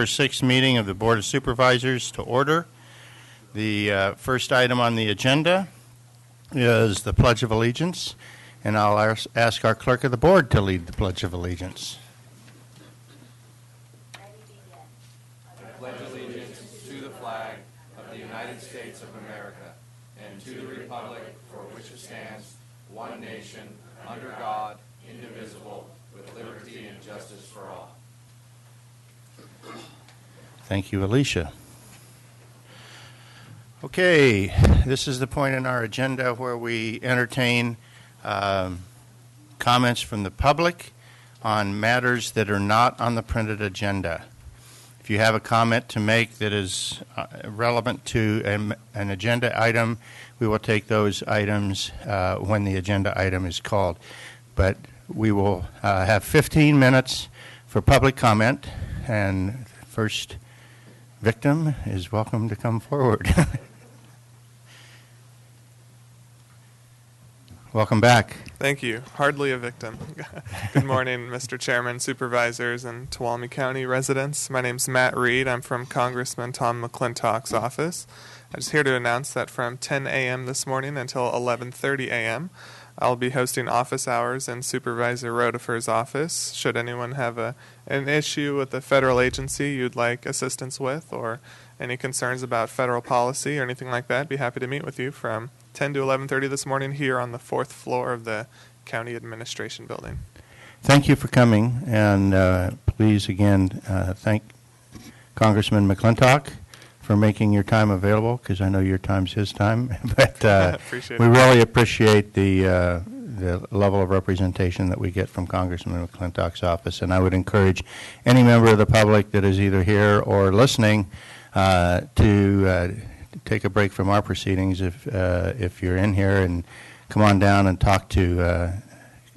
Sixth meeting of the Board of Supervisors to order. The first item on the agenda is the Pledge of Allegiance, and I'll ask our Clerk of the Board to lead the Pledge of Allegiance. I pledge allegiance to the flag of the United States of America and to the republic for which it stands, one nation, under God, indivisible, with liberty and justice for all. Thank you, Alicia. Okay, this is the point in our agenda where we entertain comments from the public on matters that are not on the printed agenda. If you have a comment to make that is relevant to an agenda item, we will take those items when the agenda item is called. But we will have 15 minutes for public comment, and first victim is welcome to come forward. Welcome back. Thank you. Hardly a victim. Good morning, Mr. Chairman, Supervisors, and Tuolumne County residents. My name's Matt Reed. I'm from Congressman Tom McClintock's office. I'm just here to announce that from 10 a.m. this morning until 11:30 a.m., I'll be hosting office hours in Supervisor Rotifer's office. Should anyone have an issue with a federal agency you'd like assistance with, or any concerns about federal policy or anything like that, be happy to meet with you from 10 to 11:30 this morning here on the 4th floor of the County Administration Building. Thank you for coming, and please again thank Congressman McClintock for making your time available, because I know your time's his time. But we really appreciate the level of representation that we get from Congressman McClintock's office, and I would encourage any member of the public that is either here or listening to take a break from our proceedings if you're in here, and come on down and talk to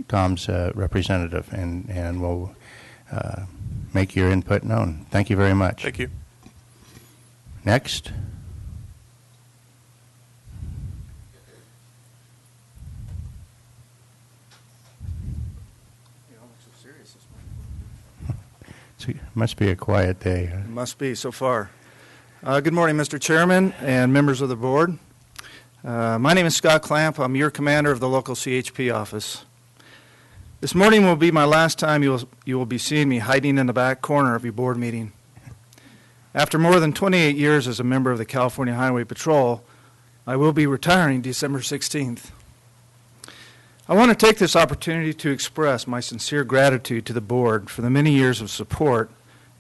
Tom's representative, and we'll make your input known. Thank you very much. Thank you. Next. It must be a quiet day. It must be so far. Good morning, Mr. Chairman and members of the board. My name is Scott Clamp. I'm your commander of the local CHP office. This morning will be my last time you will be seeing me hiding in the back corner of your board meeting. After more than 28 years as a member of the California Highway Patrol, I will be retiring December 16th. I want to take this opportunity to express my sincere gratitude to the board for the many years of support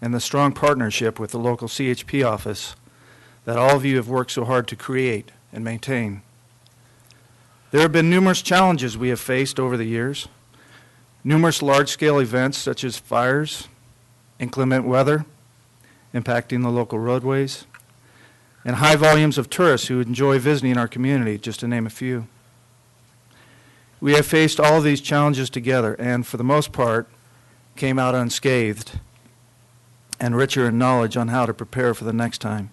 and the strong partnership with the local CHP office that all of you have worked so hard to create and maintain. There have been numerous challenges we have faced over the years, numerous large-scale events such as fires, inclement weather, impacting the local roadways, and high volumes of tourists who enjoy visiting our community, just to name a few. We have faced all of these challenges together and, for the most part, came out unscathed and richer in knowledge on how to prepare for the next time.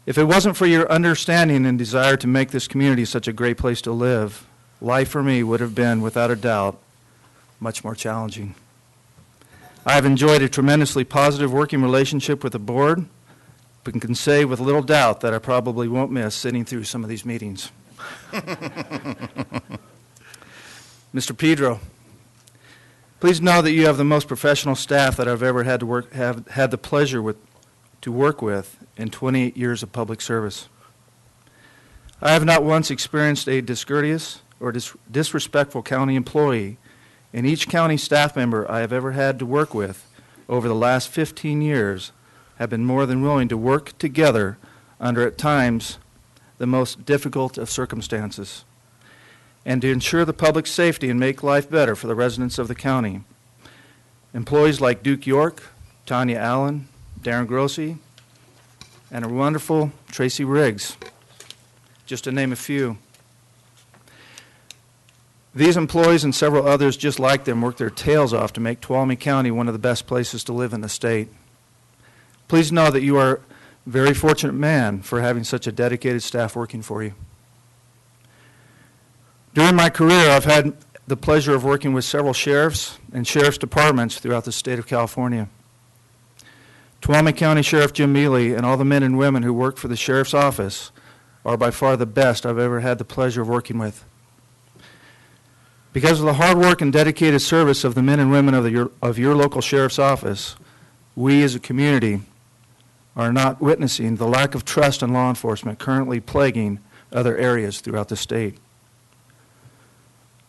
If it wasn't for your understanding and desire to make this community such a great place to live, life for me would have been, without a doubt, much more challenging. I have enjoyed a tremendously positive working relationship with the board, but can say with little doubt that I probably won't miss sitting through some of these meetings. Mr. Pedro, please know that you have the most professional staff that I've ever had the pleasure to work with in 28 years of public service. I have not once experienced a discourteous or disrespectful county employee, and each county staff member I have ever had to work with over the last 15 years have been more than willing to work together under, at times, the most difficult of circumstances, and to ensure the public's safety and make life better for the residents of the county. Employees like Duke York, Tanya Allen, Darren Grossi, and a wonderful Tracy Riggs, just to name a few. These employees and several others just like them work their tails off to make Tuolumne County one of the best places to live in the state. Please know that you are a very fortunate man for having such a dedicated staff working for you. During my career, I've had the pleasure of working with several sheriffs and sheriff's departments throughout the state of California. Tuolumne County Sheriff Jim Mealy and all the men and women who work for the Sheriff's Office are by far the best I've ever had the pleasure of working with. Because of the hard work and dedicated service of the men and women of your local Sheriff's Office, we as a community are not witnessing the lack of trust in law enforcement currently plaguing other areas throughout the state.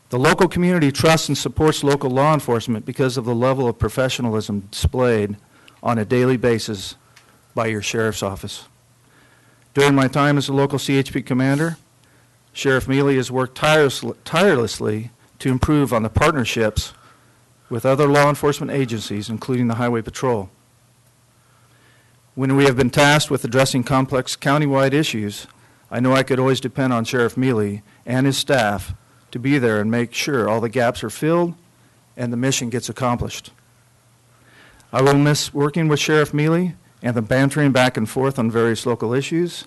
The local community trusts and supports local law enforcement because of the level of professionalism displayed on a daily basis by your Sheriff's Office. During my time as a local CHP commander, Sheriff Mealy has worked tirelessly to improve on the partnerships with other law enforcement agencies, including the Highway Patrol. When we have been tasked with addressing complex countywide issues, I know I could always depend on Sheriff Mealy and his staff to be there and make sure all the gaps are filled and the mission gets accomplished. I will miss working with Sheriff Mealy and the bantering back and forth on various local issues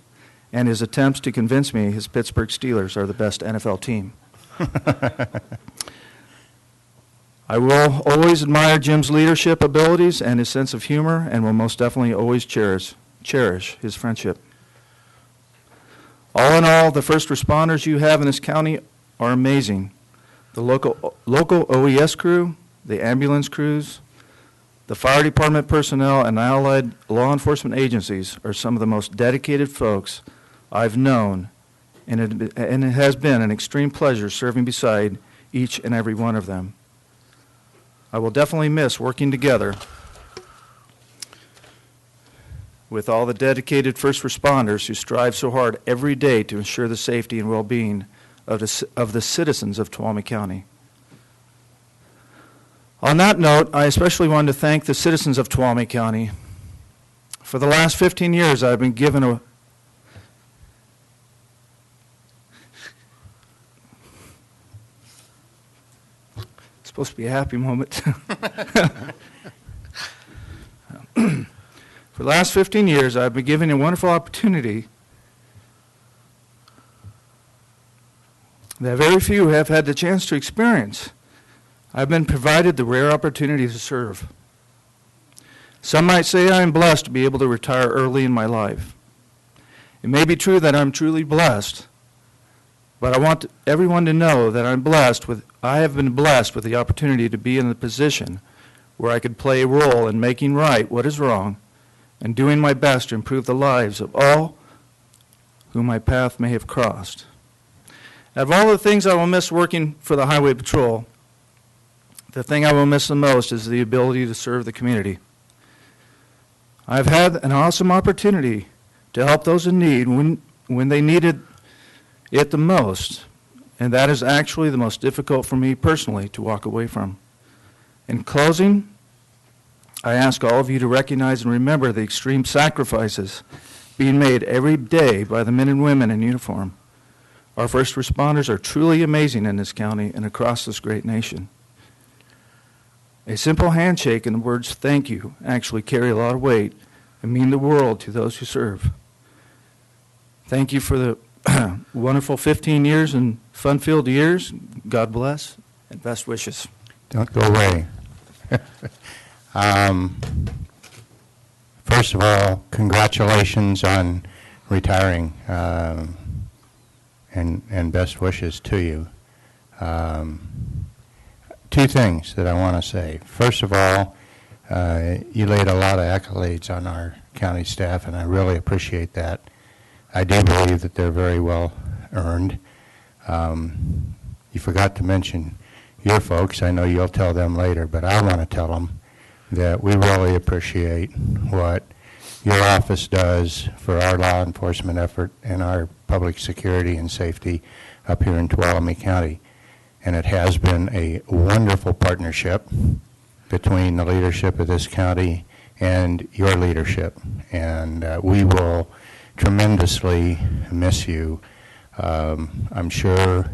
and his attempts to convince me his Pittsburgh Steelers are the best NFL team. I will always admire Jim's leadership abilities and his sense of humor and will most definitely always cherish his friendship. All in all, the first responders you have in this county are amazing. The local OES crew, the ambulance crews, the fire department personnel, and allied law enforcement agencies are some of the most dedicated folks I've known, and it has been an extreme pleasure serving beside each and every one of them. I will definitely miss working together with all the dedicated first responders who strive so hard every day to ensure the safety and well-being of the citizens of Tuolumne County. On that note, I especially wanted to thank the citizens of Tuolumne County. For the last 15 years, I've been given a it's supposed to be a happy moment. For the last 15 years, I've been given a wonderful opportunity that very few have had the chance to experience. I've been provided the rare opportunity to serve. Some might say I am blessed to be able to retire early in my life. It may be true that I'm truly blessed, but I want everyone to know that I have been blessed with the opportunity to be in the position where I could play a role in making right what is wrong and doing my best to improve the lives of all whom my path may have crossed. Out of all the things I will miss working for the Highway Patrol, the thing I will miss the most is the ability to serve the community. I've had an awesome opportunity to help those in need when they needed it the most, and that is actually the most difficult for me personally to walk away from. In closing, I ask all of you to recognize and remember the extreme sacrifices being made every day by the men and women in uniform. Our first responders are truly amazing in this county and across this great nation. A simple handshake and the words "thank you" actually carry a lot of weight and mean the world to those who serve. Thank you for the wonderful 15 years and fun-filled years. God bless and best wishes. Don't go away. First of all, congratulations on retiring, and best wishes to you. Two things that I want to say. First of all, you laid a lot of accolades on our county staff, and I really appreciate that. I do believe that they're very well earned. You forgot to mention your folks. I know you'll tell them later, but I want to tell them that we really appreciate what your office does for our law enforcement effort and our public security and safety up here in Tuolumne County. And it has been a wonderful partnership between the leadership of this county and your leadership. And we will tremendously miss you. I'm sure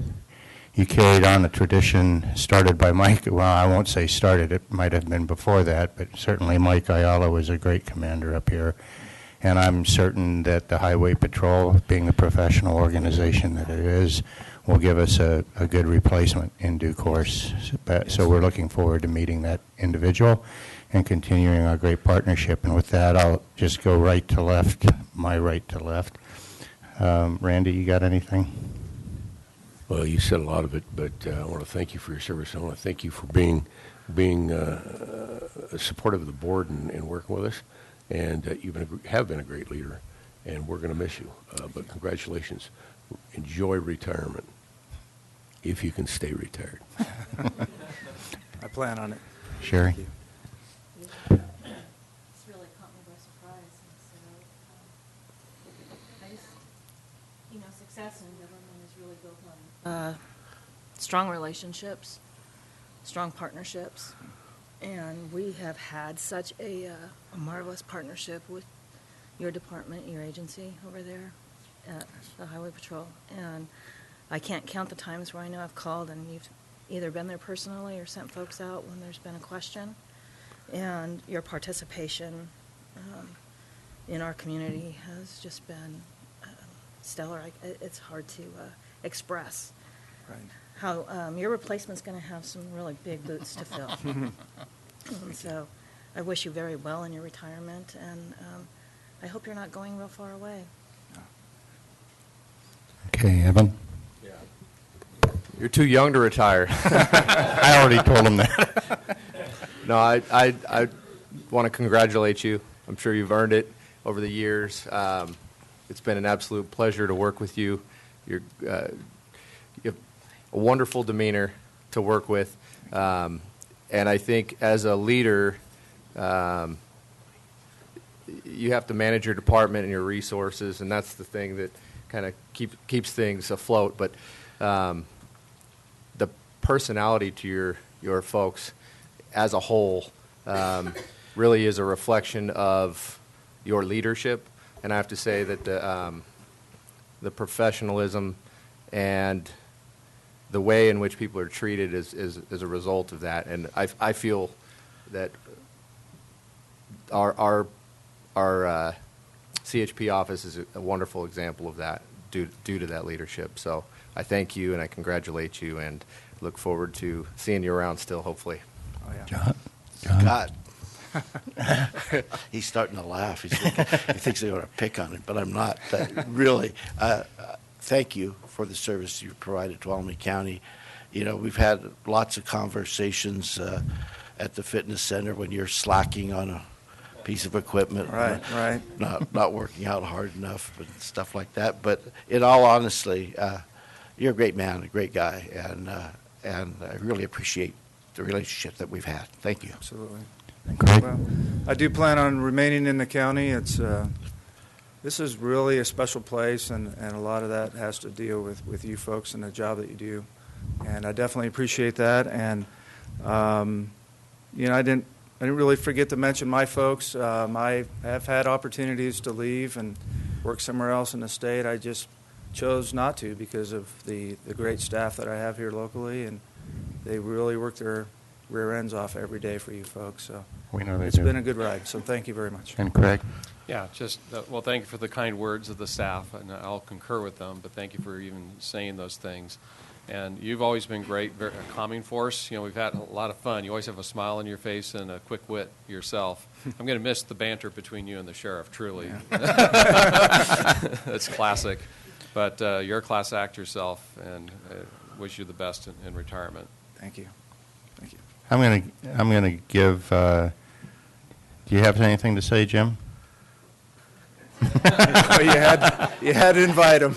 you carried on a tradition started by Mike. Well, I won't say started. It might have been before that, but certainly Mike Ayala was a great commander up here. And I'm certain that the Highway Patrol, being the professional organization that it is, will give us a good replacement in due course. So we're looking forward to meeting that individual and continuing our great partnership. And with that, I'll just go right to left, my right to left. Randy, you got anything? Well, you said a lot of it, but I want to thank you for your service. I want to thank you for being supportive of the board and working with us. And you have been a great leader, and we're going to miss you. But congratulations. Enjoy retirement, if you can stay retired. I plan on it. Sherry? Thank you. It's really caught me by surprise. And so, I just, success in government is really built on strong relationships, strong partnerships, and we have had such a marvelous partnership with your department, your agency over there at the Highway Patrol. And I can't count the times where I know I've called and you've either been there personally or sent folks out when there's been a question. And your participation in our community has just been stellar. It's hard to express Right. how your replacement's going to have some really big boots to fill. And so I wish you very well in your retirement, and I hope you're not going real far away. Okay, Evan? You're too young to retire. I already told him that. No, I want to congratulate you. I'm sure you've earned it over the years. It's been an absolute pleasure to work with you. You have a wonderful demeanor to work with. And I think as a leader, you have to manage your department and your resources, and that's the thing that kind of keeps things afloat. But the personality to your folks as a whole really is a reflection of your leadership. And I have to say that the professionalism and the way in which people are treated is a result of that. And I feel that our CHP office is a wonderful example of that due to that leadership. So I thank you and I congratulate you and look forward to seeing you around still, hopefully. Oh, yeah. John? God. He's starting to laugh. He thinks they're going to pick on him, but I'm not. Really, thank you for the service you've provided to Tuolumne County. We've had lots of conversations at the fitness center when you're slacking on a piece of equipment. Right. Not working out hard enough and stuff like that. But in all honesty, you're a great man, a great guy, and I really appreciate the relationship that we've had. Thank you. Absolutely. Great. Well, I do plan on remaining in the county. This is really a special place, and a lot of that has to deal with you folks and the job that you do. And I definitely appreciate that. And I didn't really forget to mention my folks. I have had opportunities to leave and work somewhere else in the state. I just chose not to because of the great staff that I have here locally, and they really work their rear ends off every day for you folks. So We know they it's do. been a good ride. So thank you very much. And Craig? Yeah, just, well, thank you for the kind words of the staff, and I'll concur with them, but thank you for even saying those things. And you've always been great, very, a calming force. We've had a lot of fun. You always have a smile on your face and a quick wit yourself. I'm going to miss the banter between you and the sheriff, truly. That's classic. But you're a class act yourself, and wish you the best in retirement. Thank you. Thank you. I'm gonna give. Do you have anything to say, Jim? Oh, you had to invite him.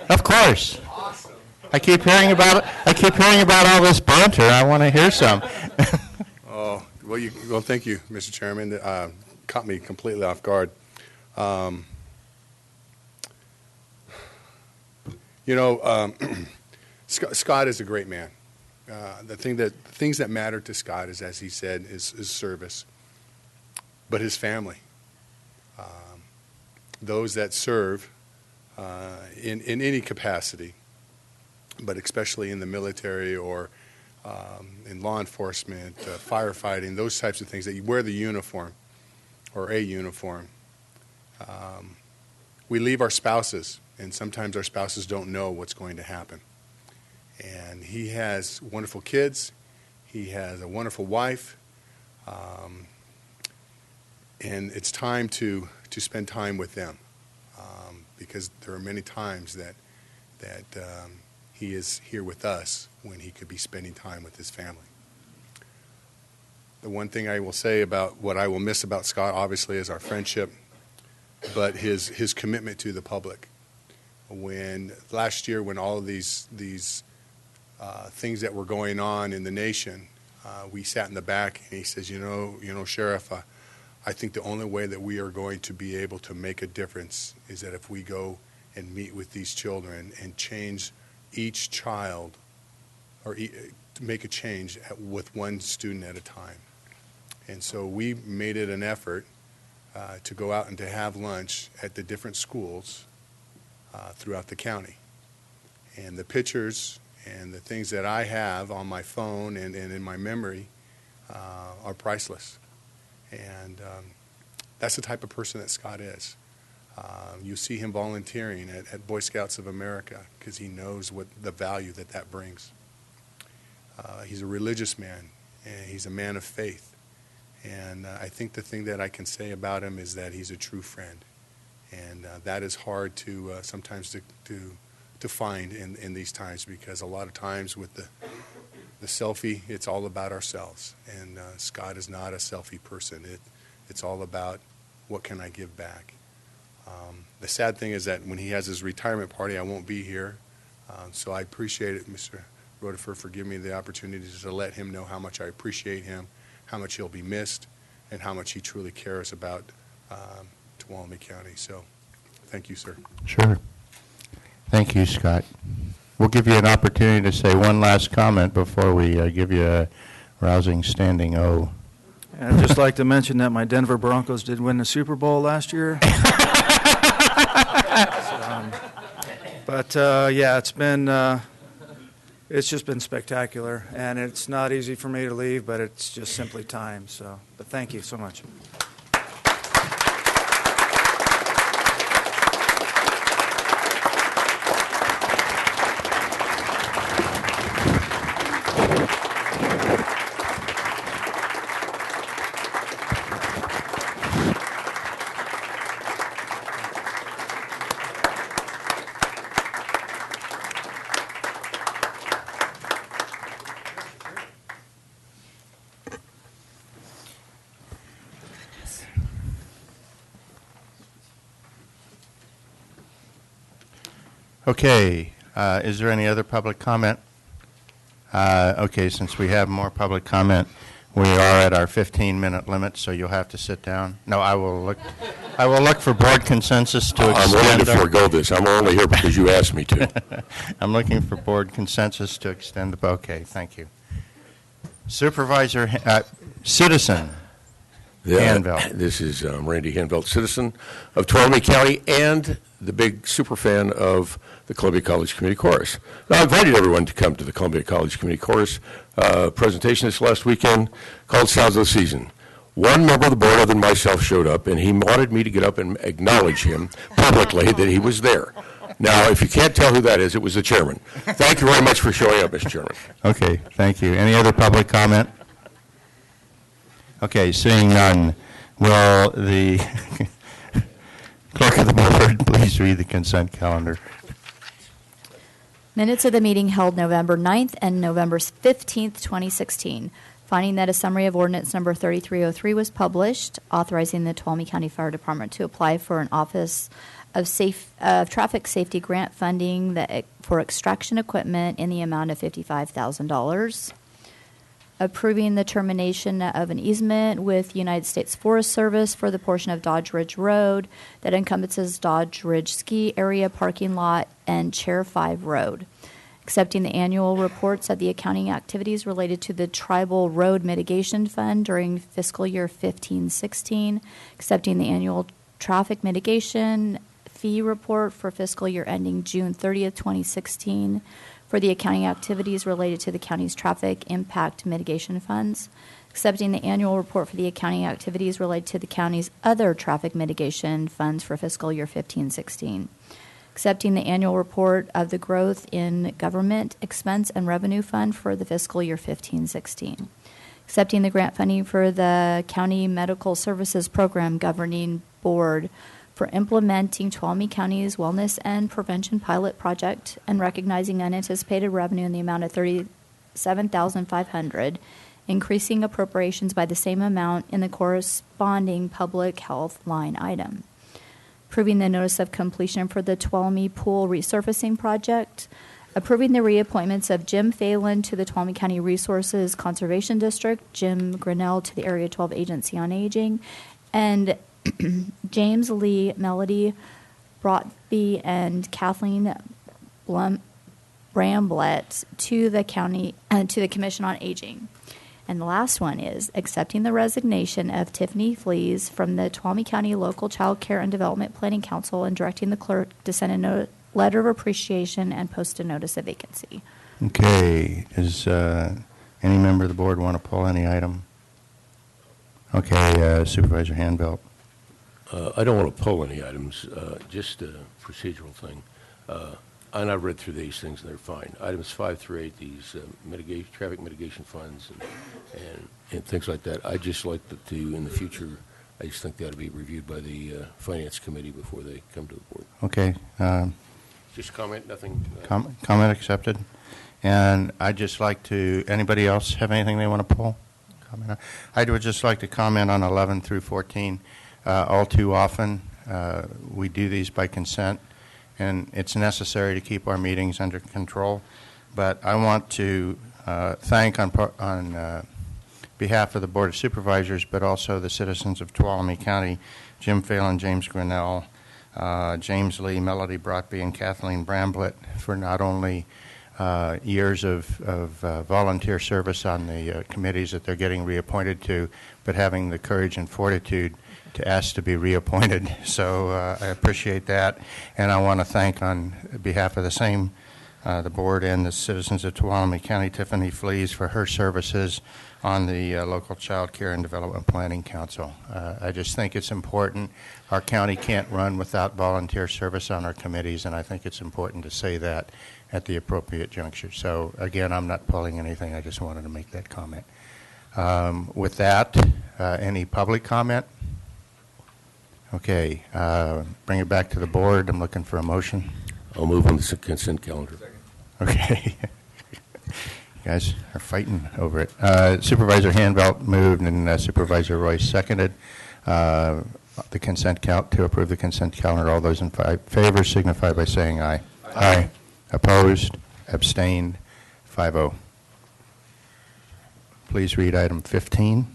Of course. Awesome. I keep hearing about all this banter. I want to hear some. Oh, well, thank you, Mr. Chairman. That caught me completely off guard. Scott is a great man. The things that matter to Scott is, as he said, is service, but his family. Those that serve in any capacity, but especially in the military or in law enforcement, firefighting, those types of things, that you wear the uniform or a uniform. We leave our spouses, and sometimes our spouses don't know what's going to happen. And he has wonderful kids. He has a wonderful wife. And it's time to spend time with them, because there are many times that he is here with us when he could be spending time with his family. The one thing I will say about what I will miss about Scott, obviously, is our friendship, but his commitment to the public. When last year, when all of these things that were going on in the nation, we sat in the back, and he says, you know, Sheriff, I think the only way that we are going to be able to make a difference is that if we go and meet with these children and change each child, or make a change with one student at a time. And so we made it an effort to go out and to have lunch at the different schools throughout the county. And the pictures and the things that I have on my phone and in my memory are priceless. And that's the type of person that Scott is. You see him volunteering at Boy Scouts of America because he knows what the value that brings. He's a religious man, and he's a man of faith. And I think the thing that I can say about him is that he's a true friend. And that is hard to sometimes to find in these times, because a lot of times with the selfie, it's all about ourselves. And Scott is not a selfie person. It's all about what can I give back. The sad thing is that when he has his retirement party, I won't be here. So I appreciate it, Mr. Rutherford, for giving me the opportunity to let him know how much I appreciate him, how much he'll be missed, and how much he truly cares about Tuolumne County. So thank you, sir. Sure. Thank you, Scott. We'll give you an opportunity to say one last comment before we give you a rousing standing O. I'd just like to mention that my Denver Broncos did win the Super Bowl last year. Yeah, it's just been spectacular, and it's not easy for me to leave, but it's just simply time. But thank you so much. Okay, is there any other public comment? Okay, since we have more public comment, we are at our 15-minute limit, so you'll have to sit down. No, I will look for board consensus to extend. I'm willing to forego this. I'm only here because you asked me to. I'm looking for board consensus to extend the, okay, thank you. Supervisor, Citizen Hanveld. This is Randy Hanveld, citizen of Tuolumne County and the big super fan of the Columbia College Community Chorus. Now, I invited everyone to come to the Columbia College Community Chorus presentation this last weekend called Sounds of the Season. One member of the board other than myself showed up, and he wanted me to get up and acknowledge him publicly that he was there. Now, if you can't tell who that is, it was the chairman. Thank you very much for showing up, Mr. Chairman. Okay, thank you. Any other public comment? Okay, seeing none, will the clerk of the board please read the consent calendar? Minutes of the meeting held November 9th and November 15th, 2016. Finding that a summary of ordinance number 3303 was published, authorizing the Tuolumne County Fire Department to apply for an Office of Traffic Safety grant funding for extraction equipment in the amount of $55,000. Approving the termination of an easement with United States Forest Service for the portion of Dodge Ridge Road that encompasses Dodge Ridge Ski Area Parking Lot and Chair 5 Road. Accepting the annual reports of the accounting activities related to the Tribal Road Mitigation Fund during fiscal year 15-16. Accepting the annual traffic mitigation fee report for fiscal year ending June 30th, 2016. For the accounting activities related to the county's traffic impact mitigation funds, accepting the annual report for the accounting activities related to the county's other traffic mitigation funds for fiscal year 15-16, accepting the annual report of the growth in government expense and revenue fund for the fiscal year 15-16, accepting the grant funding for the County Medical Services Program Governing Board for implementing Tuolumne County's Wellness and Prevention Pilot Project, and recognizing unanticipated revenue in the amount of $37,500, increasing appropriations by the same amount in the corresponding public health line item. Approving the notice of completion for the Tuolumne Pool Resurfacing Project, approving the reappointments of Jim Phelan to the Tuolumne County Resources Conservation District, Jim Grinnell to the Area 12 Agency on Aging, and James Lee, Melody Brotby, and Kathleen Bramblett to the Commission on Aging. And the last one is accepting the resignation of Tiffany Flees from the Tuolumne County Local Child Care and Development Planning Council, and directing the clerk to send a letter of appreciation and post a notice of vacancy. Okay. Is any member of the board want to pull any item? Okay, Supervisor Handbelt. I don't want to pull any items, just a procedural thing. And I've read through these things, and they're fine. Items 5 through 8, these traffic mitigation funds and things like that, I just like to, in the future, I just think they ought to be reviewed by the Finance Committee before they come to the board. Okay. Just comment, nothing. Comment accepted. And I'd just like to, anybody else have anything they want to pull? Comment on? I would just like to comment on 11 through 14. All too often, we do these by consent, and it's necessary to keep our meetings under control. But I want to thank on behalf of the Board of Supervisors, but also the citizens of Tuolumne County, Jim Phelan, James Grinnell, James Lee, Melody Brotby, and Kathleen Bramblett for not only years of volunteer service on the committees that they're getting reappointed to, but having the courage and fortitude to ask to be reappointed. So I appreciate that, and I want to thank on behalf of the board and the citizens of Tuolumne County, Tiffany Flees, for her services on the Local Child Care and Development Planning Council. I just think it's important. Our county can't run without volunteer service on our committees, and I think it's important to say that at the appropriate juncture. So again, I'm not pulling anything. I just wanted to make that comment. With that, any public comment? Okay, bring it back to the board. I'm looking for a motion. I'll move on the consent calendar. Okay. You guys are fighting over it. Supervisor Handbelt moved, and Supervisor Royce seconded the consent count to approve the consent calendar. All those in favor signify by saying aye. Aye. Opposed? Abstained? 5-0. Please read item 15.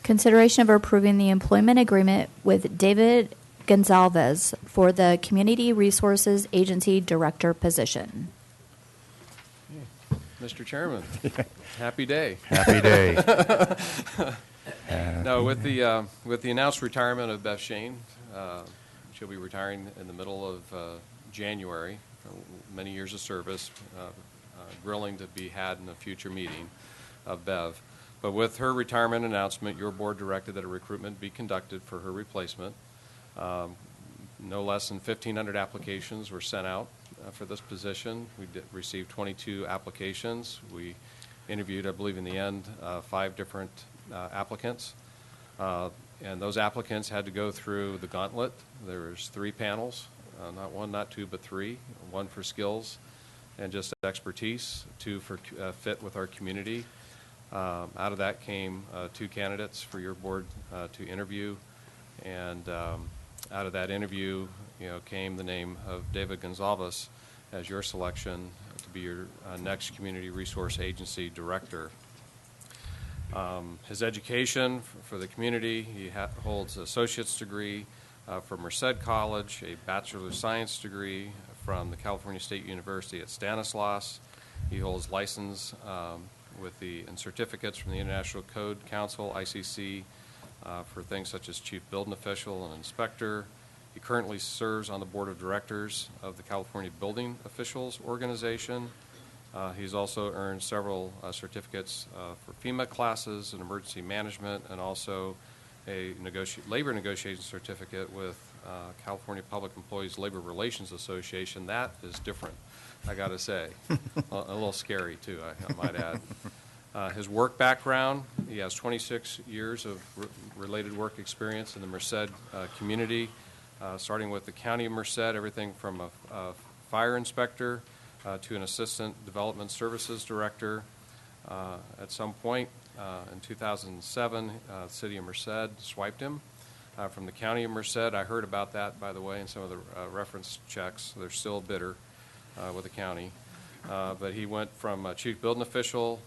Consideration of approving the employment agreement with David Gonzalez for the Community Resources Agency Director position. Mr. Chairman, happy day. Happy day. No, with the announced retirement of Beth Shane, she'll be retiring in the middle of January. Many years of service, grilling to be had in a future meeting of Bev. But with her retirement announcement, your board directed that a recruitment be conducted for her replacement. No less than 1,500 applications were sent out for this position. We received 22 applications. We interviewed, I believe in the end, 5 different applicants. And those applicants had to go through the gauntlet. There was 3 panels, not 1, not 2, but 3. 1 for skills and just expertise, 2 for fit with our community. Out of that came 2 candidates for your board to interview, and out of that interview, came the name of David Gonzalez as your selection to be your next Community Resource Agency Director. His education for the community, he holds an associate's degree from Merced College, a Bachelor of Science degree from the California State University at Stanislaus. He holds license and certificates from the International Code Council, ICC, for things such as Chief Building Official and Inspector. He currently serves on the Board of Directors of the California Building Officials Organization. He's also earned several certificates for FEMA classes and emergency management, and also a labor negotiation certificate with California Public Employees Labor Relations Association. That is different, I got to say. A little scary, too, I might add. His work background, he has 26 years of related work experience in the Merced community, starting with the County of Merced, everything from a fire inspector to an assistant development services director. At some point in 2007, the city of Merced swiped him from the County of Merced. I heard about that, by the way, in some of the reference checks. They're still bitter with the county. But he went from chief building official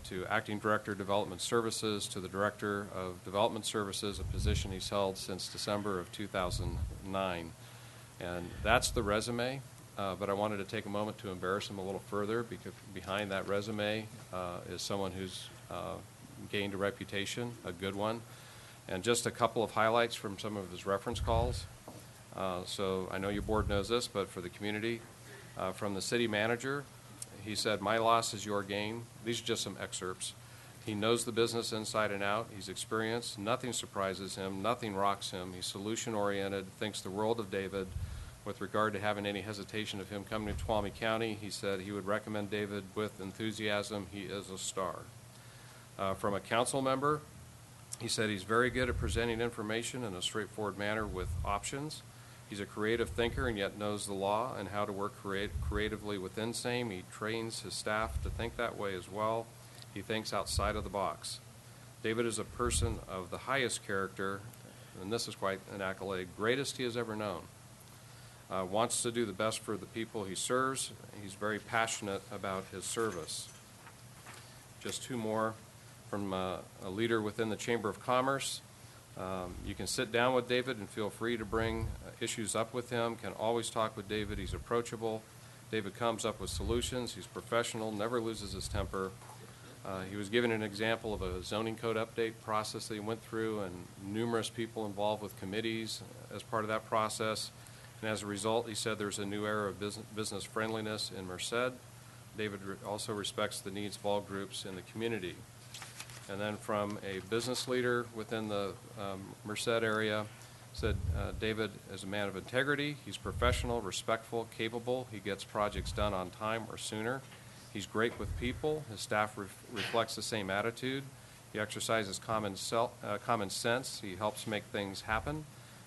to acting director of development services to the director of development services, a position he's held since December of 2009. And that's the resume. But I wanted to take a moment to embarrass him a little further, because behind that resume is someone who's gained a reputation, a good one. And just a couple of highlights from some of his reference calls. So I know your board knows this, but for the community, from the city manager, he said, "My loss is your gain." These are just some excerpts. He knows the business inside and out. He's experienced. Nothing surprises him. Nothing rocks him. He's solution-oriented, thinks the world of David. With regard to having any hesitation of him coming to Tuolumne County, he said he would recommend David with enthusiasm. He is a star. From a council member, he said he's very good at presenting information in a straightforward manner with options. He's a creative thinker and yet knows the law and how to work creatively within same. He trains his staff to think that way as well. He thinks outside of the box. David is a person of the highest character, and this is quite an accolade, greatest he has ever known. Wants to do the best for the people he serves. He's very passionate about his service. Just two more from a leader within the Chamber of Commerce. You can sit down with David and feel free to bring issues up with him. Can always talk with David. He's approachable. David comes up with solutions. He's professional, never loses his temper. He was given an example of a zoning code update process that he went through, and numerous people involved with committees as part of that process. And as a result, he said there's a new era of business friendliness in Merced. David also respects the needs of all groups in the community. And then from a business leader within the Merced area, said David is a man of integrity. He's professional, respectful, capable. He gets projects done on time or sooner. He's great with people. His staff reflects the same attitude. He exercises common sense. He helps make things happen.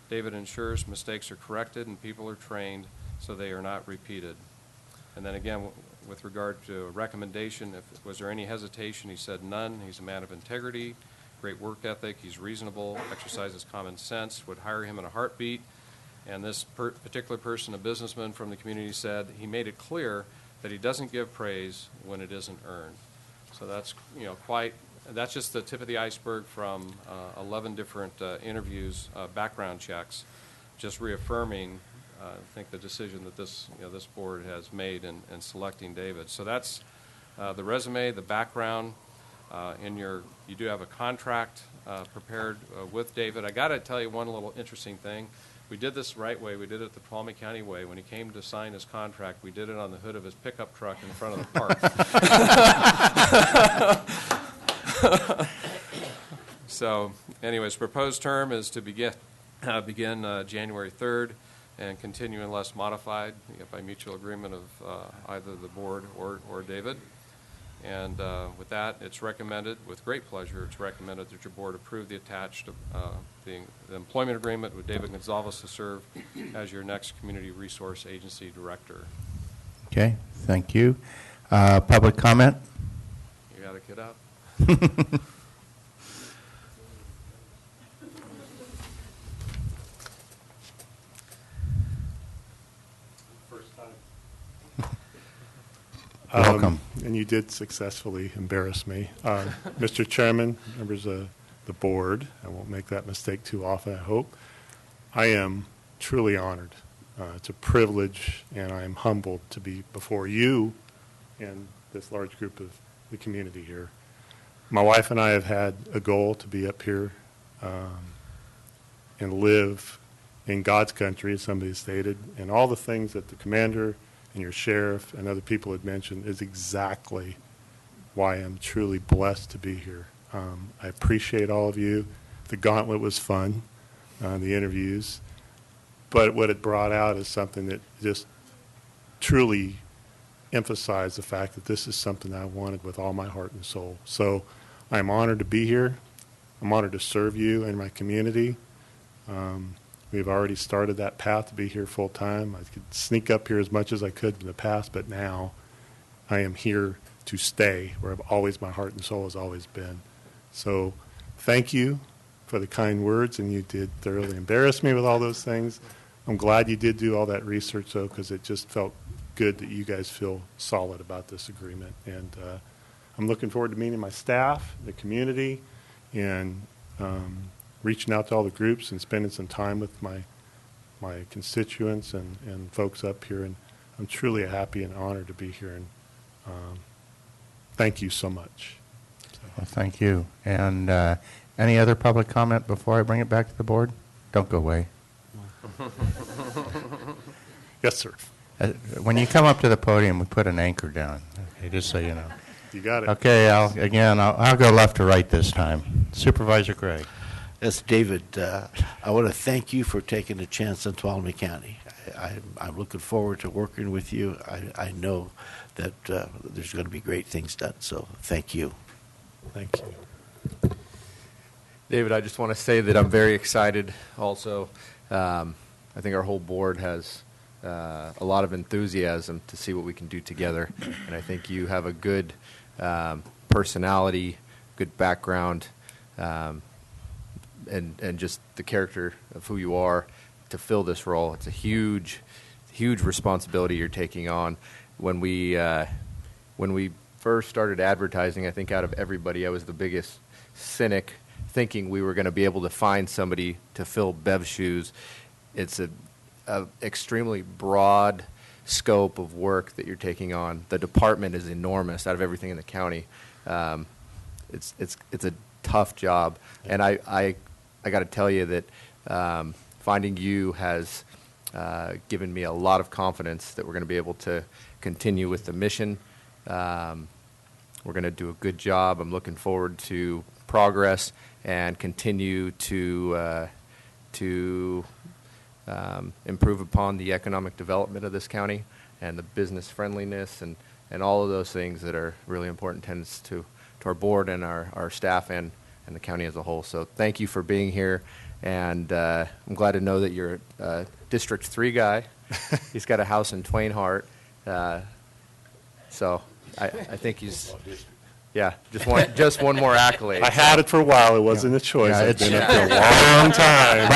David ensures mistakes are corrected and people are trained so they are not repeated. And then again, with regard to a recommendation, was there any hesitation? He said none. He's a man of integrity, great work ethic. He's reasonable, exercises common sense, would hire him in a heartbeat. And this particular person, a businessman from the community, said he made it clear that he doesn't give praise when it isn't earned. So that's, that's just the tip of the iceberg from 11 different interviews, background checks, just reaffirming, I think, the decision that this board has made in selecting David. So that's the resume, the background. You do have a contract prepared with David. I got to tell you one little interesting thing. We did this the right way. We did it the Tuolumne County way. When he came to sign his contract, we did it on the hood of his pickup truck in front of the park. So, anyways, proposed term is to begin January 3rd and continue unless modified by mutual agreement of either the board or David. And with that, it's recommended, with great pleasure, it's recommended that your board approve the attached the employment agreement with David Gonzalez to serve as your next Community Resource Agency Director. Okay, thank you. Public comment? You got to get up. Welcome. And you did successfully embarrass me. Mr. Chairman, members of the board, I won't make that mistake too often, I hope. I am truly honored. It's a privilege, and I am humbled to be before you and this large group of the community here. My wife and I have had a goal to be up here and live in God's country, as somebody stated, and all the things that the commander and your sheriff and other people had mentioned is exactly why I'm truly blessed to be here. I appreciate all of you. The gauntlet was fun, the interviews, but what it brought out is something that just truly emphasize the fact that this is something I wanted with all my heart and soul. So I'm honored to be here. I'm honored to serve you and my community. We've already started that path to be here full time. I could sneak up here as much as I could in the past, but now I am here to stay where my heart and soul has always been. So thank you for the kind words, and you did thoroughly embarrass me with all those things. I'm glad you did do all that research, though, because it just felt good that you guys feel solid about this agreement. And I'm looking forward to meeting my staff, the community, and reaching out to all the groups and spending some time with my constituents and folks up here. And I'm truly happy and honored to be here. And thank you so much. Well, thank you. And any other public comment before I bring it back to the board? Don't go away. Yes, sir. When you come up to the podium, we put an anchor down, okay, just so you know. You got it. Okay, I'll go left to right this time. Supervisor Gray. Yes, David, I want to thank you for taking a chance on Tuolumne County. I'm looking forward to working with you. I know that there's going to be great things done, so thank you. Thank you. David, I just want to say that I'm very excited also. I think our whole board has a lot of enthusiasm to see what we can do together, and I think you have a good personality, good background, and just the character of who you are to fill this role. It's a huge responsibility you're taking on. When we first started advertising, I think out of everybody, I was the biggest cynic, thinking we were going to be able to find somebody to fill Bev's shoes. It's a extremely broad scope of work that you're taking on. The department is enormous out of everything in the county. It's a tough job, and I got to tell you that finding you has given me a lot of confidence that we're going to be able to continue with the mission. We're going to do a good job. I'm looking forward to progress and continue to improve upon the economic development of this county and the business friendliness and all of those things that are really important tenets to our board and our staff and the county as a whole. So thank you for being here, and I'm glad to know that you're a District 3 guy. He's got a house in Twain Hart, so I think he's... Yeah, just one more accolade. I had it for a while. It wasn't a choice. Yeah, I've been up there a long time.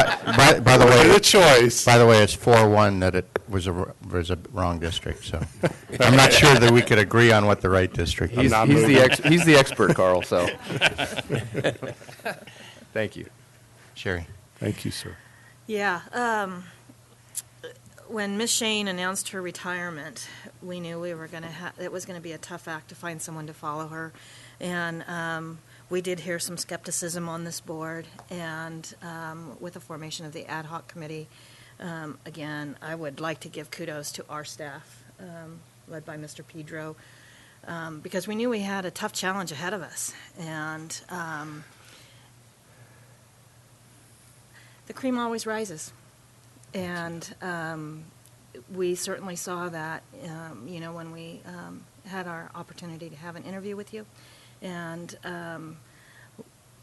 By the way, a choice. By the way, it's 4-1 that it was a wrong district. So I'm not sure that we could agree on what the right district is. He's the expert, Carl. So thank you, Sherry. Thank you, sir. Yeah. When Miss Shane announced her retirement, we knew it was going to be a tough act to find someone to follow her, and we did hear some skepticism on this board. And with the formation of the ad hoc committee, again, I would like to give kudos to our staff, led by Mr. Pedro, because we knew we had a tough challenge ahead of us, and the cream always rises. And we certainly saw that, when we had our opportunity to have an interview with you. And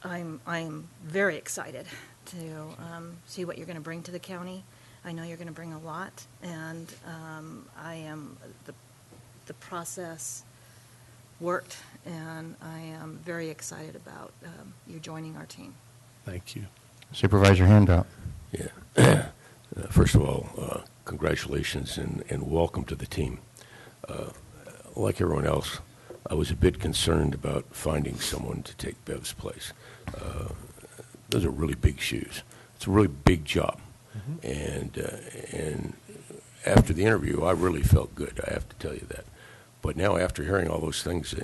I'm very excited to see what you're going to bring to the county. I know you're going to bring a lot, and the process worked, and I am very excited about you joining our team. Thank you. Supervisor Handout. Yeah. First of all, congratulations and welcome to the team. Like everyone else, I was a bit concerned about finding someone to take Bev's place. Those are really big shoes. It's a really big job. Mm-hmm. And after the interview, I really felt good, I have to tell you that. But now, after hearing all those things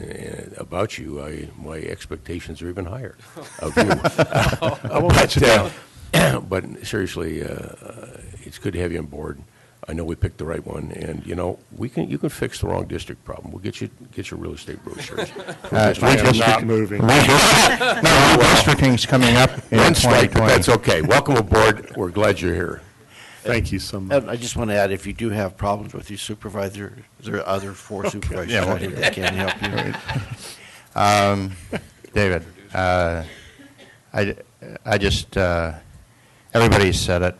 about you, my expectations are even higher of you. I won't let you down. But seriously, it's good to have you on board. I know we picked the right one, and you can fix the wrong district problem. We'll get your real estate brochures. I am not moving. Redistricting's coming up in One strike, but 2020. that's okay. Welcome aboard. We're glad you're here. Thank you so much. And I just want to add, if you do have problems with your supervisor, there are other 4 supervisors Yeah, well- out here that can help you. David, I just, everybody said it.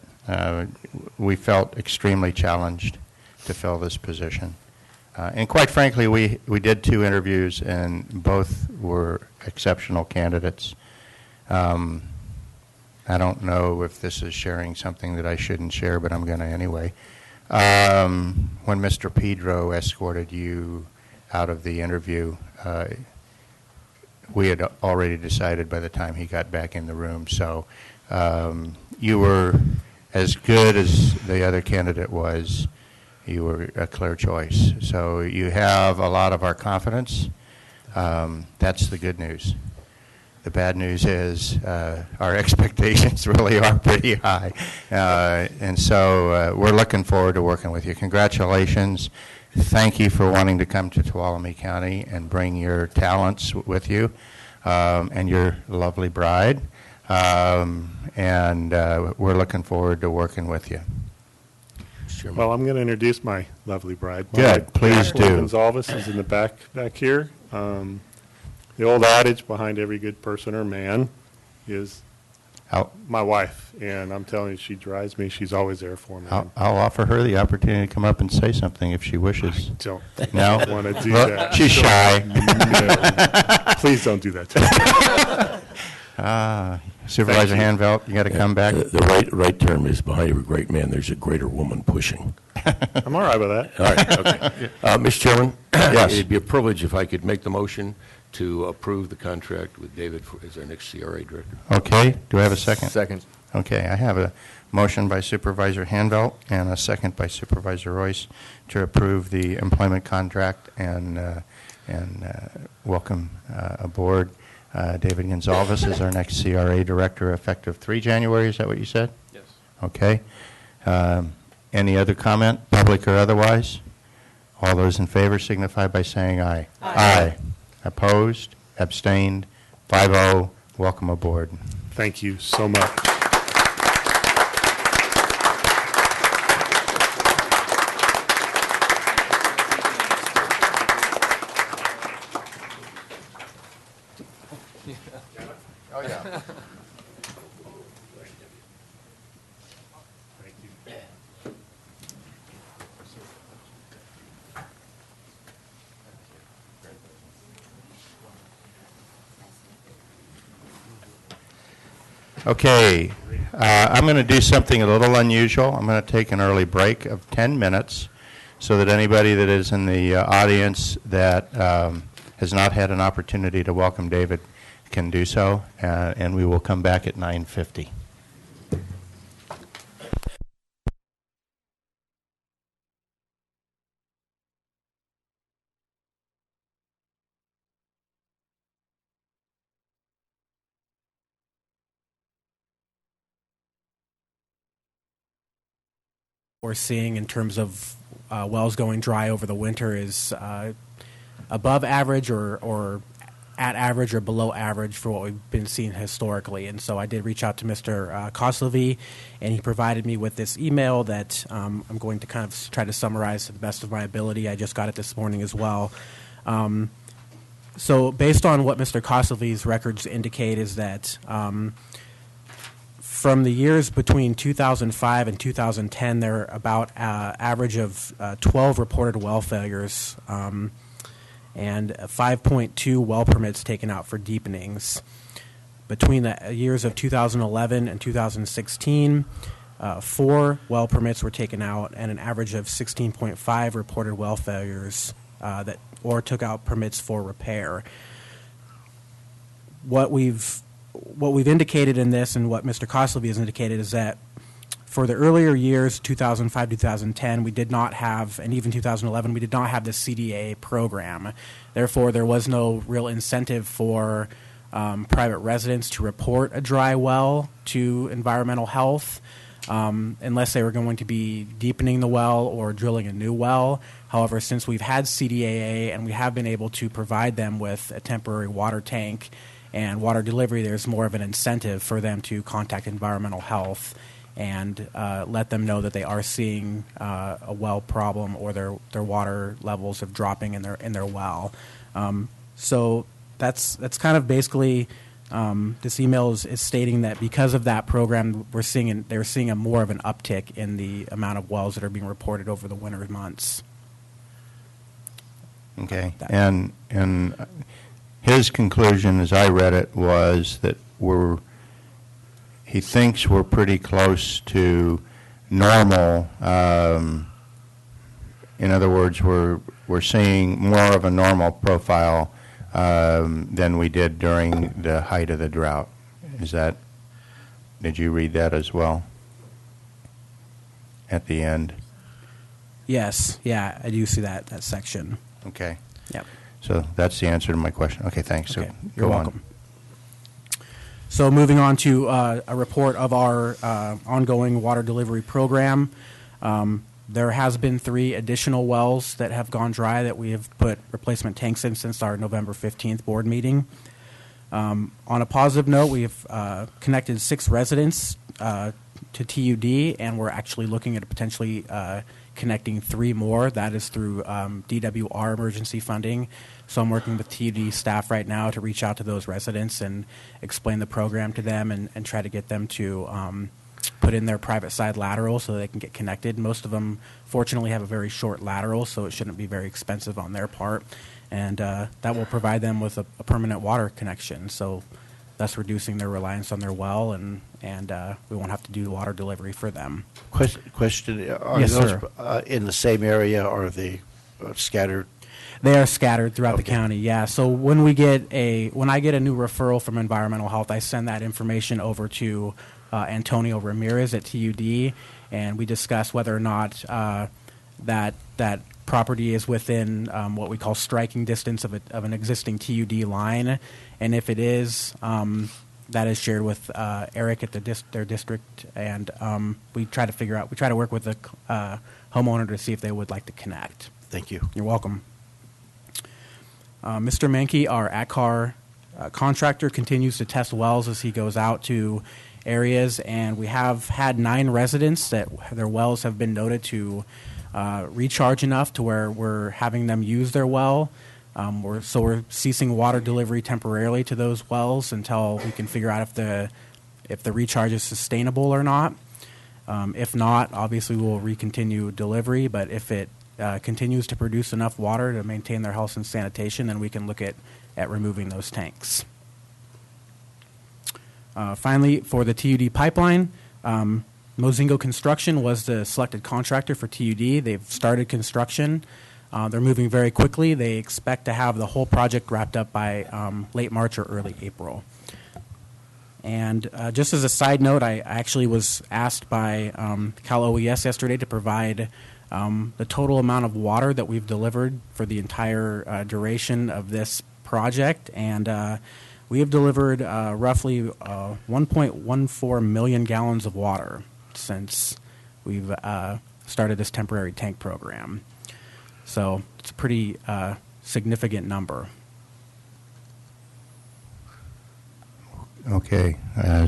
We felt extremely challenged to fill this position. And quite frankly, we did 2 interviews, and both were exceptional candidates. I don't know if this is sharing something that I shouldn't share, but I'm going to anyway. When Mr. Pedro escorted you out of the interview, we had already decided by the time he got back in the room. So you were as good as the other candidate was. You were a clear choice. So you have a lot of our confidence. That's the good news. The bad news is our expectations really are pretty high. And so we're looking forward to working with you. Congratulations. Thank you for wanting to come to Tuolumne County and bring your talents with you and your lovely bride. And we're looking forward to working with you. Well, I'm going to introduce my lovely bride. Good, please do. Gonzalez is in the back here. The old adage behind every good person or man is my wife, and I'm telling you, she drives me. She's always there for me. I'll offer her the opportunity to come up and say something if she wishes. Don't No? want to do Well, that. she's shy. No. Please don't do that to me. Supervisor Thank you. Hanvelt, you got to come back. The right term is behind every great man, there's a greater woman pushing. I'm all right with that. All right, okay. Mr. Chairman? Yes. It'd be a privilege if I could make the motion to approve the contract with David as our next CRA director. Okay, do I have a second? Second. Okay, I have a motion by Supervisor Hanvelt and a second by Supervisor Royce to approve the employment contract and welcome aboard David Gonzalez as our next CRA director effective 3 January. Is that what you said? Yes. Okay. Any other comment, public or otherwise? All those in favor signify by saying aye. Aye. Opposed? Abstained? 5-0. Welcome aboard. Thank you so much. Oh, yeah. Okay, I'm going to do something a little unusual. I'm going to take an early break of 10 minutes so that anybody that is in the audience that has not had an opportunity to welcome David can do so, and we will come back at 9:50. We're seeing in terms of wells going dry over the winter is above average or at average or below average for what we've been seeing historically. And so I did reach out to Mr. Koslevy, and he provided me with this email that I'm going to kind of try to summarize to the best of my ability. I just got it this morning as well. So based on what Mr. Koslevy's records indicate is that from the years between 2005 and 2010, there are about average of 12 reported well failures and 5.2 well permits taken out for deepenings. Between the years of 2011 and 2016, 4 well permits were taken out and an average of 16.5 reported well failures or took out permits for repair. What we've indicated in this and what Mr. Koslevy has indicated is that for the earlier years, 2005, 2010, we did not have, and even 2011, we did not have the CDA program. Therefore, there was no real incentive for private residents to report a dry well to environmental health unless they were going to be deepening the well or drilling a new well. However, since we've had CDAA and we have been able to provide them with a temporary water tank and water delivery, there's more of an incentive for them to contact environmental health. and let them know that they are seeing a well problem or their water levels are dropping in their well. So that's kind of basically this email is stating that because of that program, they're seeing a more of an uptick in the amount of wells that are being reported over the winter months. Okay, and his conclusion, as I read it, was that he thinks we're pretty close to normal. In other words, we're seeing more of a normal profile than we did during the height of the drought. Did you read that as well at the end? Yes, yeah, I do see that section. Okay. Yep. So that's the answer to my question. Okay, thanks. Okay, So you're go welcome. So moving on to a report of our ongoing water delivery program. There has been 3 additional wells that have gone dry that we have put replacement tanks in since our November 15th board meeting. On a positive note, we have connected 6 residents to TUD, and we're actually looking at potentially connecting 3 more. That is through DWR emergency funding. So I'm working with TUD staff right now to reach out to those residents and explain the program to them and try to get them to put in their private side lateral so they can get connected. Most of them, fortunately, have a very short lateral, so it shouldn't be very expensive on their part. And that will provide them with a permanent water connection, so thus reducing their reliance on their well, and we won't have to do water delivery for them. Question, are Yes, those sir. in the same area, or are they scattered? They are scattered throughout the Okay. county, yeah. So when I get a new referral from environmental health, I send that information over to Antonio Ramirez at TUD, and we discuss whether or not that property is within what we call striking distance of an existing TUD line, and if it is, that is shared with Eric at their district, and we try to work with the homeowner to see if they would like to connect. Thank you. You're welcome. Mr. Menke, our ACAR contractor, continues to test wells as he goes out to areas, and we have had 9 residents that their wells have been noted to recharge enough to where we're having them use their well. We're ceasing water delivery temporarily to those wells until we can figure out if the recharge is sustainable or not. If not, obviously we'll recontinue delivery, but if it continues to produce enough water to maintain their health and sanitation, then we can look at removing those tanks. Finally, for the TUD pipeline, Mozingo Construction was the selected contractor for TUD. They've started construction. They're moving very quickly. They expect to have the whole project wrapped up by late March or early April. And just as a side note, I actually was asked by Cal OES yesterday to provide the total amount of water that we've delivered for the entire duration of this project, and we have delivered roughly 1.14 million gallons of water since we've started this temporary tank program. So it's a pretty significant number. Okay,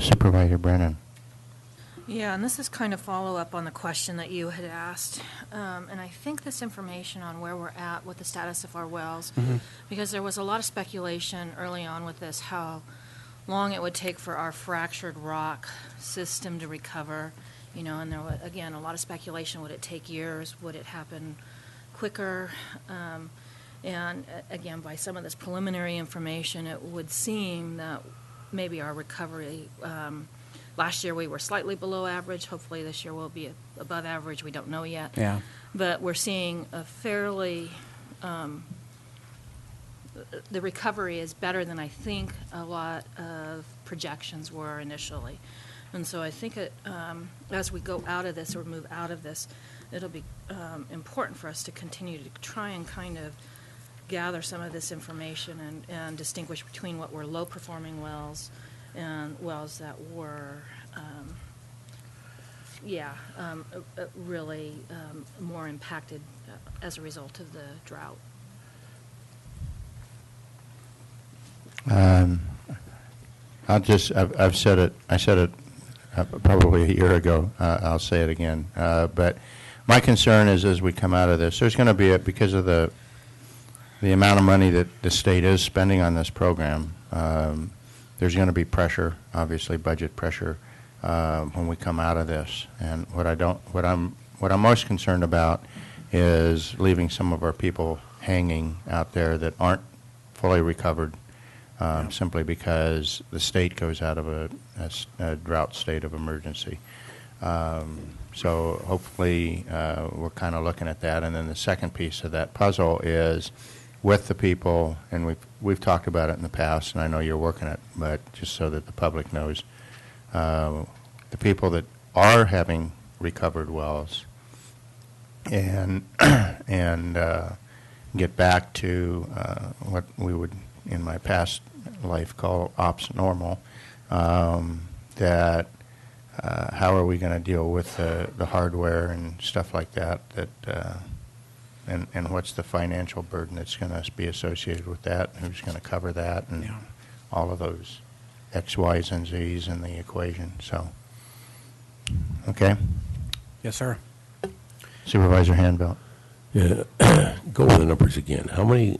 Supervisor Brennan. Yeah, and this is kind of follow-up on the question that you had asked. And I think this information on where we're at with the status of our wells, because there was a lot of speculation early on with this, how long it would take for our fractured rock system to recover, and there was, again, a lot of speculation. Would it take years? Would it happen quicker? And again, by some of this preliminary information, it would seem that maybe our recovery, last year we were slightly below average. Hopefully this year we'll be above average. We don't know yet. Yeah. But we're seeing a fairly, the recovery is better than I think a lot of projections were initially. And so I think as we go out of this or move out of this, it'll be important for us to continue to try and kind of gather some of this information and distinguish between what were low-performing wells and wells that were, really more impacted as a result of the drought. I've said it probably a year ago. I'll say it again. But my concern is as we come out of this, there's going to be, because of the amount of money that the state is spending on this program, there's going to be pressure, obviously budget pressure, when we come out of this. And what I'm most concerned about is leaving some of our people hanging out there that aren't fully recovered, simply because the state goes out of a drought state of emergency. So hopefully we're kind of looking at that. And then the second piece of that puzzle is with the people, and we've talked about it in the past, and I know you're working it, but just so that the public knows, the people that are having recovered wells and get back to what we would in my past life call ops normal, that how are we going to deal with the hardware and stuff like that, and what's the financial burden that's going to be associated with that, and who's going to cover that, and all of those X, Y's, and Z's in the equation. So, okay? Yes, sir. Supervisor Handbelt. Yeah, go over the numbers again. How many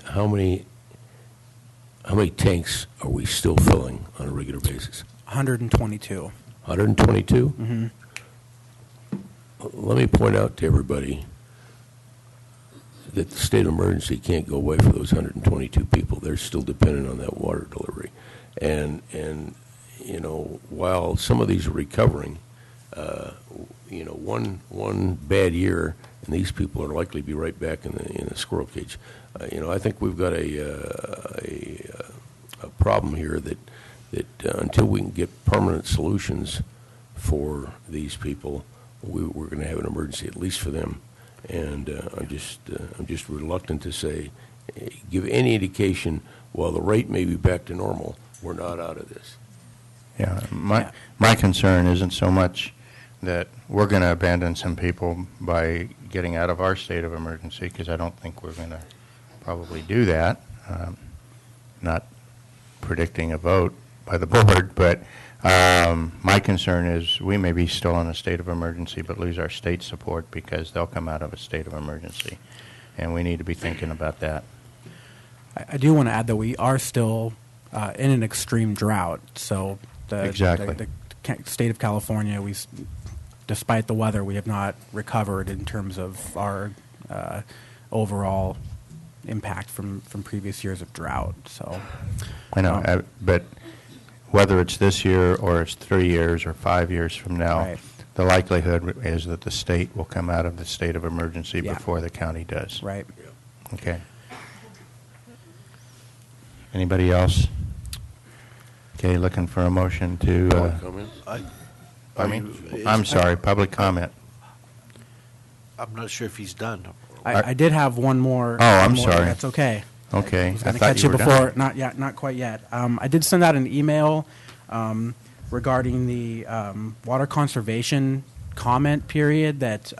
tanks are we still filling on a regular basis? 122. 122? Mm-hmm. Let me point out to everybody that the state of emergency can't go away for those 122 people. They're still dependent on that water delivery. And you know, while some of these are recovering, you know, one bad year, and these people are likely to be right back in the squirrel cage. You know, I think we've got a problem here that until we can get permanent solutions for these people, we're going to have an emergency, at least for them. And I'm just reluctant to say, give any indication, while the rate may be back to normal, we're not out of this. Yeah, my concern isn't so much that we're going to abandon some people by getting out of our state of emergency, because I don't think we're going to probably do that. Not predicting a vote by the board, but my concern is we may be still in a state of emergency but lose our state support because they'll come out of a state of emergency, and we need to be thinking about that. I do want to add that we are still in an extreme drought. So the state of California, despite the weather, we have not recovered in terms of our overall impact from previous years of drought. So I know, but whether it's this year or it's 3 years or 5 years from now, right, the likelihood is that the state will come out of the state of emergency before the county does. Right. Okay. Anybody else? Okay, looking for a motion to... I'm sorry, public comment. I'm not sure if he's done. I did have one more. Oh, I'm sorry. That's okay. Okay. I was going to catch you before. Not yet. Not quite yet. I did send out an email regarding the water conservation comment period that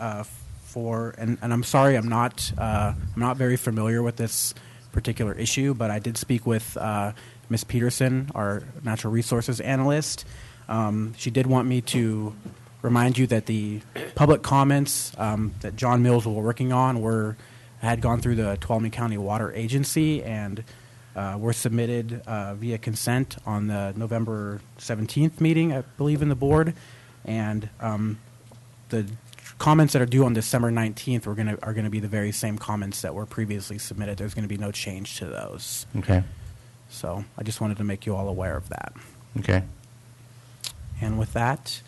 and I'm sorry, I'm not very familiar with this particular issue, but I did speak with Ms. Peterson, our natural resources analyst. She did want me to remind you that the public comments that John Mills was working on had gone through the Tuolumne County Water Agency and were submitted via consent on the November 17th meeting, I believe, in the board. And the comments that are due on December 19th are going to be the very same comments that were previously submitted. There's going to be no change to those. Okay. So I just wanted to make you all aware of that. Okay. And with that,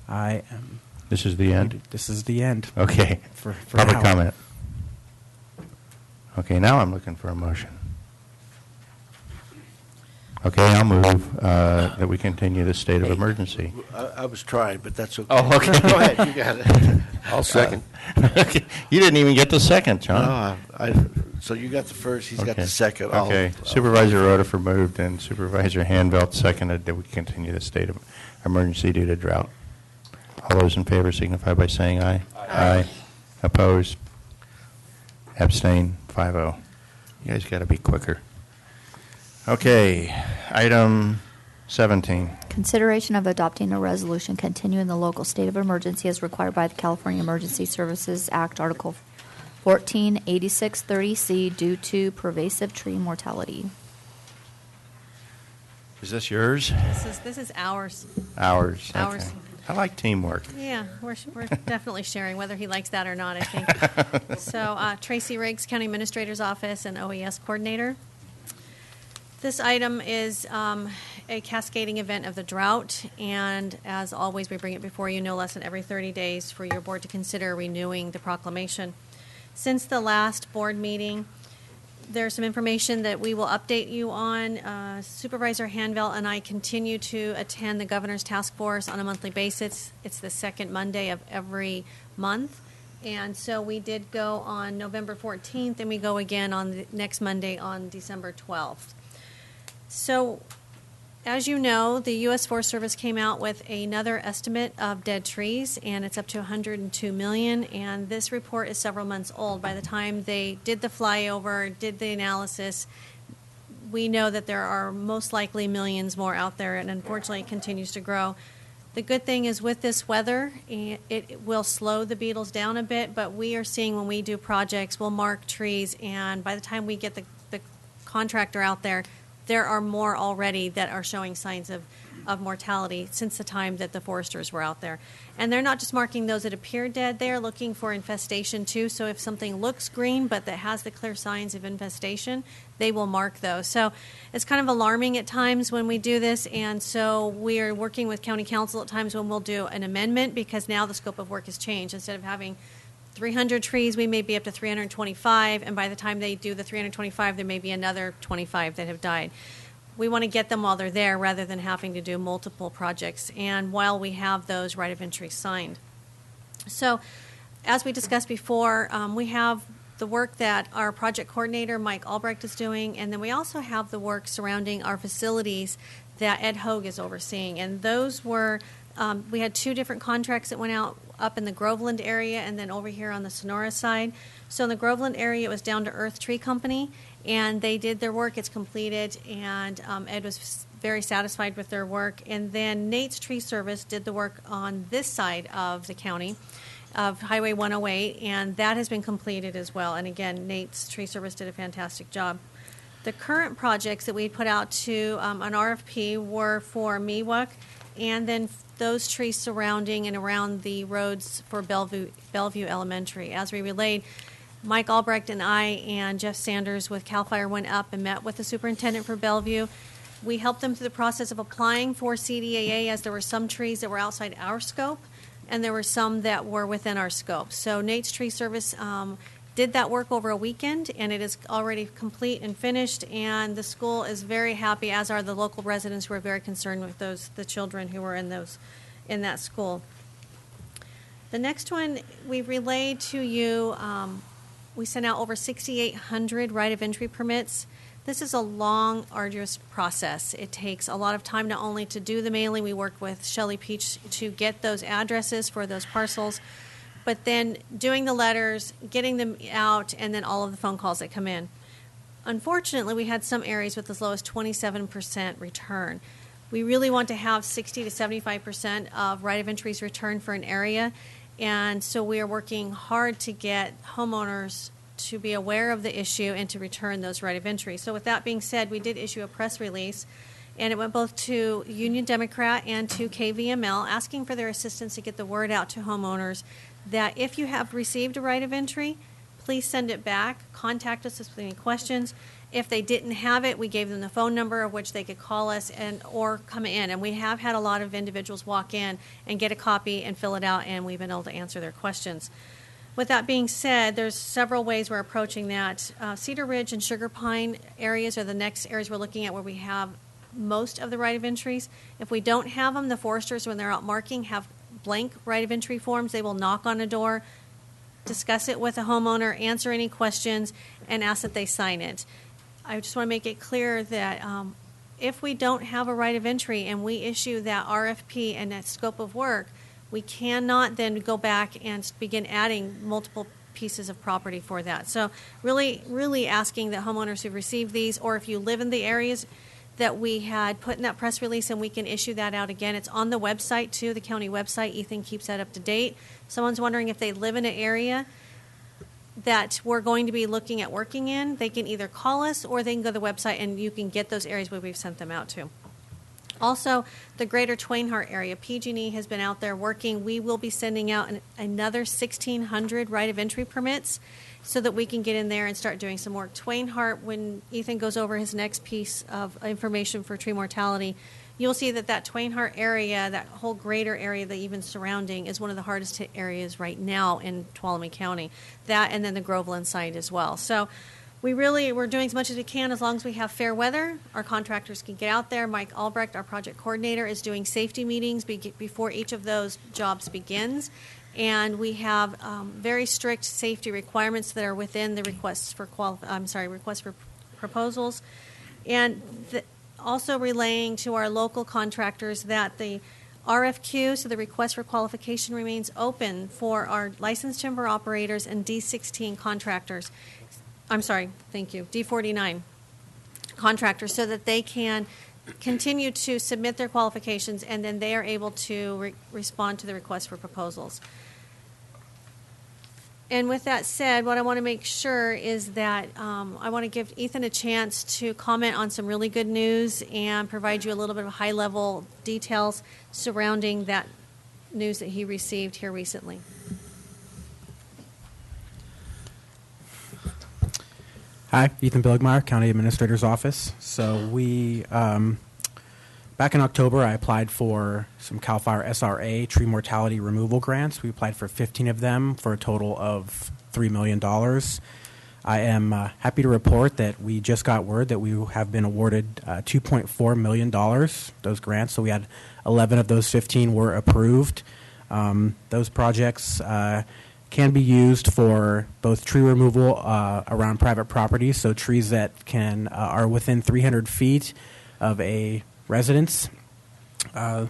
I am... This is the end? This is the end. Okay. For public now. comment. Okay, now I'm looking for a motion. Okay, I'll move that we continue the state of emergency. I was trying, but that's okay. Oh, okay. Go ahead, you got it. I'll second. Okay. You didn't even get the second, John. No, so you got the first, he's got the second. Okay. Supervisor Rutherford moved and Supervisor Handbelt seconded that we continue the state of emergency due to drought. All those in favor signify by saying aye. Aye. Opposed? Abstain? 5-0. You guys got to be quicker. Okay. Item 17. Consideration of adopting a resolution continuing the local state of emergency as required by the California Emergency Services Act, Article 148630C, due to pervasive tree mortality. Is this yours? This is ours. Ours. Okay. Ours. I like teamwork. Yeah, we're definitely sharing, whether he likes that or not, I think. So Tracy Riggs, County Administrator's Office and OES Coordinator. This item is a cascading event of the drought, and as always, we bring it before you no less than every 30 days for your board to consider renewing the proclamation. Since the last board meeting, there's some information that we will update you on. Supervisor Hanvell and I continue to attend the Governor's Task Force on a monthly basis. It's the second Monday of every month. And so we did go on November 14th, and we go again on the next Monday on December 12th. So, as you know, the U.S. Forest Service came out with another estimate of dead trees, and it's up to 102 million, and this report is several months old. By the time they did the flyover, did the analysis, we know that there are most likely millions more out there, and unfortunately it continues to grow. The good thing is with this weather, it will slow the beetles down a bit, but we are seeing when we do projects, we'll mark trees, and by the time we get the contractor out there are more already that are showing signs of mortality since the time that the foresters were out there. And they're not just marking those that appear dead, they are looking for infestation too. So if something looks green but that has the clear signs of infestation, they will mark those. So it's kind of alarming at times when we do this, and so we are working with county council at times when we'll do an amendment because now the scope of work has changed. Instead of having 300 trees, we may be up to 325, and by the time they do the 325, there may be another 25 that have died. We want to get them while they're there rather than having to do multiple projects, and while we have those right of entry signed. So, as we discussed before, we have the work that our project coordinator, Mike Albrecht, is doing, and then we also have the work surrounding our facilities that Ed Hogue is overseeing, and those were we had two different contracts that went out up in the Groveland area and then over here on the Sonora side. So in the Groveland area, it was Down to Earth Tree Company, and they did their work. It's completed, and Ed was very satisfied with their work. And then Nate's Tree Service did the work on this side of the county of Highway 108, and that has been completed as well. And again, Nate's Tree Service did a fantastic job. The current projects that we put out to an RFP were for Miwok, and then those trees surrounding and around the roads for Bellevue Elementary. As we relayed, Mike Albrecht and I and Jeff Sanders with CAL FIRE went up and met with the superintendent for Bellevue. We helped them through the process of applying for CDAA, as there were some trees that were outside our scope and there were some that were within our scope. So Nate's Tree Service did that work over a weekend, and it is already complete and finished, and the school is very happy, as are the local residents who are very concerned with the children who were in that school. The next one we relayed to you, we sent out over 6,800 right of entry permits. This is a long, arduous process. It takes a lot of time not only to do the mailing, we work with Shelley Peach to get those addresses for those parcels, but then doing the letters, getting them out, and then all of the phone calls that come in. Unfortunately, we had some areas with as low as 27% return. We really want to have 60 to 75% of right of entries returned for an area, and so we are working hard to get homeowners to be aware of the issue and to return those right of entry. So with that being said, we did issue a press release, and it went both to Union Democrat and to KVML, asking for their assistance to get the word out to homeowners that if you have received a right of entry, please send it back. Contact us with any questions. If they didn't have it, we gave them the phone number of which they could call us or come in. And we have had a lot of individuals walk in and get a copy and fill it out, and we've been able to answer their questions. With that being said, there's several ways we're approaching that. Cedar Ridge and Sugar Pine areas are the next areas we're looking at where we have most of the right of entries. If we don't have them, the foresters, when they're out marking, have blank right of entry forms. They will knock on a door, discuss it with a homeowner, answer any questions, and ask that they sign it. I just want to make it clear that if we don't have a right of entry and we issue that RFP and that scope of work, we cannot then go back and begin adding multiple pieces of property for that. So really, really asking that homeowners who receive these, or if you live in the areas, that we had put in that press release, and we can issue that out again. It's on the website, too, the county website. Ethan keeps that up to date. Someone's wondering if they live in an area that we're going to be looking at working in, they can either call us or they can go to the website, and you can get those areas where we've sent them out to. Also, the greater Twain-Hart area, PG&E has been out there working. We will be sending out another 1,600 right of entry permits so that we can get in there and start doing some work. Twain-Hart, when Ethan goes over his next piece of information for tree mortality, you'll see that Twain-Hart area, that whole greater area, that even surrounding, is one of the hardest hit areas right now in Tuolumne County. That, and then the Groveland site as well. So we're doing as much as we can as long as we have fair weather. Our contractors can get out there. Mike Albrecht, our project coordinator, is doing safety meetings before each of those jobs begins. And we have very strict safety requirements that are within the requests for proposals. And also relaying to our local contractors that the RFQ, so the request for qualification, remains open for our licensed timber operators and D16 contractors. D49 contractors, so that they can continue to submit their qualifications, and then they are able to respond to the request for proposals. And with that said, what I want to make sure is that I want to give Ethan a chance to comment on some really good news and provide you a little bit of high-level details surrounding that news that he received here recently. Hi, Ethan Billigmeyer, County Administrator's Office. So we, back in October, I applied for some CAL FIRE SRA tree mortality removal grants. We applied for 15 of them for a total of $3 million. I am happy to report that we just got word that we have been awarded $2.4 million, those grants. So we had 11 of those 15 were approved. Those projects can be used for both tree removal around private property, so trees that are within 300 feet of a residence.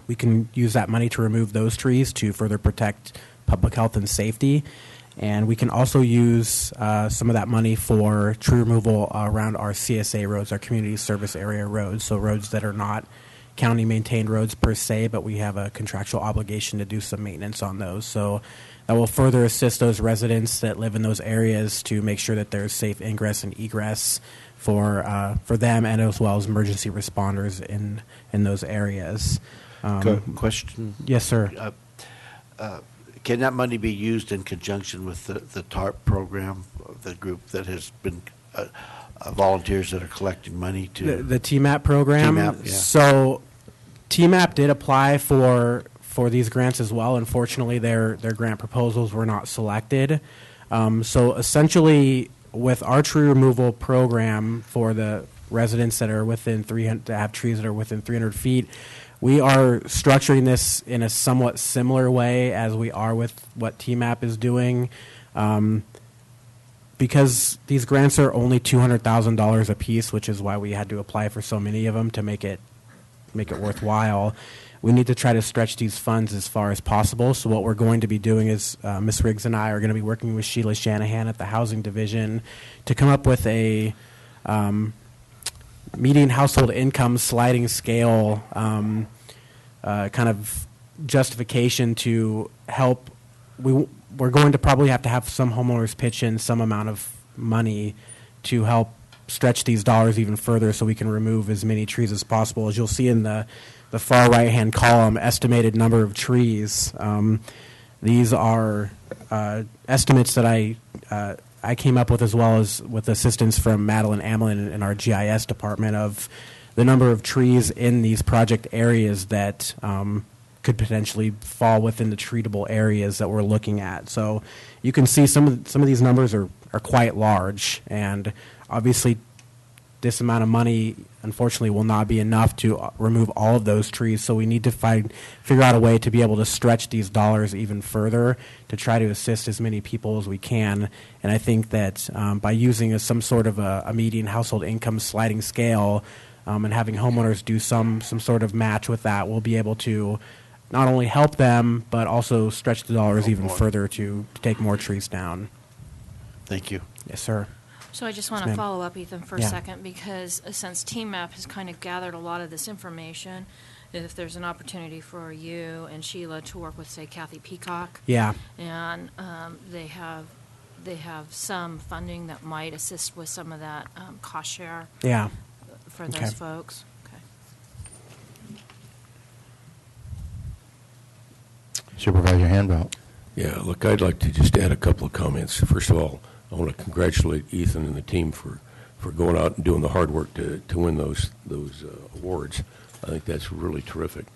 We can use that money to remove those trees to further protect public health and safety. And we can also use some of that money for tree removal around our CSA roads, our community service area roads, so roads that are not county-maintained roads per se, but we have a contractual obligation to do some maintenance on those. So that will further assist those residents that live in those areas to make sure that there's safe ingress and egress for them, and as well as emergency responders in those areas. Question? Yes, sir. Can that money be used in conjunction with the TARP program, the group that has been volunteers that are collecting money to the TMAP program? TMAP, yeah. So TMAP did apply for these grants as well. Unfortunately, their grant proposals were not selected. So essentially, with our tree removal program for the residents that are within 300, that have trees that are within 300 feet, we are structuring this in a somewhat similar way as we are with what TMAP is doing. Because these grants are only $200,000 a piece, which is why we had to apply for so many of them to make it worthwhile. We need to try to stretch these funds as far as possible. So what we're going to be doing is Ms. Riggs and I are going to be working with Sheila Shanahan at the Housing Division to come up with a median household income sliding scale kind of justification to help. We're going to probably have to have some homeowners pitch in some amount of money to help stretch these dollars even further so we can remove as many trees as possible. As you'll see in the far right-hand column, estimated number of trees. These are estimates that I came up with, as well as with assistance from Madeline Amlin in our GIS department, of the number of trees in these project areas that could potentially fall within the treatable areas that we're looking at. So you can see some of these numbers are quite large, and obviously this amount of money, unfortunately, will not be enough to remove all of those trees. So we need to figure out a way to be able to stretch these dollars even further to try to assist as many people as we can. And I think that by using some sort of a median household income sliding scale and having homeowners do some sort of match with that, we'll be able to not only help them, but also stretch the dollars even further to take more trees down. Thank you. Yes, sir. So I just want Yes, to ma'am. follow up, Ethan, for a Yeah. second, because since TMAP has kind of gathered a lot of this information, if there's an opportunity for you and Sheila to work with, say, Kathy Peacock, Yeah. and they have some funding that might assist with some of that cost share Yeah. for Okay. those folks. Okay. Supervisor Handbelt. Yeah, look, I'd like to just add a couple of comments. First of all, I want to congratulate Ethan and the team for going out and doing the hard work to win those awards. I think that's really terrific.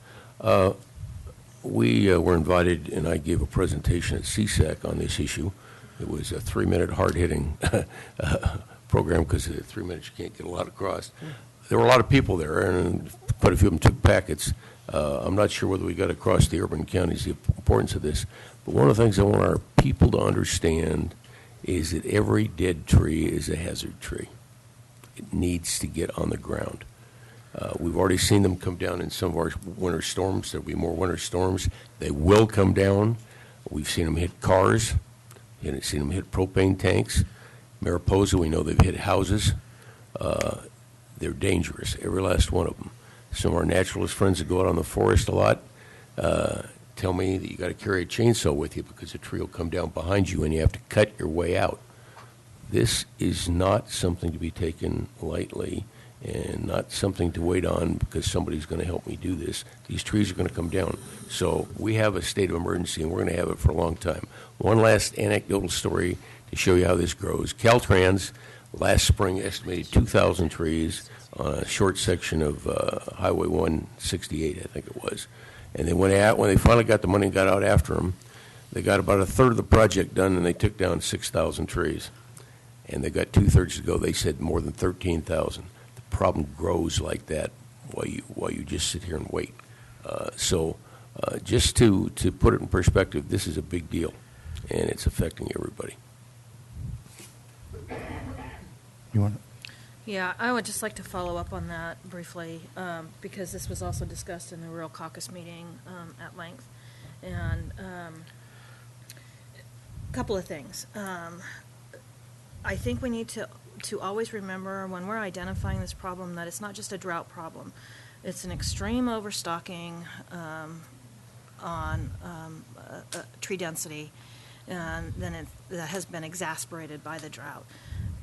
We were invited, and I gave a presentation at CSAC on this issue. It was a 3-minute hard-hitting program because in 3 minutes you can't get a lot across. There were a lot of people there, and quite a few of them took packets. I'm not sure whether we got across the urban counties the importance of this, but one of the things I want our people to understand is that every dead tree is a hazard tree. It needs to get on the ground. We've already seen them come down in some of our winter storms. There'll be more winter storms. They will come down. We've seen them hit cars. We've seen them hit propane tanks. Mariposa, we know they've hit houses. They're dangerous, every last one of them. Some of our naturalist friends that go out on the forest a lot tell me that you got to carry a chainsaw with you because a tree will come down behind you and you have to cut your way out. This is not something to be taken lightly and not something to wait on because somebody's going to help me do this. These trees are going to come down. So we have a state of emergency, and we're going to have it for a long time. One last anecdotal story to show you how this grows. Caltrans last spring estimated 2,000 trees on a short section of Highway 168, I think it was. And they went out, when they finally got the money and got out after them, they got about a third of the project done, and they took down 6,000 trees. And they got 2/3 to go. They said more than 13,000. The problem grows like that while you just sit here and wait. Just to put it in perspective, this is a big deal, and it's affecting everybody. You want? Yeah, I would just like to follow up on that briefly, because this was also discussed in the Rural Caucus meeting at length. And a couple of things. I think we need to always remember when we're identifying this problem that it's not just a drought problem. It's an extreme overstocking on tree density, and then that has been exacerbated by the drought.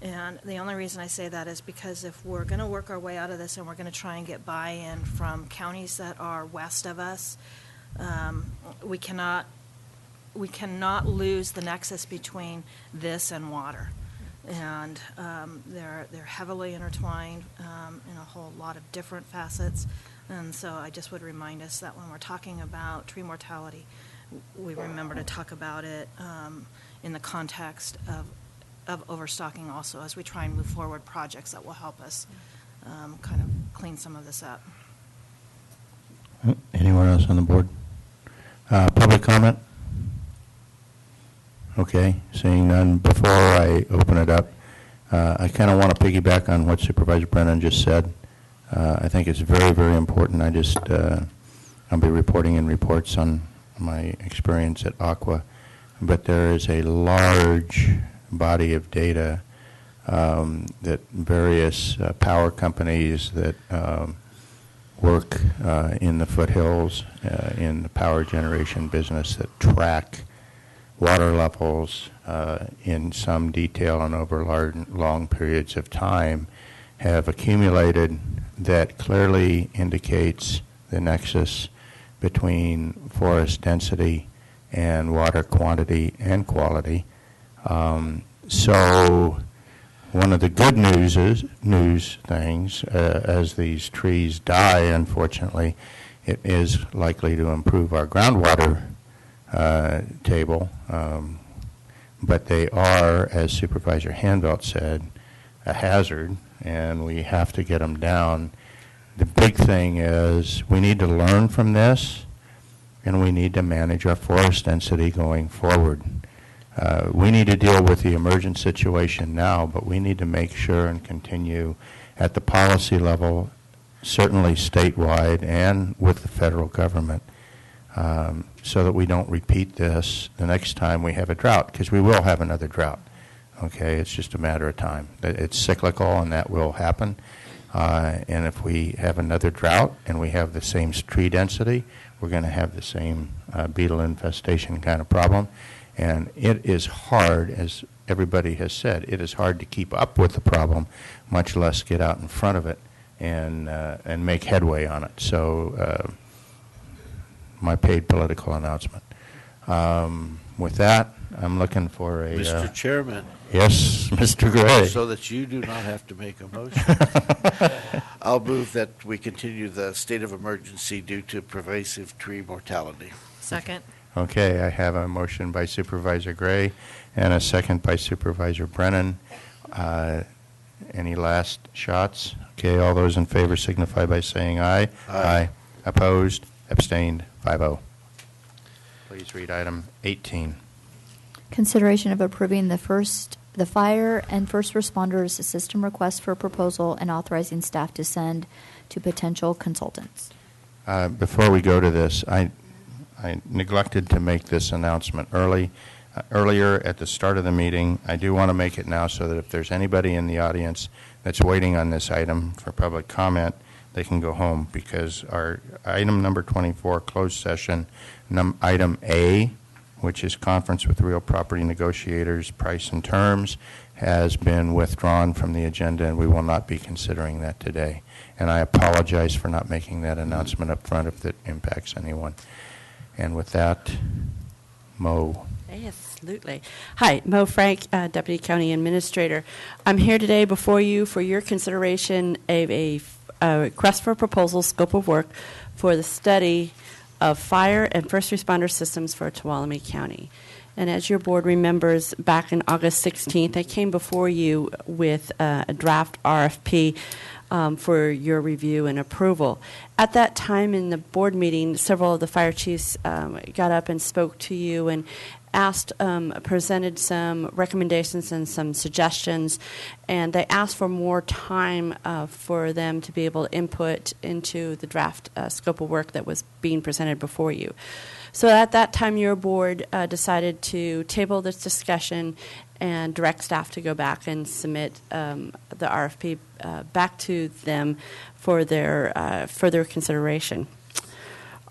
And the only reason I say that is because if we're going to work our way out of this and we're going to try and get buy-in from counties that are west of us, we cannot lose the nexus between this and water. And they're heavily intertwined in a whole lot of different facets. And so I just would remind us that when we're talking about tree mortality, we remember to talk about it in the context of overstocking also as we try and move forward projects that will help us kind of clean some of this up. Anyone else on the board? Public comment? Okay, seeing none. Before I open it up, I kind of want to piggyback on what Supervisor Brennan just said. I think it's very, very important. I'll be reporting in reports on my experience at Aqua, but there is a large body of data that various power companies that work in the foothills in the power generation business that track water levels in some detail and over long periods of time have accumulated that clearly indicates the nexus between forest density and water quantity and quality. So one of the good news things, as these trees die, unfortunately, it is likely to improve our groundwater table, but they are, as Supervisor Handbelt said, a hazard, and we have to get them down. The big thing is we need to learn from this, and we need to manage our forest density going forward. We need to deal with the emergent situation now, but we need to make sure and continue at the policy level, certainly statewide and with the federal government, so that we don't repeat this the next time we have a drought, because we will have another drought. Okay, it's just a matter of time. It's cyclical, and that will happen. And if we have another drought and we have the same tree density, we're going to have the same beetle infestation kind of problem. And it is hard, as everybody has said, it is hard to keep up with the problem, much less get out in front of it and make headway on it. So my paid political announcement. With that, I'm looking for a... Mr. Chairman. Yes, Mr. Gray. So that you do not have to make a motion. I'll move that we continue the state of emergency due to pervasive tree mortality. Second. Okay, I have a motion by Supervisor Gray and a second by Supervisor Brennan. Any last shots? Okay, all those in favor signify by saying aye. Aye. Opposed? Abstained? 5-0. Please read item 18. Consideration of approving the fire and first responders system request for proposal and authorizing staff to send to potential consultants. Before we go to this, I neglected to make this announcement earlier at the start of the meeting. I do want to make it now so that if there's anybody in the audience that's waiting on this item for public comment, they can go home, because our item number 24, closed session, item A, which is conference with real property negotiators, price and terms, has been withdrawn from the agenda, and we will not be considering that today. And I apologize for not making that announcement up front if that impacts anyone. And with that, Mo. Absolutely. Hi, Mo Frank, Deputy County Administrator. I'm here today before you for your consideration of a request for proposal scope of work for the study of fire and first responder systems for Tuolumne County. And as your board remembers, back in August 16th, I came before you with a draft RFP for your review and approval. At that time in the board meeting, several of the fire chiefs got up and spoke to you and presented some recommendations and some suggestions, and they asked for more time for them to be able to input into the draft scope of work that was being presented before you. So at that time, your board decided to table this discussion and direct staff to go back and submit the RFP back to them for their further consideration.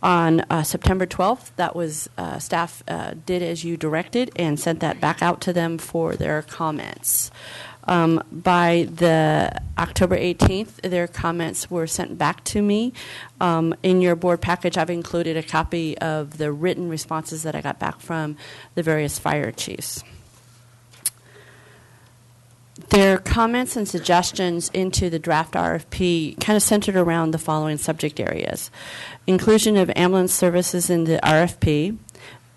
On September 12th, that was staff did as you directed and sent that back out to them for their comments. By the October 18th, their comments were sent back to me. In your board package, I've included a copy of the written responses that I got back from the various fire chiefs. Their comments and suggestions into the draft RFP kind of centered around the following subject areas. Inclusion of ambulance services in the RFP.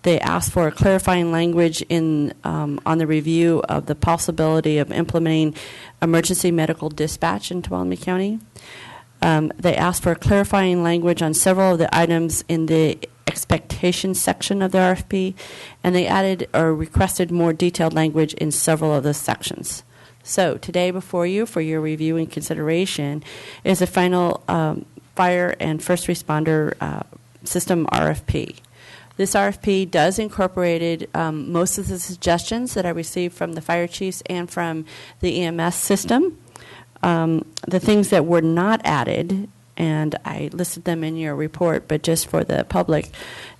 They asked for clarifying language on the review of the possibility of implementing emergency medical dispatch in Tuolumne County. They asked for clarifying language on several of the items in the expectations section of the RFP, and they added or requested more detailed language in several of the sections. So today before you for your review and consideration is a final fire and first responder system RFP. This RFP does incorporate most of the suggestions that I received from the fire chiefs and from the EMS system. The things that were not added, and I listed them in your report, but just for the public,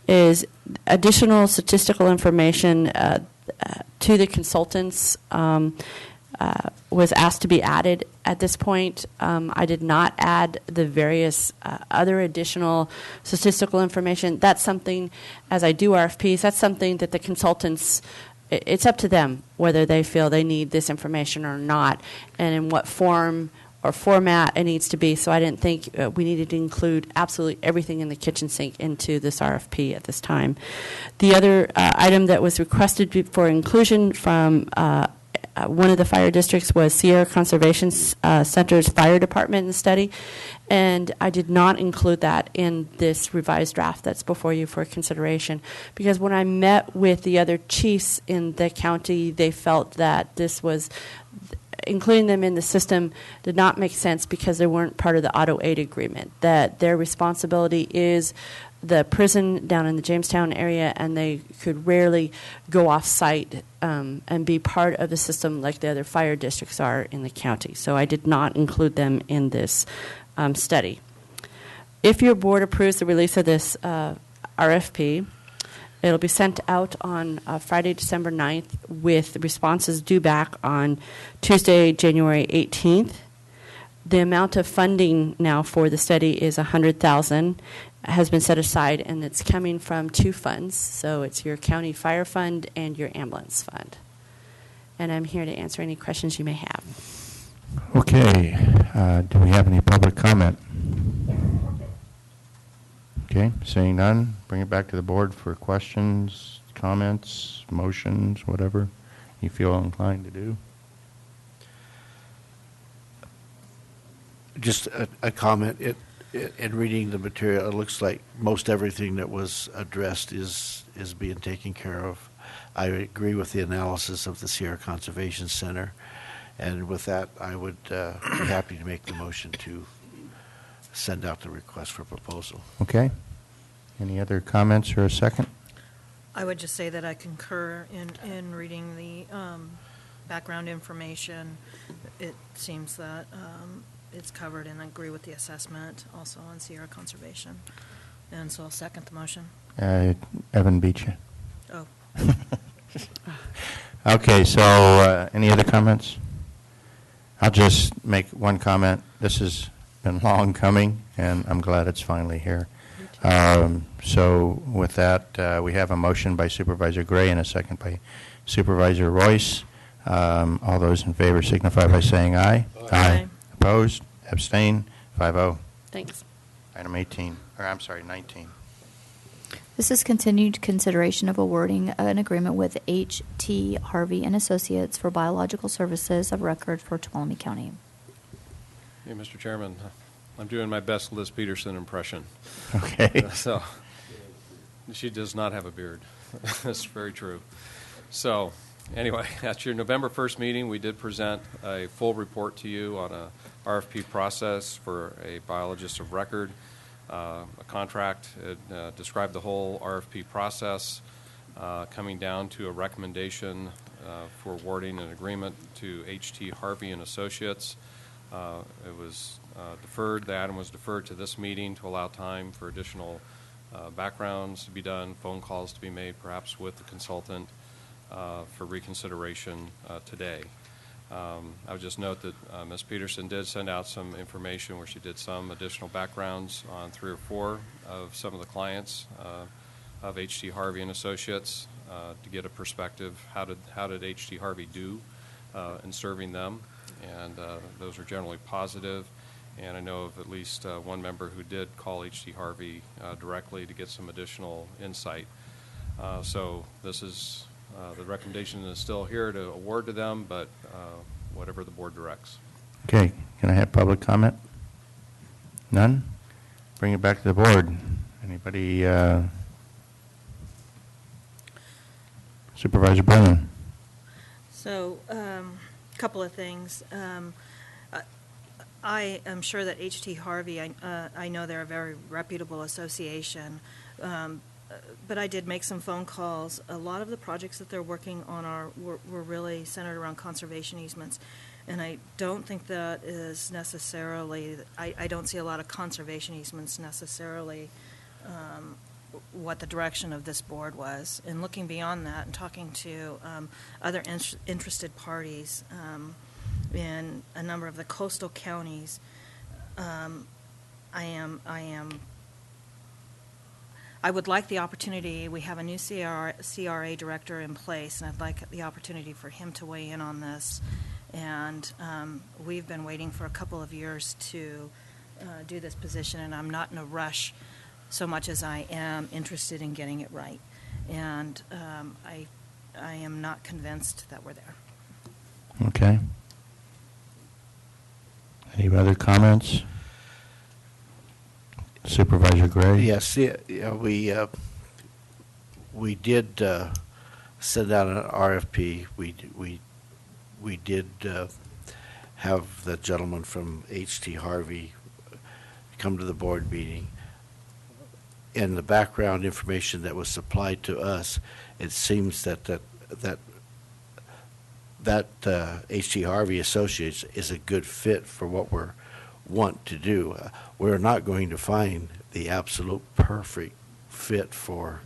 is additional statistical information to the consultants was asked to be added at this point. I did not add the various other additional statistical information. That's something, as I do RFPs, that's something that the consultants, it's up to them whether they feel they need this information or not, and in what form or format it needs to be. So I didn't think we needed to include absolutely everything in the kitchen sink into this RFP at this time. The other item that was requested for inclusion from one of the fire districts was Sierra Conservation Center's fire department in the study, and I did not include that in this revised draft that's before you for consideration, because when I met with the other chiefs in the county, they felt that this was including them in the system did not make sense because they weren't part of the auto aid agreement, that their responsibility is the prison down in the Jamestown area, and they could rarely go off-site and be part of the system like the other fire districts are in the county. So I did not include them in this study. If your board approves the release of this RFP, it'll be sent out on Friday, December 9th, with responses due back on Tuesday, January 18th. The amount of funding now for the study is $100,000, has been set aside, and it's coming from two funds. So it's your county fire fund and your ambulance fund. And I'm here to answer any questions you may have. Okay. Do we have any public comment? Okay, seeing none, bring it back to the board for questions, comments, motions, whatever you feel inclined to do. Just a comment. In reading the material, it looks like most everything that was addressed is being taken care of. I agree with the analysis of the Sierra Conservation Center, and with that, I would be happy to make the motion to send out the request for proposal. Okay. Any other comments or a second? I would just say that I concur in reading the background information. It seems that it's covered, and I agree with the assessment also on Sierra Conservation. And so I'll second the motion. Evan beat you. Oh. Okay, so any other comments? I'll just make one comment. This has been long coming, and I'm glad it's finally here. So with that, we have a motion by Supervisor Gray and a second by Supervisor Royce. All those in favor signify by saying aye. Aye. Opposed? Abstain? 5-0. Thanks. Item 18, or I'm sorry, 19. This is continued consideration of awarding an agreement with H.T. Harvey and Associates for biological services of record for Tuolumne County. Hey, Mr. Chairman, I'm doing my best Liz Peterson impression. Okay. So she does not have a beard. That's very true. So anyway, at your November 1st meeting, we did present a full report to you on a RFP process for a biologist of record, a contract. It described the whole RFP process, coming down to a recommendation for awarding an agreement to H.T. Harvey and Associates. It was deferred. The item was deferred to this meeting to allow time for additional backgrounds to be done, phone calls to be made, perhaps with the consultant for reconsideration today. I would just note that Ms. Peterson did send out some information where she did some additional backgrounds on 3 or 4 of some of the clients of H.T. Harvey and Associates to get a perspective. How did H.T. Harvey do in serving them? And those are generally positive. And I know of at least one member who did call H.T. Harvey directly to get some additional insight. So this is the recommendation is still here to award to them, but whatever the board directs. Okay, can I have public comment? None? Bring it back to the board. Anybody? Supervisor Brennan. So, a couple of things. I am sure that H.T. Harvey, I know they're a very reputable association, but I did make some phone calls. A lot of the projects that they're working on were really centered around conservation easements, and I don't think that is necessarily, I don't see a lot of conservation easements necessarily what the direction of this board was. And looking beyond that and talking to other interested parties in a number of the coastal counties, I would like the opportunity. We have a new CRA director in place, and I'd like the opportunity for him to weigh in on this. And we've been waiting for a couple of years to do this position, and I'm not in a rush so much as I am interested in getting it right. And I am not convinced that we're there. Okay. Any other comments? Supervisor Gray? Yes, we did send out an RFP. We did have the gentleman from H.T. Harvey come to the board meeting. In the background information that was supplied to us, it seems that H.T. Harvey Associates is a good fit for what we're want to do. We're not going to find the absolute perfect fit for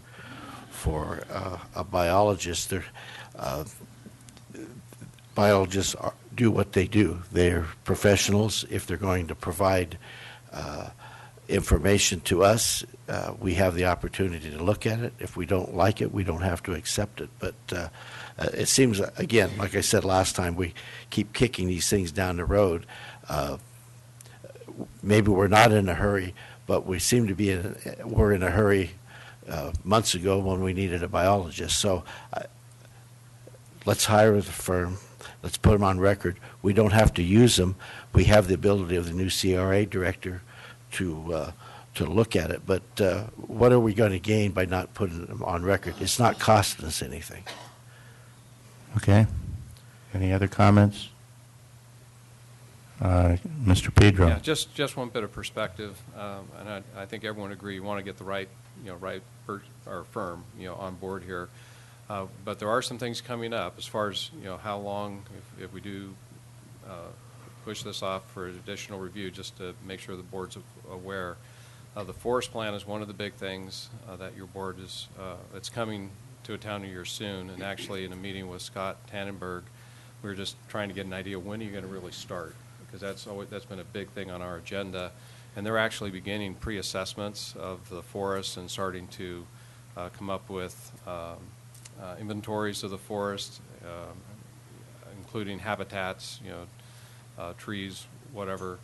a biologist. Biologists do what they do. They're professionals. If they're going to provide information to us, we have the opportunity to look at it. If we don't like it, we don't have to accept it. But it seems, again, like I said last time, we keep kicking these things down the road. Maybe we're not in a hurry, but we seem to be we're in a hurry months ago when we needed a biologist. So let's hire the firm. Let's put them on record. We don't have to use them. We have the ability of the new CRA director to look at it. But what are we going to gain by not putting them on record? It's not costing us anything. Okay. Any other comments? Mr. Pedro. Yeah, just one bit of perspective, and I think everyone agree you want to get the right firm on board here. But there are some things coming up as far as how long, if we do push this off for additional review, just to make sure the board's aware. The forest plan is one of the big things that your board is. It's coming to a town near you soon, and actually in a meeting with Scott Tannenberg, we were just trying to get an idea when are you going to really start. Because that's been a big thing on our agenda, and they're actually beginning pre-assessments of the forests and starting to come up with inventories of the forest, including habitats, trees, whatever.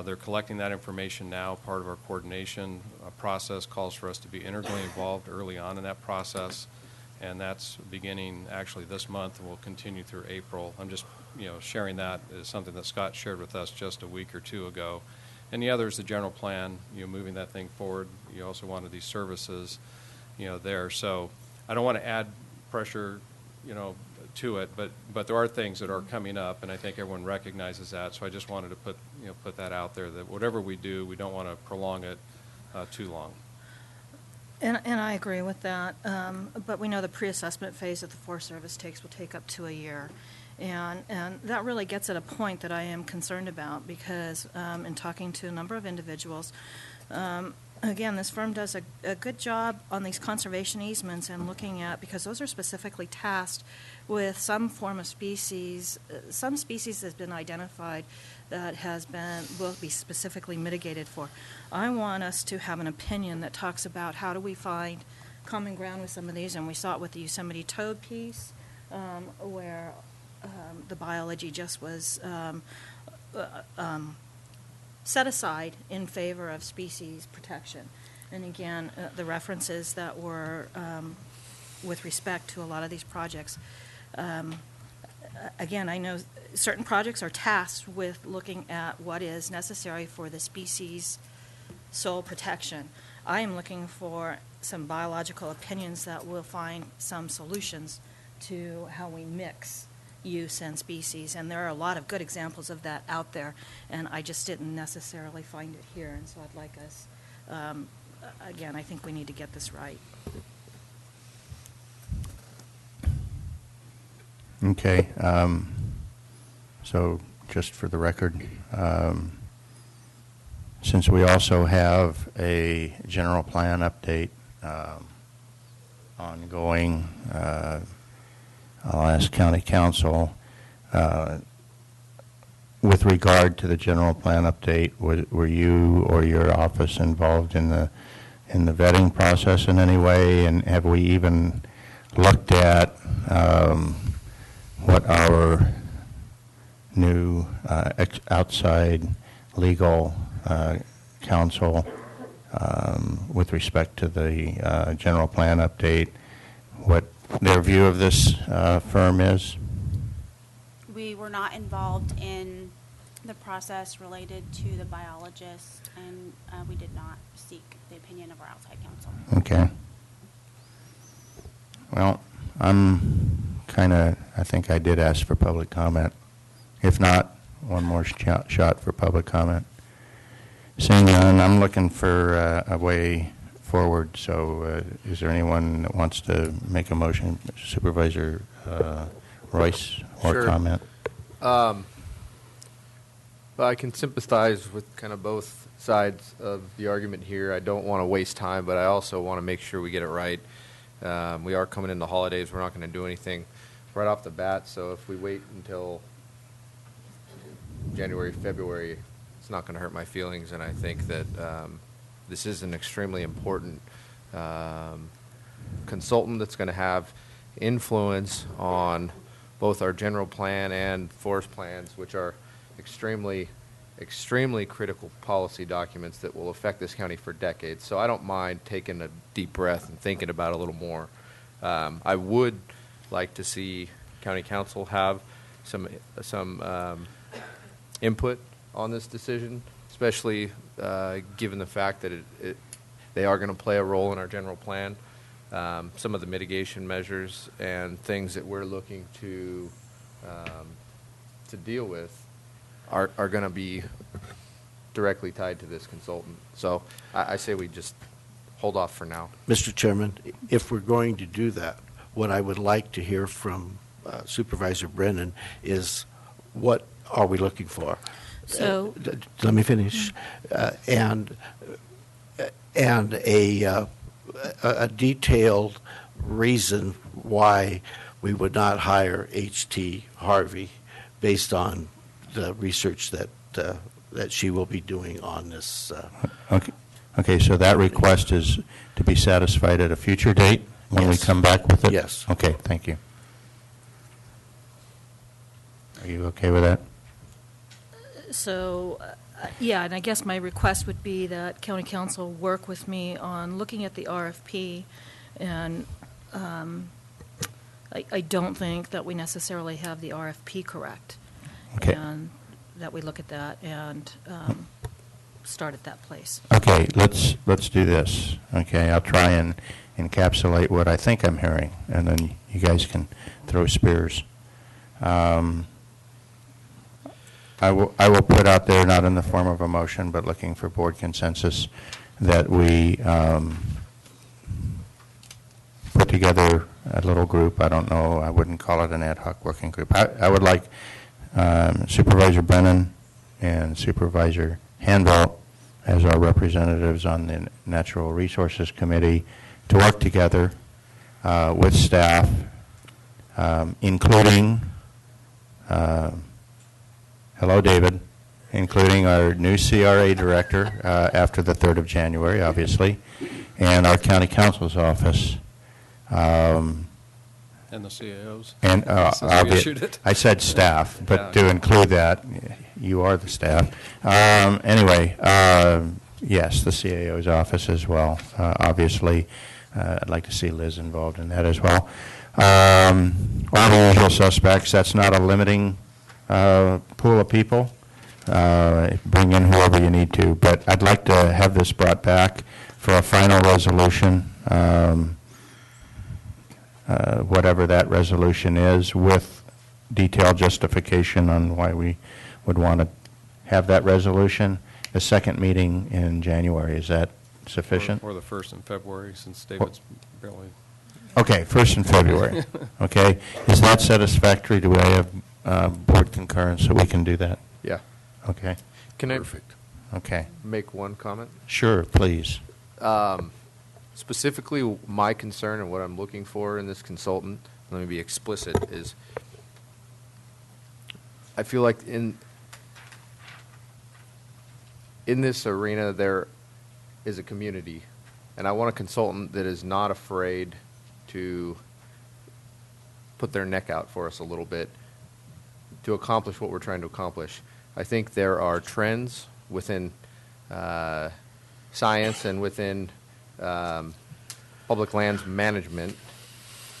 They're collecting that information now. Part of our coordination process calls for us to be integrally involved early on in that process, and that's beginning actually this month and will continue through April. I'm just sharing that is something that Scott shared with us just a week or two ago. And the other is the general plan, moving that thing forward. You also wanted these services, there. So I don't want to add pressure, to it, but there are things that are coming up, and I think everyone recognizes that. So I just wanted to put that out there, that whatever we do, we don't want to prolong it too long. And I agree with that, but we know the pre-assessment phase that the Forest Service will take up to a year. And that really gets at a point that I am concerned about because in talking to a number of individuals, again, this firm does a good job on these conservation easements and looking at, because those are specifically tasked with some form of species. Some species has been identified that will be specifically mitigated for. I want us to have an opinion that talks about how do we find common ground with some of these, and we saw it with the Yosemite toad piece, where the biology just was set aside in favor of species protection. And again, the references that were with respect to a lot of these projects. Again, I know certain projects are tasked with looking at what is necessary for the species sole protection. I am looking for some biological opinions that will find some solutions to how we mix use and species, and there are a lot of good examples of that out there, and I just didn't necessarily find it here, and so I'd like us, again, I think we need to get this right. Okay, so just for the record, since we also have a general plan update ongoing, I'll ask County Council, with regard to the general plan update, were you or your office involved in the vetting process in any way, and have we even looked at what our new outside legal counsel with respect to the general plan update, what their view of this firm is? We were not involved in the process related to the biologist, and we did not seek the opinion of our outside counsel. Okay. Well, I think I did ask for public comment. If not, one more shot for public comment? Seeing none, I'm looking for a way forward. So is there anyone that wants to make a motion? Supervisor Royce, or Sure. comment? Well, I can sympathize with kind of both sides of the argument here. I don't want to waste time, but I also want to make sure we get it right. We are coming into holidays. We're not going to do anything right off the bat, so if we wait until January, February, it's not going to hurt my feelings, and I think that this is an extremely important consultant that's going to have influence on both our general plan and forest plans, which are extremely critical policy documents that will affect this county for decades. So I don't mind taking a deep breath and thinking about it a little more. I would like to see county council have some input on this decision, especially given the fact that they are going to play a role in our general plan. Some of the mitigation measures and things that we're looking to deal with are going to be directly tied to this consultant. So I say we just hold off for now. Mr. Chairman, if we're going to do that, what I would like to hear from Supervisor Brennan is, what are we looking for? So Let me finish. And a detailed reason why we would not hire H.T. Harvey based on the research that she will be doing on this. Okay, so that request is to be satisfied at a future date when we come back with it? Yes. Okay, thank you. Are you okay with that? So, yeah, and I guess my request would be that county council work with me on looking at the RFP, and I don't think that we necessarily have the RFP correct. Okay. And that we look at that and start at that place. Okay, let's do this. Okay, I'll try and encapsulate what I think I'm hearing, and then you guys can throw spears. I will put out there, not in the form of a motion, but looking for board consensus, that we put together a little group. I don't know, I wouldn't call it an ad hoc working group. I would like Supervisor Brennan and Supervisor Hanvelt as our representatives on the Natural Resources Committee to work together with staff, including hello, David, including our new CRA director after the 3rd of January, obviously, and our county council's office. And the CAOs. And Since we issued it. I said staff, but Yeah. to include that, you are the staff. Anyway, yes, the CAO's office as well. Obviously, I'd like to see Liz involved in that as well. All the usual suspects. That's not a limiting pool of people. Bring in whoever you need to. But I'd like to have this brought back for a final resolution, whatever that resolution is, with detailed justification on why we would want to have that resolution. A second meeting in January, is that sufficient? Or the 1st in February, since David's barely. Okay, 1st in February. Okay, is that satisfactory? Do I have board concurrence so we can do that? Yeah. Okay. Can Perfect. Okay. I make one comment? Sure, please. Specifically, my concern and what I'm looking for in this consultant, let me be explicit, is I feel like in this arena there is a community, and I want a consultant that is not afraid to put their neck out for us a little bit to accomplish what we're trying to accomplish. I think there are trends within science and within public lands management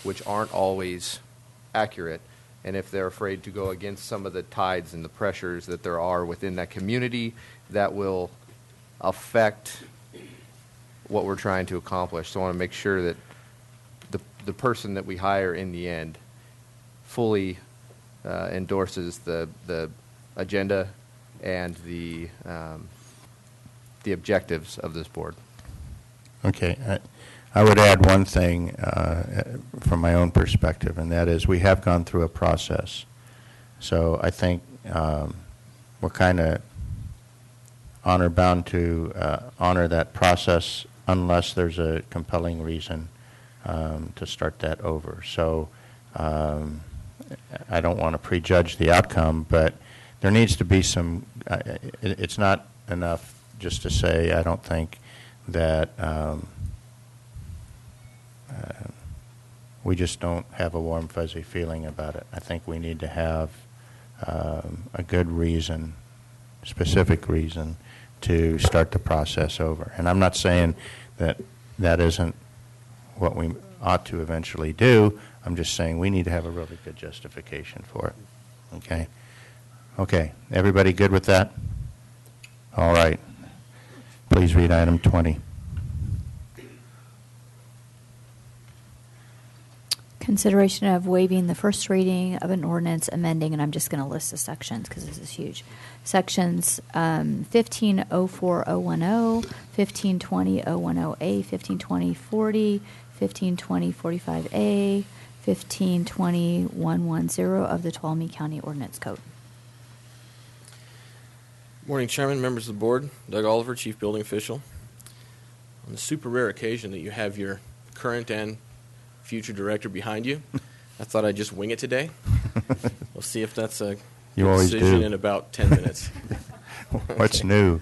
which aren't always accurate, and if they're afraid to go against some of the tides and the pressures that there are within that community, that will affect what we're trying to accomplish. So I want to make sure that the person that we hire in the end fully endorses the agenda and the objectives of this board. Okay. I would add one thing from my own perspective, and that is we have gone through a process. So I think we're kind of honor-bound to honor that process unless there's a compelling reason to start that over. So I don't want to prejudge the outcome, but there needs to be some, it's not enough just to say, I don't think, that we just don't have a warm, fuzzy feeling about it. I think we need to have a good reason, specific reason, to start the process over. And I'm not saying that that isn't what we ought to eventually do. I'm just saying we need to have a really good justification for it. Okay? Okay. Everybody good with that? All right. Please read item 20. Consideration of waiving the first reading of an ordinance amending, and I'm just going to list the sections because this is huge. Sections 1504.010, 1520.010A, 1520.40, 1520.45A, 1520.110 of the Tuolumne County Ordinance Code. Morning, Chairman, members of the board. Doug Oliver, Chief Building Official. On the super rare occasion that you have your current and future director behind you, I thought I'd just wing it today. We'll see if that's a You always decision do. in about 10 minutes. What's new?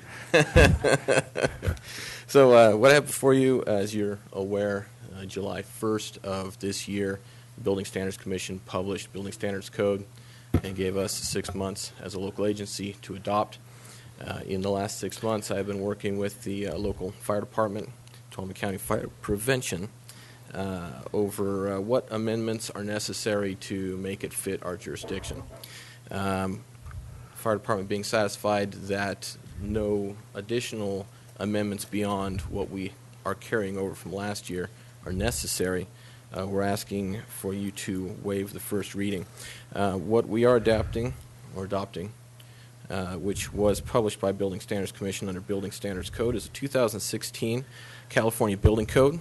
So what I have before you, as you're aware, July 1st of this year, the Building Standards Commission published Building Standards Code and gave us 6 months as a local agency to adopt. In the last 6 months, I've been working with the local fire department, Tuolumne County Fire Prevention, over what amendments are necessary to make it fit our jurisdiction. Fire department being satisfied that no additional amendments beyond what we are carrying over from last year are necessary, we're asking for you to waive the first reading. What we are adopting, which was published by Building Standards Commission under Building Standards Code, is a 2016 California Building Code,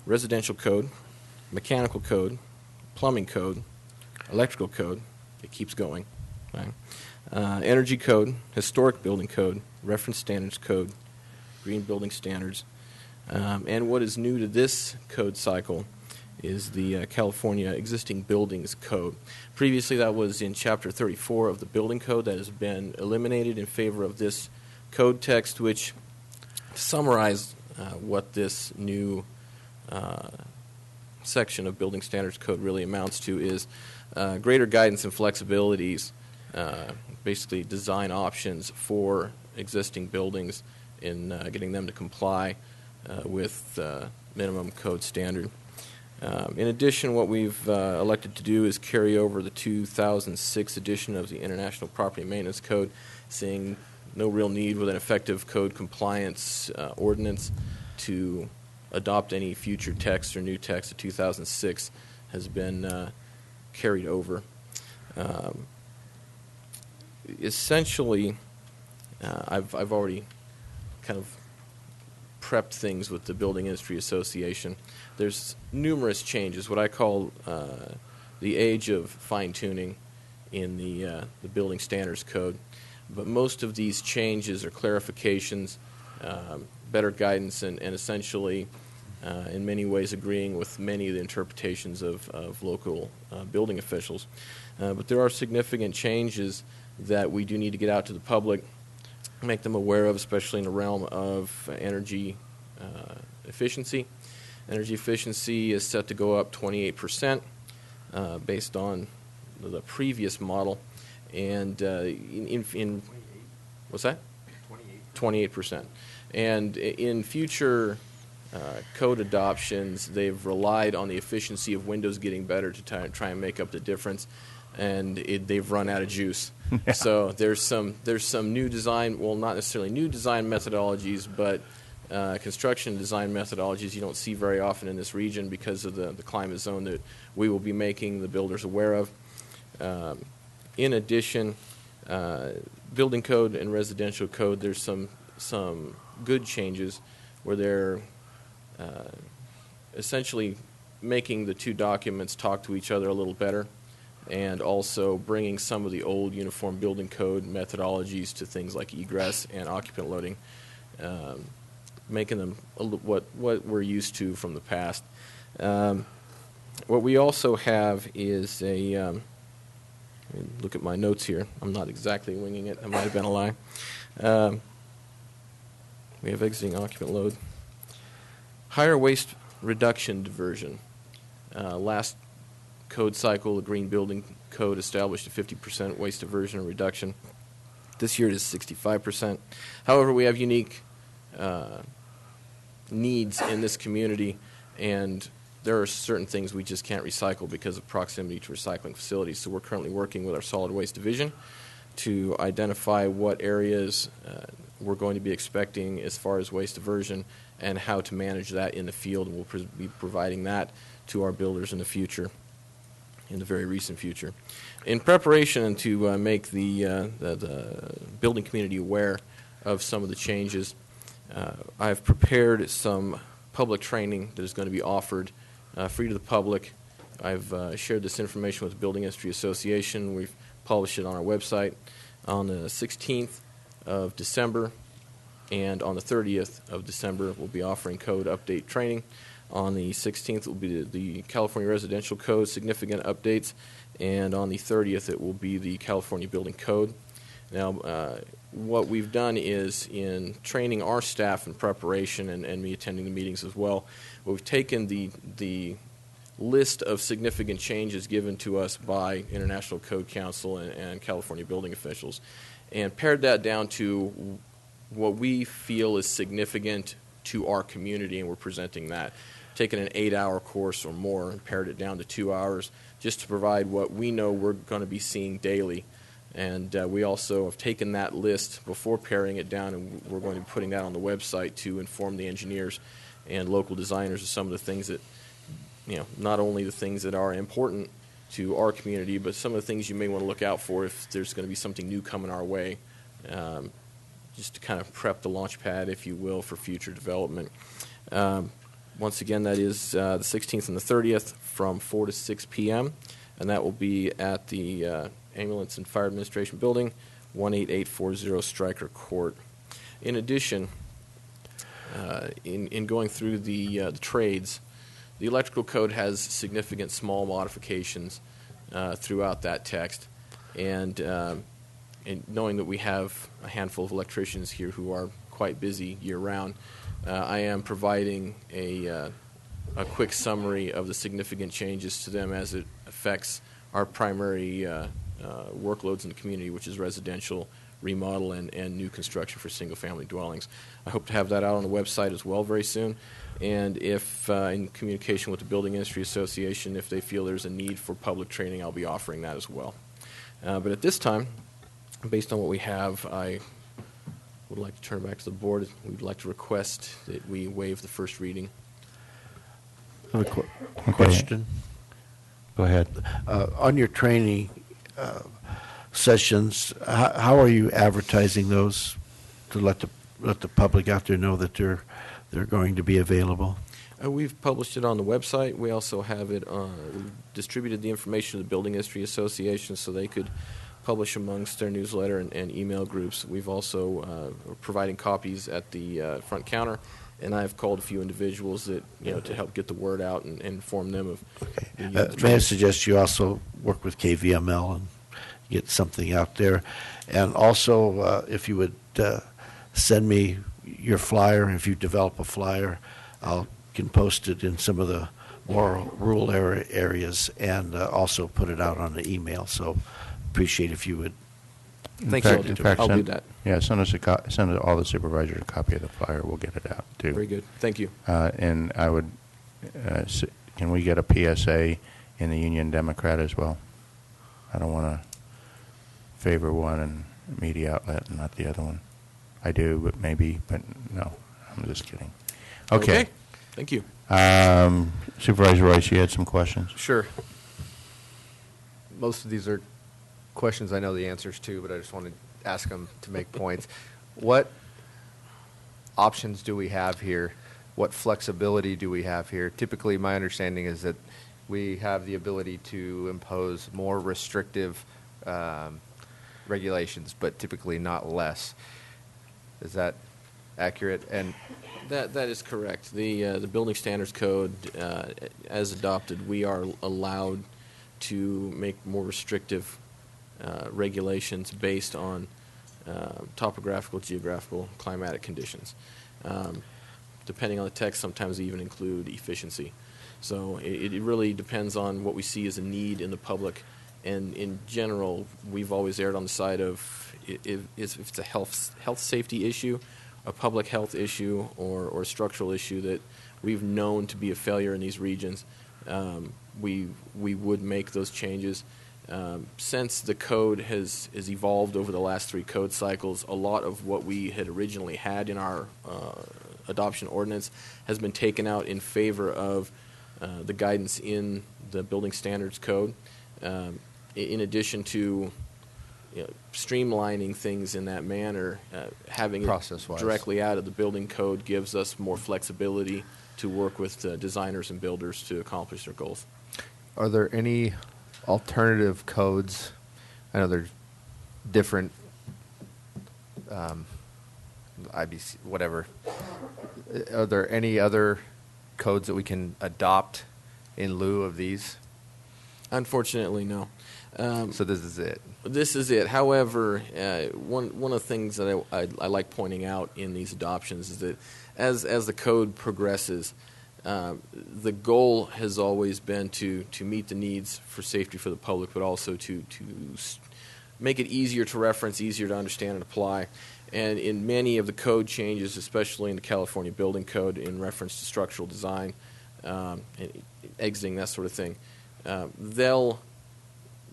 Residential Code, Mechanical Code, Plumbing Code, Electrical Code. It keeps going. Right? Energy Code, Historic Building Code, Reference Standards Code, Green Building Standards. And what is new to this code cycle is the California Existing Buildings Code. Previously, that was in Chapter 34 of the Building Code. That has been eliminated in favor of this code text, which, to summarize what this new section of Building Standards Code really amounts to, is greater guidance and flexibilities, basically design options for existing buildings in getting them to comply with minimum code standard. In addition, what we've elected to do is carry over the 2006 edition of the International Property Maintenance Code, seeing no real need with an effective code compliance ordinance to adopt any future text or new text. The 2006 has been carried over. Essentially, I've already kind of prepped things with the Building Industry Association. There's numerous changes, what I call the age of fine-tuning in the Building Standards Code. But most of these changes are clarifications, better guidance, and essentially, in many ways, agreeing with many of the interpretations of local building officials. But there are significant changes that we do need to get out to the public, make them aware of, especially in the realm of energy efficiency. Energy efficiency is set to go up 28% based on the previous model. And in what's that? 28%. And in future code adoptions, they've relied on the efficiency of windows getting better to try and make up the difference, and they've run out of juice. Yeah. So there's some new design, well, not necessarily new design methodologies, but construction design methodologies you don't see very often in this region because of the climate zone that we will be making the builders aware of. In addition, building code and residential code, there's some good changes where they're essentially making the two documents talk to each other a little better, and also bringing some of the old uniform building code methodologies to things like egress and occupant loading, making them what we're used to from the past. What we also have is a look at my notes here. I'm not exactly winging it. That might have been a lie. We have exiting occupant load. Higher waste reduction diversion. Last code cycle, the Green Building Code established a 50% waste diversion and reduction. This year it is 65%. However, we have unique needs in this community, and there are certain things we just can't recycle because of proximity to recycling facilities. So we're currently working with our solid waste division to identify what areas we're going to be expecting as far as waste diversion and how to manage that in the field. And we'll be providing that to our builders in the future, in the very recent future. In preparation and to make the building community aware of some of the changes, I've prepared some public training that is going to be offered free to the public. I've shared this information with the Building Industry Association. We've published it on our website. On the 16th of December and on the 30th of December, we'll be offering code update training. On the 16th, it will be the California Residential Code significant updates, and on the 30th, it will be the California Building Code. Now, what we've done is, in training our staff in preparation and me attending the meetings as well, we've taken the list of significant changes given to us by International Code Council and California building officials and pared that down to what we feel is significant to our community, and we're presenting that. Taken an 8-hour course or more and pared it down to 2 hours just to provide what we know we're going to be seeing daily. And we also have taken that list before paring it down, and we're going to be putting that on the website to inform the engineers and local designers of some of the things that, not only the things that are important to our community, but some of the things you may want to look out for if there's going to be something new coming our way, just to kind of prep the launch pad, if you will, for future development. Once again, that is the 16th and the 30th from 4 to 6 p.m., and that will be at the Ambulance and Fire Administration Building, 18840 Stryker Court. In addition, in going through the trades, the electrical code has significant small modifications throughout that text, and knowing that we have a handful of electricians here who are quite busy year-round, I am providing a quick summary of the significant changes to them as it affects our primary workloads in the community, which is residential, remodel, and new construction for single-family dwellings. I hope to have that out on the website as well very soon. And if in communication with the Building Industry Association, if they feel there's a need for public training, I'll be offering that as well. But at this time, based on what we have, I would like to turn back to the board. We'd like to request that we waive the first reading. I have a question. Go ahead. On your training sessions, how are you advertising those to let the public out there know that they're going to be available? We've published it on the website. We also have it distributed the information to the Building Industry Association so they could publish amongst their newsletter and email groups. We've also providing copies at the front counter, and I've called a few individuals that to help get the word out and inform them of. Okay. May I suggest you also work with KVML and get something out there, and also if you would send me your flyer. If you develop a flyer, I can post it in some of the more rural areas and also put it out on the email. So appreciate if you would. Thank you. I'll do that. Yeah, send all the supervisors a copy of the flyer. We'll get it out too. Very good. Thank you. And I would, can we get a PSA in the Union Democrat as well? I don't want to favor one and media outlet and not the other one. I do, but no, I'm just kidding. Okay. Thank you. Supervisor Royce, you had some questions? Sure. Most of these are questions I know the answers to, but I just want to ask them to make points. What options do we have here? What flexibility do we have here? Typically, my understanding is that we have the ability to impose more restrictive regulations, but typically not less. Is that accurate? And that is correct. The Building Standards Code, as adopted, we are allowed to make more restrictive regulations based on topographical, geographical, climatic conditions. Depending on the text, sometimes they even include efficiency. So it really depends on what we see as a need in the public. And in general, we've always erred on the side of if it's a health safety issue, a public health issue, or a structural issue that we've known to be a failure in these regions, we would make those changes. Since the code has evolved over the last 3 code cycles, a lot of what we had originally had in our adoption ordinance has been taken out in favor of the guidance in the Building Standards Code. In addition to streamlining things in that manner, having it directly out of the building code gives us more flexibility to work with designers and builders to accomplish their goals. are there any alternative codes? I know there's different IBC, whatever. Are there any other codes that we can adopt in lieu of these? Unfortunately, no. So this is it. This is it. However, one of the things that I like pointing out in these adoptions is that as the code progresses, the goal has always been to meet the needs for safety for the public, but also to make it easier to reference, easier to understand and apply. And in many of the code changes, especially in the California Building Code in reference to structural design, and exiting, that sort of thing, they'll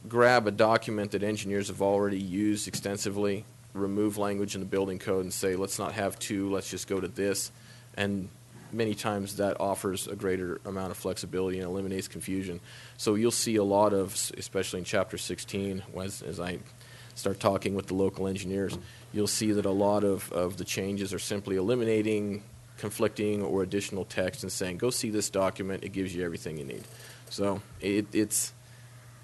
grab a document that engineers have already used extensively, remove language in the building code and say, let's not have two, let's just go to this. And many times that offers a greater amount of flexibility and eliminates confusion. So you'll see a lot of, especially in Chapter 16, as I start talking with the local engineers, you'll see that a lot of the changes are simply eliminating conflicting or additional text and saying, go see this document, it gives you everything you need. So it's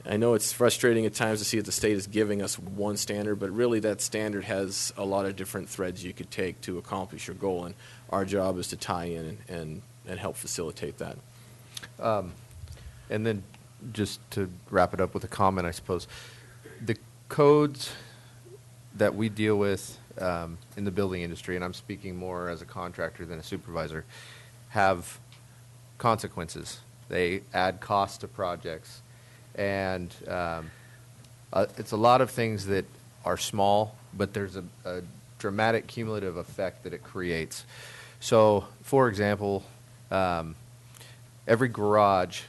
I know it's frustrating at times to see that the state is giving us one standard, but really that standard has a lot of different threads you could take to accomplish your goal, and our job is to tie in and help facilitate that. And then just to wrap it up with a comment, I suppose, the codes that we deal with in the building industry, and I'm speaking more as a contractor than a supervisor, have consequences. They add cost to projects. And it's a lot of things that are small, but there's a dramatic cumulative effect that it creates. So, for example, every garage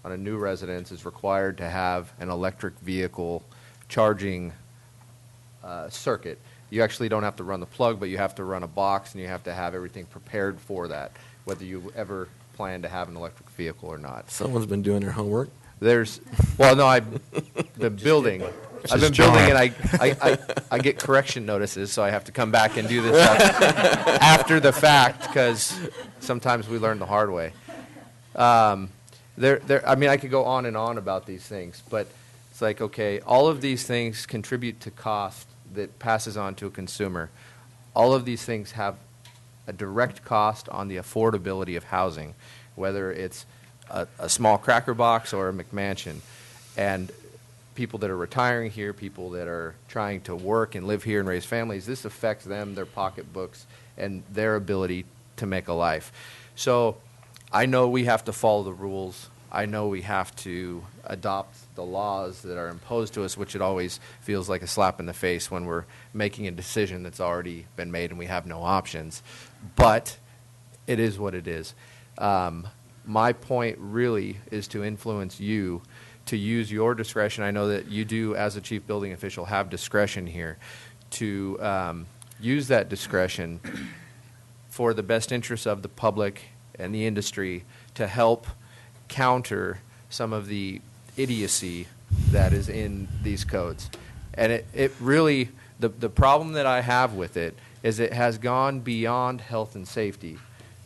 on a new residence is required to have an electric vehicle charging circuit. You actually don't have to run the plug, but you have to run a box, and you have to have everything prepared for that, whether you ever plan to have an electric vehicle or not. Someone's been doing their homework. There's, well, no, I've been building. I've been building, and I get correction notices, so I have to come back and do this after the fact, because sometimes we learn the hard way. I mean, I could go on and on about these things, but it's like, okay, all of these things contribute to cost that passes on to a consumer. All of these things have a direct cost on the affordability of housing, whether it's a small cracker box or a McMansion. And people that are retiring here, people that are trying to work and live here and raise families, this affects them, their pocketbooks, and their ability to make a life. So I know we have to follow the rules. I know we have to adopt the laws that are imposed to us, which it always feels like a slap in the face when we're making a decision that's already been made and we have no options. But it is what it is. My point really is to influence you to use your discretion. I know that you do, as a chief building official, have discretion here to use that discretion for the best interests of the public and the industry to help counter some of the idiocy that is in these codes. And it really, the problem that I have with it is it has gone beyond health and safety.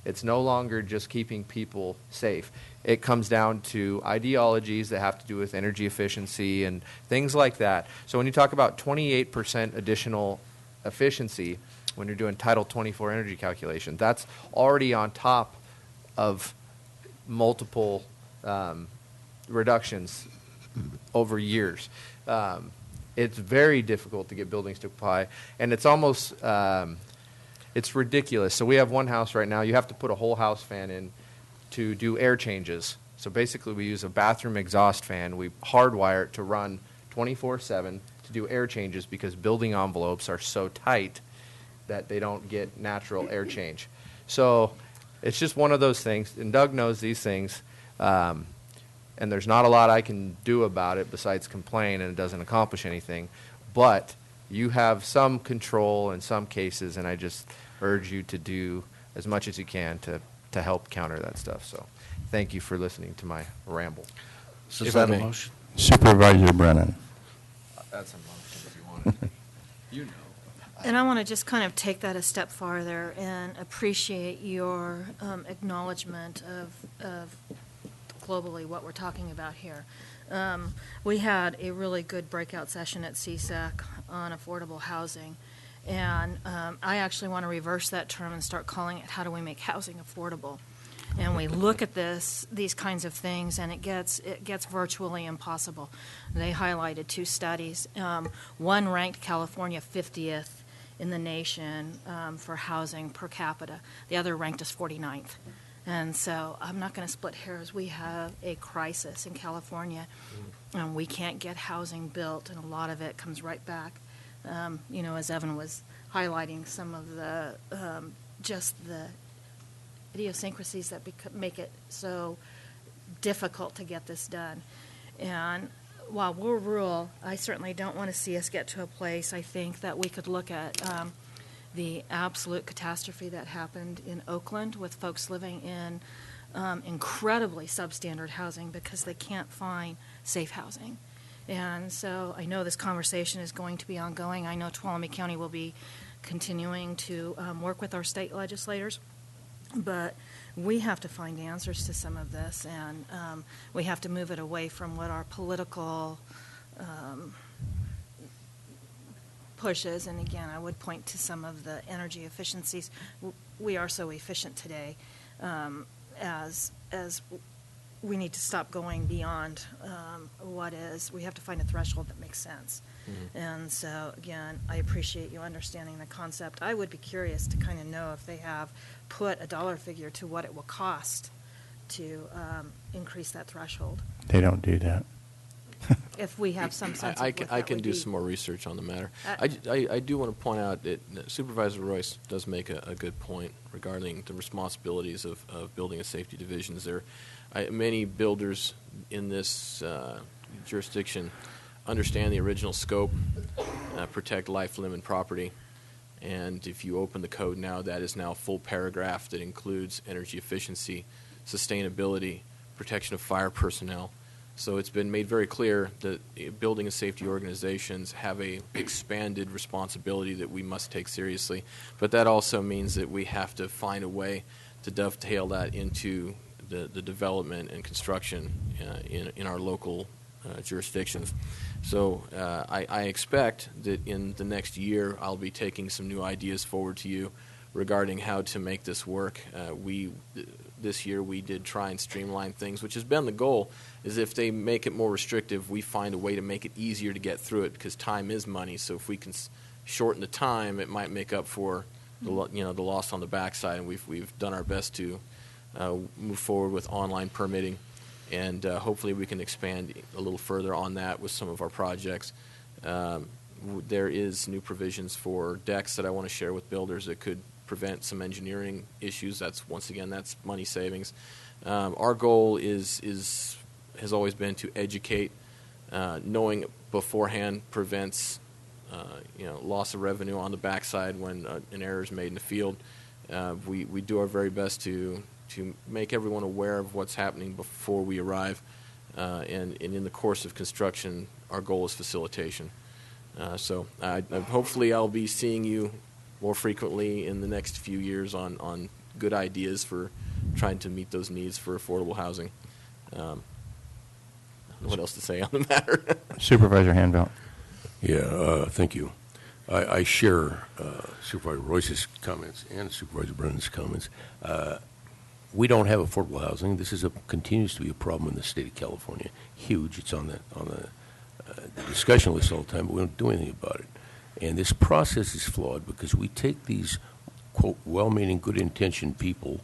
It's no longer just keeping people safe. It comes down to ideologies that have to do with energy efficiency and things like that. So when you talk about 28% additional efficiency when you're doing Title 24 energy calculation, that's already on top of multiple reductions over years. It's very difficult to get buildings to comply, and it's almost it's ridiculous. So we have one house right now. You have to put a whole house fan in to do air changes. So basically we use a bathroom exhaust fan. We hardwire it to run 24/7 to do air changes because building envelopes are so tight that they don't get natural air change. So it's just one of those things, and Doug knows these things, and there's not a lot I can do about it besides complain, and it doesn't accomplish anything. But you have some control in some cases, and I just urge you to do as much as you can to help counter that stuff. So thank you for listening to my ramble. So is that a motion? Supervisor Brennan. That's a motion if you want it. You know. And I want to just kind of take that a step farther and appreciate your acknowledgement of globally what we're talking about here. We had a really good breakout session at CSAC on affordable housing, and I actually want to reverse that term and start calling it how do we make housing affordable. And we look at these kinds of things, and it gets virtually impossible. They highlighted two studies. One ranked California 50th in the nation for housing per capita. The other ranked us 49th. And so I'm not going to split hairs. We have a crisis in California, and we can't get housing built, and a lot of it comes right back. As Evan was highlighting some of the just the idiosyncrasies that make it so difficult to get this done. And while we're rural, I certainly don't want to see us get to a place, I think, that we could look at the absolute catastrophe that happened in Oakland with folks living in incredibly substandard housing because they can't find safe housing. And so I know this conversation is going to be ongoing. I know Tuolumne County will be continuing to work with our state legislators. But we have to find answers to some of this, and we have to move it away from what our political pushes. And again, I would point to some of the energy efficiencies. We are so efficient today, as we need to stop going beyond what is. We have to find a threshold that makes sense. Mm-hmm. And so, again, I appreciate you understanding the concept. I would be curious to kind of know if they have put a dollar figure to what it will cost to increase that threshold. They don't do that. If we have some sense of I what that can, I can would do be. some more research on the matter. I do want to point out that Supervisor Royce does make a good point regarding the responsibilities of building and safety divisions. Many builders in this jurisdiction understand the original scope, protect life, limb, and property. And if you open the code now, that is now a full paragraph that includes energy efficiency, sustainability, protection of fire personnel. So it's been made very clear that building and safety organizations have a expanded responsibility that we must take seriously. But that also means that we have to find a way to dovetail that into the development and construction in our local jurisdictions. So I expect that in the next year I'll be taking some new ideas forward to you regarding how to make this work. This year we did try and streamline things, which has been the goal, is if they make it more restrictive, we find a way to make it easier to get through it because time is money. So if we can shorten the time, it might make up for the loss on the backside, and we've done our best to move forward with online permitting. And hopefully we can expand a little further on that with some of our projects. There is new provisions for decks that I want to share with builders that could prevent some engineering issues. That's money savings. Our goal has always been to educate. Knowing beforehand prevents loss of revenue on the backside when an error is made in the field. We do our very best to make everyone aware of what's happening before we arrive, and in the course of construction, our goal is facilitation. So hopefully I'll be seeing you more frequently in the next few years on good ideas for trying to meet those needs for affordable housing. I don't know what else to say on the matter. Supervisor Hanvelt. Yeah, thank you. I share Supervisor Royce's comments and Supervisor Brennan's comments. We don't have affordable housing. This continues to be a problem in the state of California. Huge. It's on the discussion list all the time, but we don't do anything about it. And this process is flawed because we take these, quote, well-meaning, good-intentioned people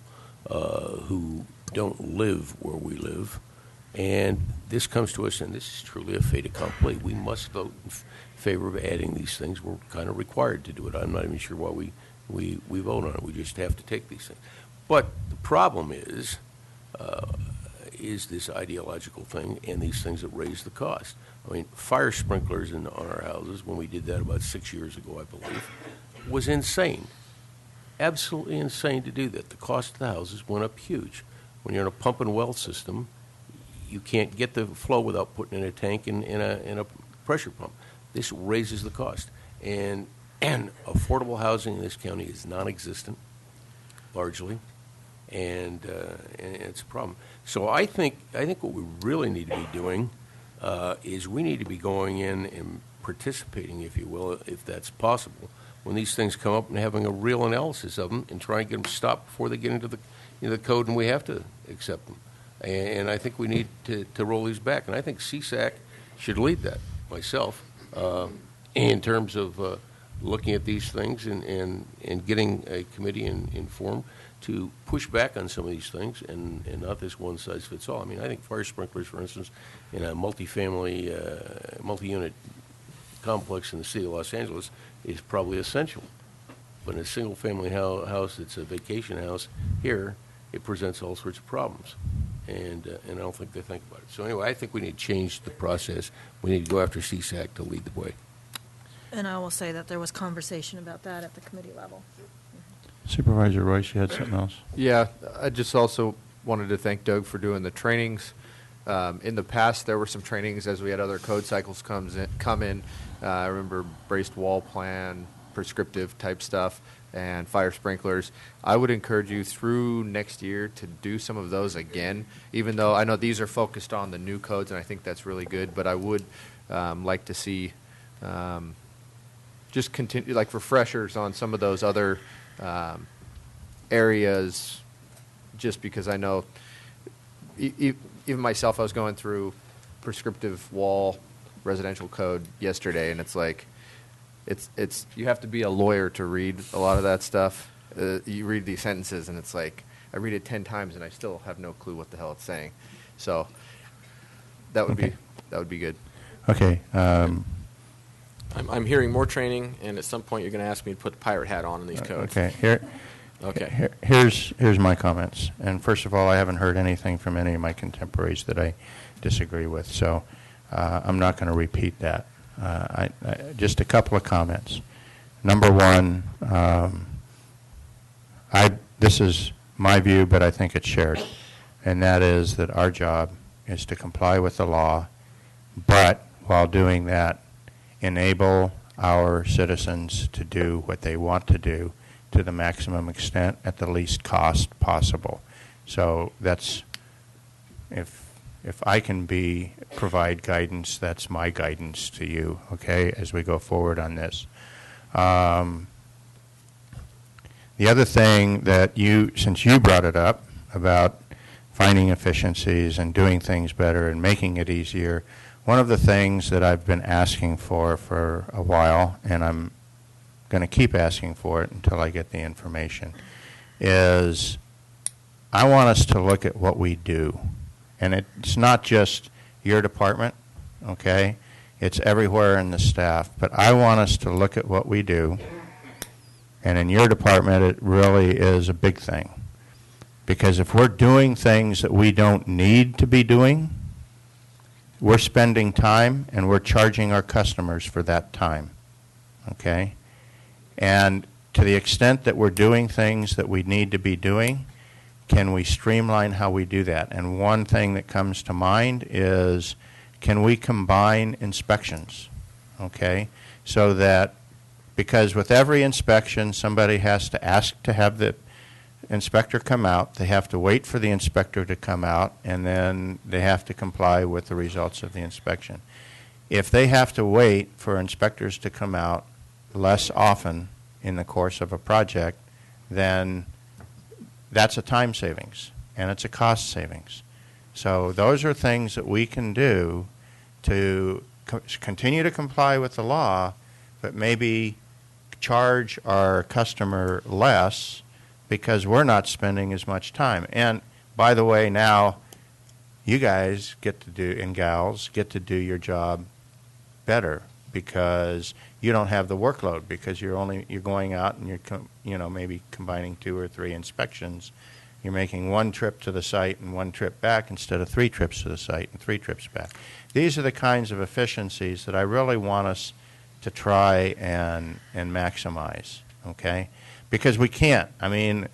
who don't live where we live, and this comes to us, and this is truly a fait accompli. We must vote in favor of adding these things. We're kind of required to do it. I'm not even sure why we vote on it. We just have to take these things. But the problem is this ideological thing and these things that raise the cost. I mean, fire sprinklers on our houses, when we did that about 6 years ago, I believe, was insane. Absolutely insane to do that. The cost of the houses went up huge. When you're in a pump and well system, you can't get the flow without putting in a tank and in a pressure pump. This raises the cost. And affordable housing in this county is non-existent, largely, and it's a problem. So I think what we really need to be doing is we need to be going in and participating, if you will, if that's possible, when these things come up and having a real analysis of them and trying to get them stopped before they get into the code and we have to accept them. And I think we need to roll these back. And I think CSAC should lead that, myself, in terms of looking at these things and getting a committee informed to push back on some of these things and not this one-size-fits-all. I mean, I think fire sprinklers, for instance, in a multi-family, multi-unit complex in the city of Los Angeles is probably essential. But in a single-family house that's a vacation house here, it presents all sorts of problems. And I don't think they think about it. So anyway, I think we need to change the process. We need to go after CSAC to lead the way. And I will say that there was conversation about that at the committee level. Supervisor Royce, you had something else? Yeah, I just also wanted to thank Doug for doing the trainings. In the past, there were some trainings as we had other code cycles come in. I remember braced wall plan, prescriptive type stuff, and fire sprinklers. I would encourage you through next year to do some of those again, even though I know these are focused on the new codes, and I think that's really good, but I would like to see just continue, like refreshers on some of those other areas, just because I know even myself, I was going through prescriptive wall residential code yesterday, and it's like it's you have to be a lawyer to read a lot of that stuff. You read these sentences, and it's like I read it 10 times, and I still have no clue what the hell it's saying. So that would be good. Okay. I'm hearing more training, and at some point you're going to ask me to put the pirate hat on in these codes. Okay. Here's my comments. And first of all, I haven't heard anything from any of my contemporaries that I disagree with, so I'm not going to repeat that. Just a couple of comments. Number one, this is my view, but I think it's shared, and that is that our job is to comply with the law, but while doing that, enable our citizens to do what they want to do to the maximum extent at the least cost possible. So that's, if I can provide guidance, that's my guidance to you, okay, as we go forward on this. The other thing that since you brought it up about finding efficiencies and doing things better and making it easier, one of the things that I've been asking for a while, and I'm going to keep asking for it until I get the information, is I want us to look at what we do. And it's not just your department, okay? It's everywhere in the staff. But I want us to look at what we do. And in your department, it really is a big thing. Because if we're doing things that we don't need to be doing, we're spending time and we're charging our customers for that time, okay? And to the extent that we're doing things that we need to be doing, can we streamline how we do that? And one thing that comes to mind is, can we combine inspections, okay? so that, because with every inspection, somebody has to ask to have the inspector come out, they have to wait for the inspector to come out, and then they have to comply with the results of the inspection. If they have to wait for inspectors to come out less often in the course of a project, then that's a time savings and it's a cost savings. So those are things that we can do to continue to comply with the law, but maybe charge our customer less because we're not spending as much time. And by the way, now you guys get to do, and gals, get to do your job better because you don't have the workload, because you're going out and you're maybe combining 2 or 3 inspections. You're making 1 trip to the site and 1 trip back instead of 3 trips to the site and 3 trips back. These are the kinds of efficiencies that I really want us to try and maximize, okay? Because we can't. I mean,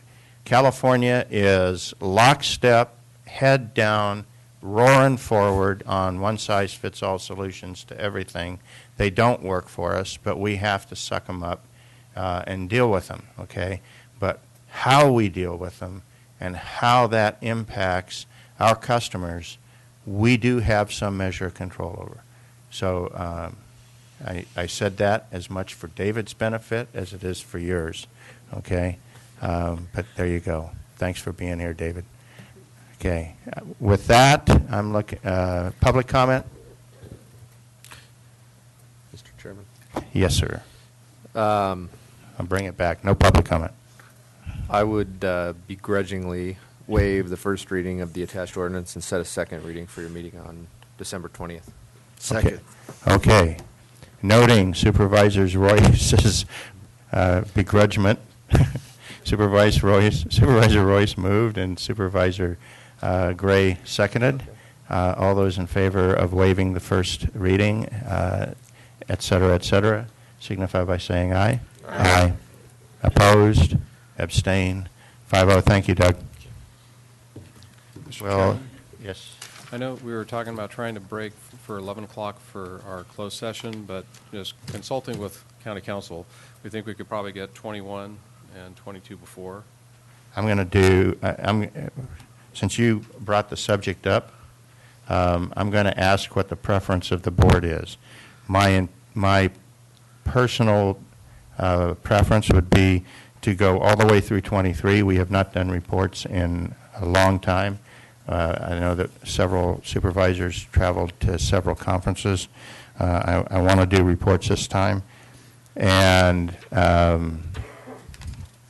California is lockstep, head down, roaring forward on one-size-fits-all solutions to everything. They don't work for us, but we have to suck them up and deal with them, okay? But how we deal with them and how that impacts our customers, we do have some measure of control over. So I said that as much for David's benefit as it is for yours, okay? But there you go. Thanks for being here, David. Okay. With that, I'm looking, public comment? Mr. Chairman? Yes, sir. I'll bring it back. No public comment. I would begrudgingly waive the first reading of the attached ordinance and set a second reading for your meeting on December 20th. Second. Okay. Noting Supervisor Royce's begrudgment, Supervisor Royce moved and Supervisor Gray seconded. All those in favor of waiving the first reading, et cetera, signify by saying aye. Aye. Opposed? Abstain? 5-0. Thank you, Doug. Well, yes. I know we were talking about trying to break for 11 o'clock for our closed session, but just consulting with County Council, we think we could probably get 21 and 22 before. I'm going to do, since you brought the subject up, I'm going to ask what the preference of the board is. My personal preference would be to go all the way through 23. We have not done reports in a long time. I know that several supervisors traveled to several conferences. I want to do reports this time and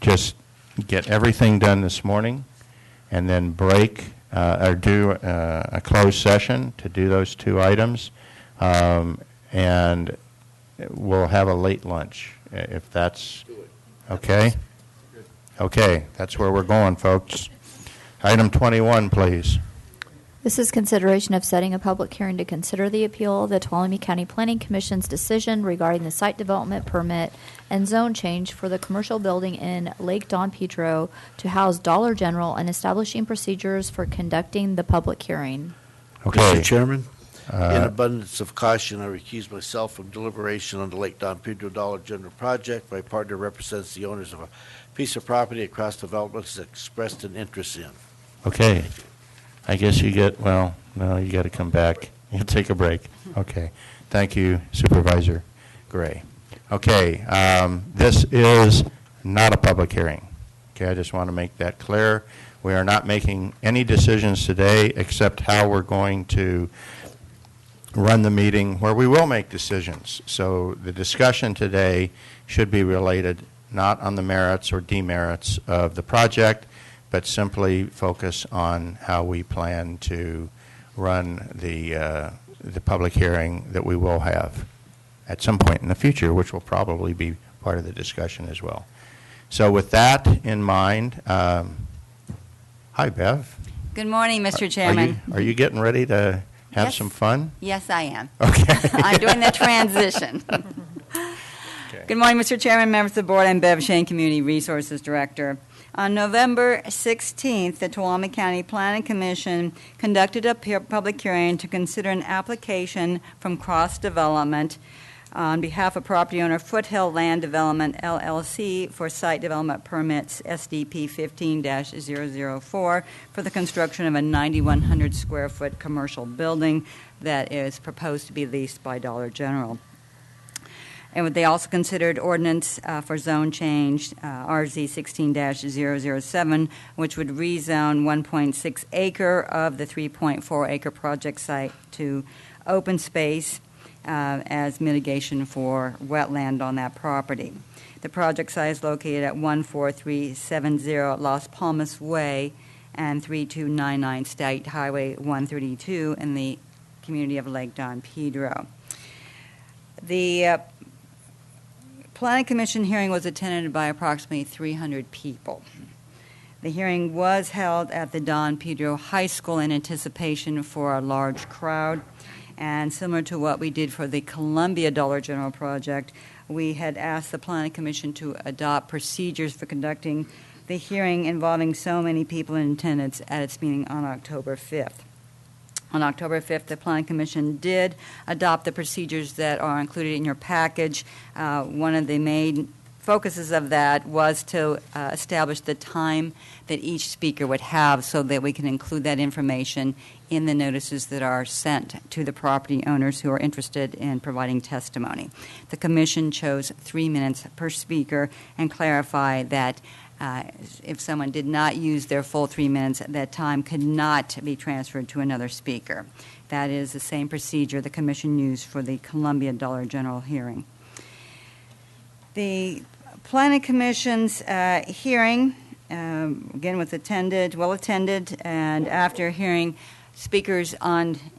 just get everything done this morning and then break or do a closed session to do those 2 items. And we'll have a late lunch if that's okay. Okay, that's where we're going, folks. Item 21, please. This is consideration of setting a public hearing to consider the appeal of the Tuolumne County Planning Commission's decision regarding the site development permit and zone change for the commercial building in Lake Don Pedro to house Dollar General and establishing procedures for conducting the public hearing. Okay. Mr. Chairman, in abundance of caution, I recuse myself from deliberation on the Lake Don Pedro Dollar General project. My partner represents the owners of a piece of property across development has expressed an interest in. Okay. I guess you get, well, no, you got to come back. You take a break. Okay. Thank you, Supervisor Gray. Okay. This is not a public hearing. Okay. I just want to make that clear. We are not making any decisions today except how we're going to run the meeting where we will make decisions. So the discussion today should be related not on the merits or demerits of the project, but simply focus on how we plan to run the public hearing that we will have at some point in the future, which will probably be part of the discussion as well. So with that in mind, hi, Bev. Good morning, Mr. Chairman. Are you getting ready to have some fun? Yes, I am. Okay. I'm doing the transition. Okay. Good morning, Mr. Chairman, members of the board. I'm Bev Shane, Community Resources Director. On November 16th, the Tuolumne County Planning Commission conducted a public hearing to consider an application from Cross Development on behalf of property owner Foothill Land Development LLC for site development permits SDP 15-004 for the construction of a 9,100 square foot commercial building that is proposed to be leased by Dollar General. And they also considered ordinance for zone change, RZ 16-007, which would rezone 1.6 acre of the 3.4 acre project site to open space as mitigation for wetland on that property. The project site is located at 14370 Las Palmas Way and 3299 State Highway 132 in the community of Lake Don Pedro. The Planning Commission hearing was attended by approximately 300 people. The hearing was held at the Don Pedro High School in anticipation for a large crowd. And similar to what we did for the Columbia Dollar General project, we had asked the Planning Commission to adopt procedures for conducting the hearing involving so many people in attendance at its meeting on October 5th. On October 5th, the Planning Commission did adopt the procedures that are included in your package. One of the main focuses of that was to establish the time that each speaker would have so that we can include that information in the notices that are sent to the property owners who are interested in providing testimony. The Commission chose 3 minutes per speaker and clarified that if someone did not use their full 3 minutes, that time could not be transferred to another speaker. That is the same procedure the Commission used for the Columbia Dollar General hearing. The Planning Commission's hearing, again, was well attended, and after hearing speakers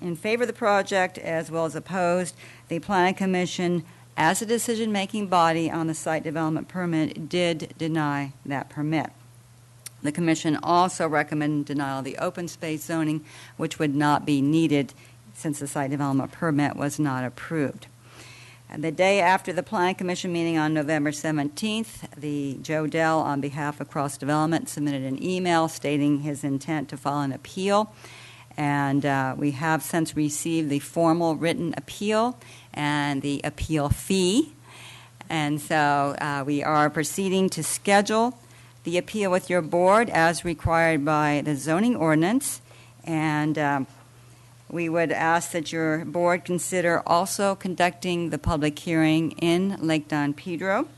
in favor of the project as well as opposed, the Planning Commission, as a decision-making body on the site development permit, did deny that permit. The Commission also recommended denial of the open space zoning, which would not be needed since the site development permit was not approved. And the day after the Planning Commission meeting on November 17th, Joe Dell, on behalf of Cross Development, submitted an email stating his intent to file an appeal. And we have since received the formal written appeal and the appeal fee. And so we are proceeding to schedule the appeal with your board as required by the zoning ordinance. And we would ask that your board consider also conducting the public hearing in Lake Don Pedro.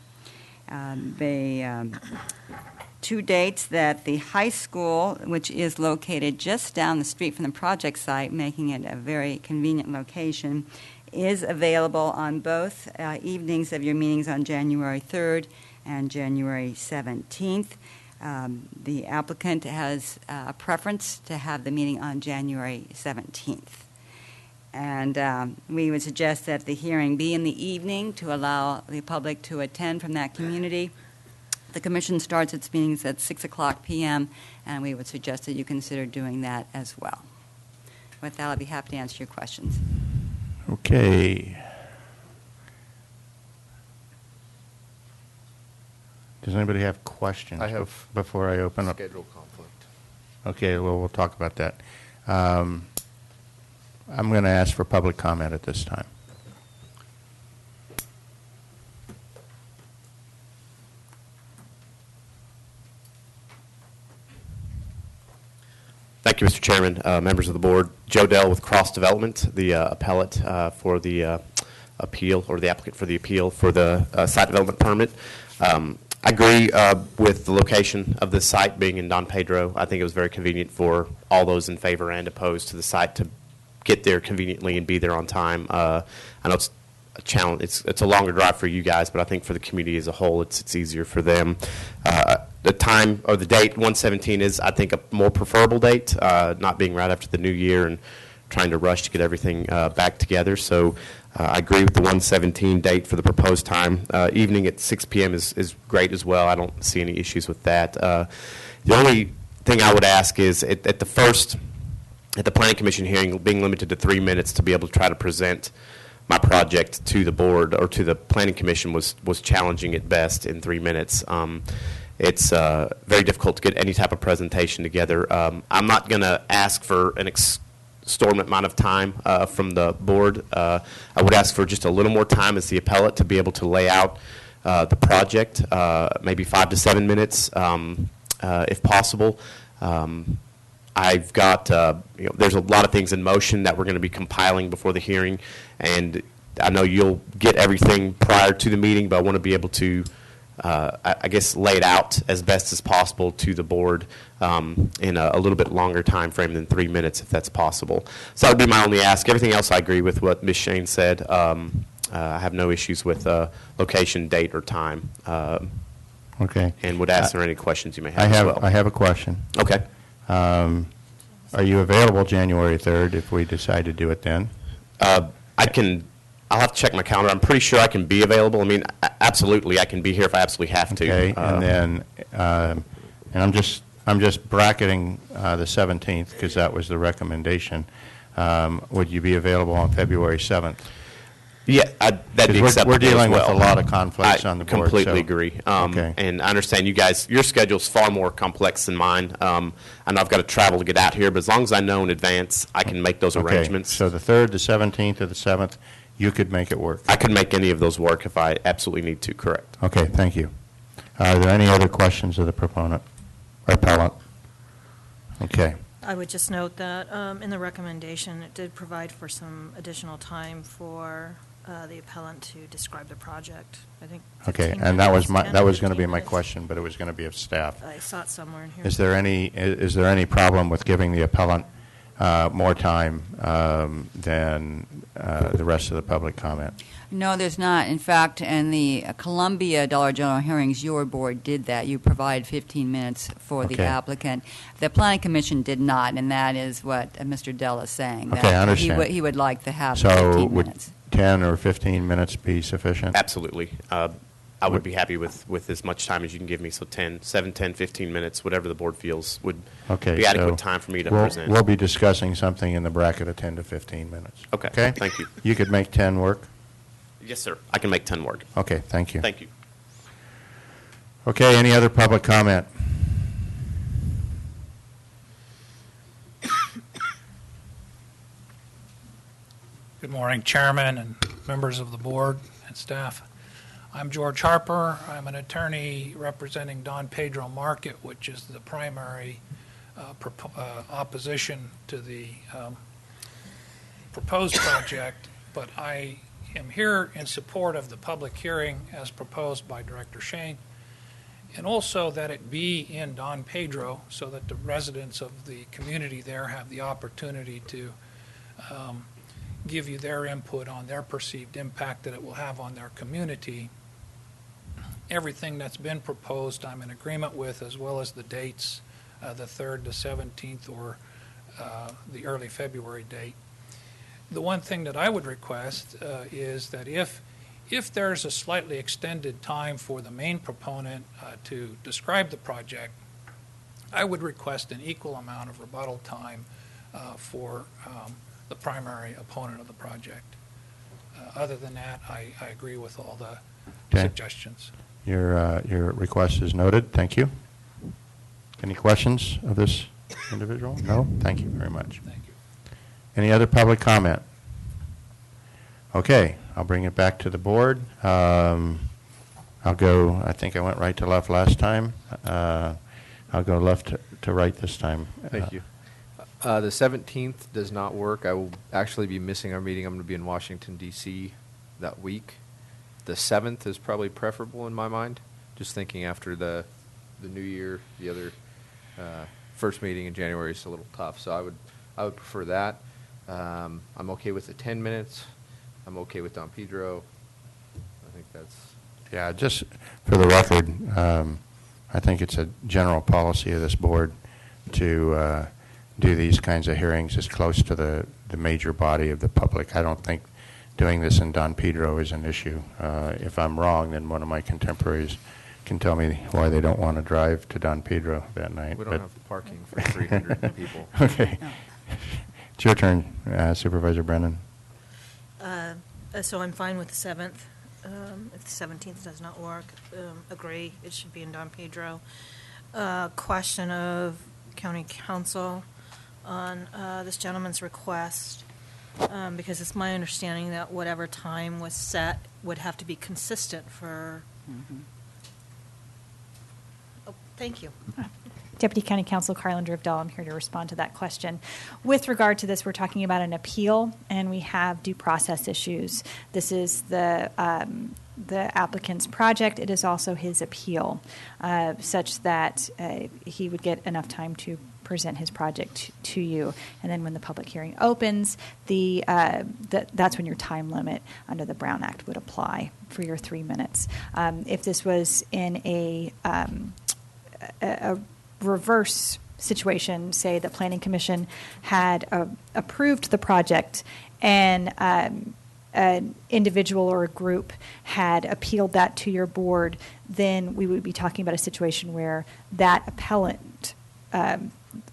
Two dates that the high school, which is located just down the street from the project site, making it a very convenient location, is available on both evenings of your meetings on January 3rd and January 17th. The applicant has a preference to have the meeting on January 17th. And we would suggest that the hearing be in the evening to allow the public to attend from that community. The Commission starts its meetings at 6 o'clock p.m., and we would suggest that you consider doing that as well. With that, I'll be happy to answer your questions. Okay. Does anybody have questions? I have before I open up. Schedule conflict. Okay, well, we'll talk about that. I'm going to ask for public comment at this time. Thank you, Mr. Chairman, members of the board. Joe Dell with Cross Development, the appellate for the appeal, or the applicant for the appeal for the site development permit. I agree with the location of the site being in Don Pedro. I think it was very convenient for all those in favor and opposed to the site to get there conveniently and be there on time. I know it's a challenge. It's a longer drive for you guys, but I think for the community as a whole, it's easier for them. The time or the date, 1/17, is, I think, a more preferable date, not being right after the new year and trying to rush to get everything back together. So I agree with the 1/17 date for the proposed time. Evening at 6 p.m. is great as well. I don't see any issues with that. The only thing I would ask is at the Planning Commission hearing, being limited to 3 minutes to be able to try to present my project to the board or to the Planning Commission was challenging at best in 3 minutes. It's very difficult to get any type of presentation together. I'm not going to ask for an storm amount of time from the board. I would ask for just a little more time as the appellate to be able to lay out the project, maybe 5 to 7 minutes if possible. I've got, there's a lot of things in motion that we're going to be compiling before the hearing, and I know you'll get everything prior to the meeting, but I want to be able to, I guess, lay it out as best as possible to the board in a little bit longer time frame than 3 minutes, if that's possible. So that would be my only ask. Everything else I agree with what Ms. Shane said. I have no issues with location, date, or time. Okay. And would ask there any questions you may have as well. I have a question. Okay. Are you available January 3rd if we decide to do it then? I'll have to check my calendar. I'm pretty sure I can be available. I mean, absolutely, I can be here if I absolutely have to. Okay, and then, and I'm just bracketing the 17th because that was the recommendation. Would you be available on February 7th? Yeah, that'd be acceptable. We're dealing as well. with a lot of conflicts on the board. I completely so. agree. Okay. And I understand you guys, your schedule's far more complex than mine. I know I've got to travel to get out here, but as long as I know in advance, I can make those arrangements. So the 3rd, the 17th, or the 7th, you could make it work? I could make any of those work if I absolutely need to, correct. Okay, thank you. Are there any other questions of the proponent or appellant? Okay. I would just note that in the recommendation, it did provide for some additional time for the appellant to describe the project. I think. Okay, and that was going to be my question, but it was going to be of staff. I saw it somewhere in here. Is there any problem with giving the appellant more time than the rest of the public comment? No, there's not. In fact, in the Columbia Dollar General hearings, your board did that. You provide 15 minutes for the applicant. The Planning Commission did not, and that is what Mr. Dell is saying. Okay, I understand. He would like to have so 15 minutes. So would 10 or 15 minutes be sufficient? Absolutely. I would be happy with as much time as you can give me, so 7, 10, 15 minutes, whatever the board feels would be adequate time for me to present. We'll be discussing something in the bracket of 10 to 15 minutes. Okay, thank you. You could make 10 work? Yes, sir. I can make 10 work. Okay, thank you. Thank you. Okay, any other public comment? Good morning, Chairman and members of the board and staff. I'm George Harper. I'm an attorney representing Don Pedro Market, which is the primary opposition to the proposed project, but I am here in support of the public hearing as proposed by Director Shane, and also that it be in Don Pedro so that the residents of the community there have the opportunity to give you their input on their perceived impact that it will have on their community. Everything that's been proposed I'm in agreement with, as well as the dates, the 3rd, the 17th, or the early February date. The one thing that I would request is that if there's a slightly extended time for the main proponent to describe the project, I would request an equal amount of rebuttal time for the primary opponent of the project. Other than that, I agree with all the suggestions. Your request is noted. Thank you. Any questions of this individual? No? Thank you very much. Thank you. Any other public comment? Okay, I'll bring it back to the board. I'll go, I think I went right to left last time. I'll go left to right this time. Thank you. The 17th does not work. I will actually be missing our meeting. I'm going to be in Washington, D.C. that week. The 7th is probably preferable in my mind. Just thinking after the new year, the other first meeting in January is a little tough. So I would prefer that. I'm okay with the 10 minutes. I'm okay with Don Pedro. I think that's... Yeah, just for the record, I think it's a general policy of this board to do these kinds of hearings as close to the major body of the public. I don't think doing this in Don Pedro is an issue. If I'm wrong, then one of my contemporaries can tell me why they don't want to drive to Don Pedro that night. We don't have parking for 300 people. Okay. It's your turn, Supervisor Brennan. So I'm fine with the 7th. If the 17th does not work, agree, it should be in Don Pedro. Question of County Council. on this gentleman's request, because it's my understanding that whatever time was set would have to be consistent for... Oh, thank you. Deputy County Counsel Carlin Drivdahl, I'm here to respond to that question. With regard to this, we're talking about an appeal, and we have due process issues. This is the applicant's project. It is also his appeal, such that he would get enough time to present his project to you. And then when the public hearing opens, that's when your time limit under the Brown Act would apply for your 3 minutes. If this was in a reverse situation, say the Planning Commission had approved the project and an individual or a group had appealed that to your board, then we would be talking about a situation where that appellant,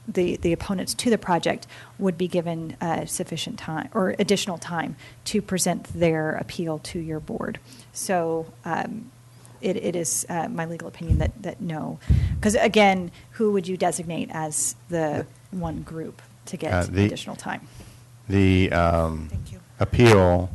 the opponents to the project, would be given sufficient time or additional time to present their appeal to your board. So it is my legal opinion that no. Because, again, who would you designate as the one group to get additional time? The appeal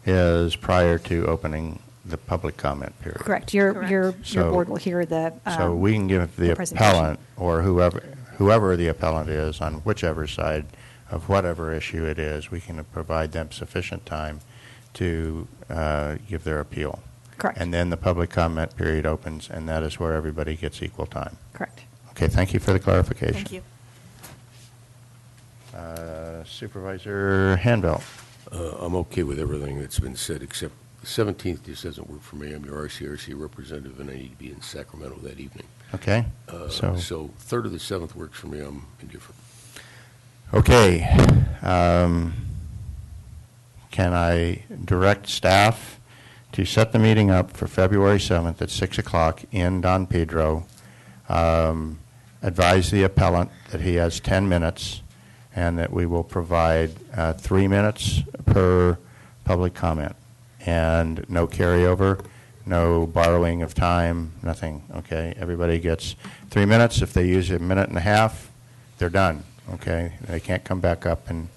is prior to opening the public comment period. Correct. Your board will hear the so we can give the appellant or whoever the appellant is on whichever side of whatever issue it is, we can provide them sufficient time to give their appeal. Correct. And then the public comment period opens, and that is where everybody gets equal time. Correct. Okay, thank you for the clarification. Thank you. Supervisor Hanbelt. I'm okay with everything that's been said, except the 17th just doesn't work for me. I'm your RCRC representative, and I need to be in Sacramento that evening. Okay. So 3rd or the 7th works for me. I'm indifferent. Okay. Can I direct staff to set the meeting up for February 7th at 6 o'clock in Don Pedro? Advise the appellant that he has 10 minutes and that we will provide 3 minutes per public comment. And no carryover, no borrowing of time, nothing, okay? Everybody gets 3 minutes. If they use a minute and a half, they're done, okay? They can't come back up and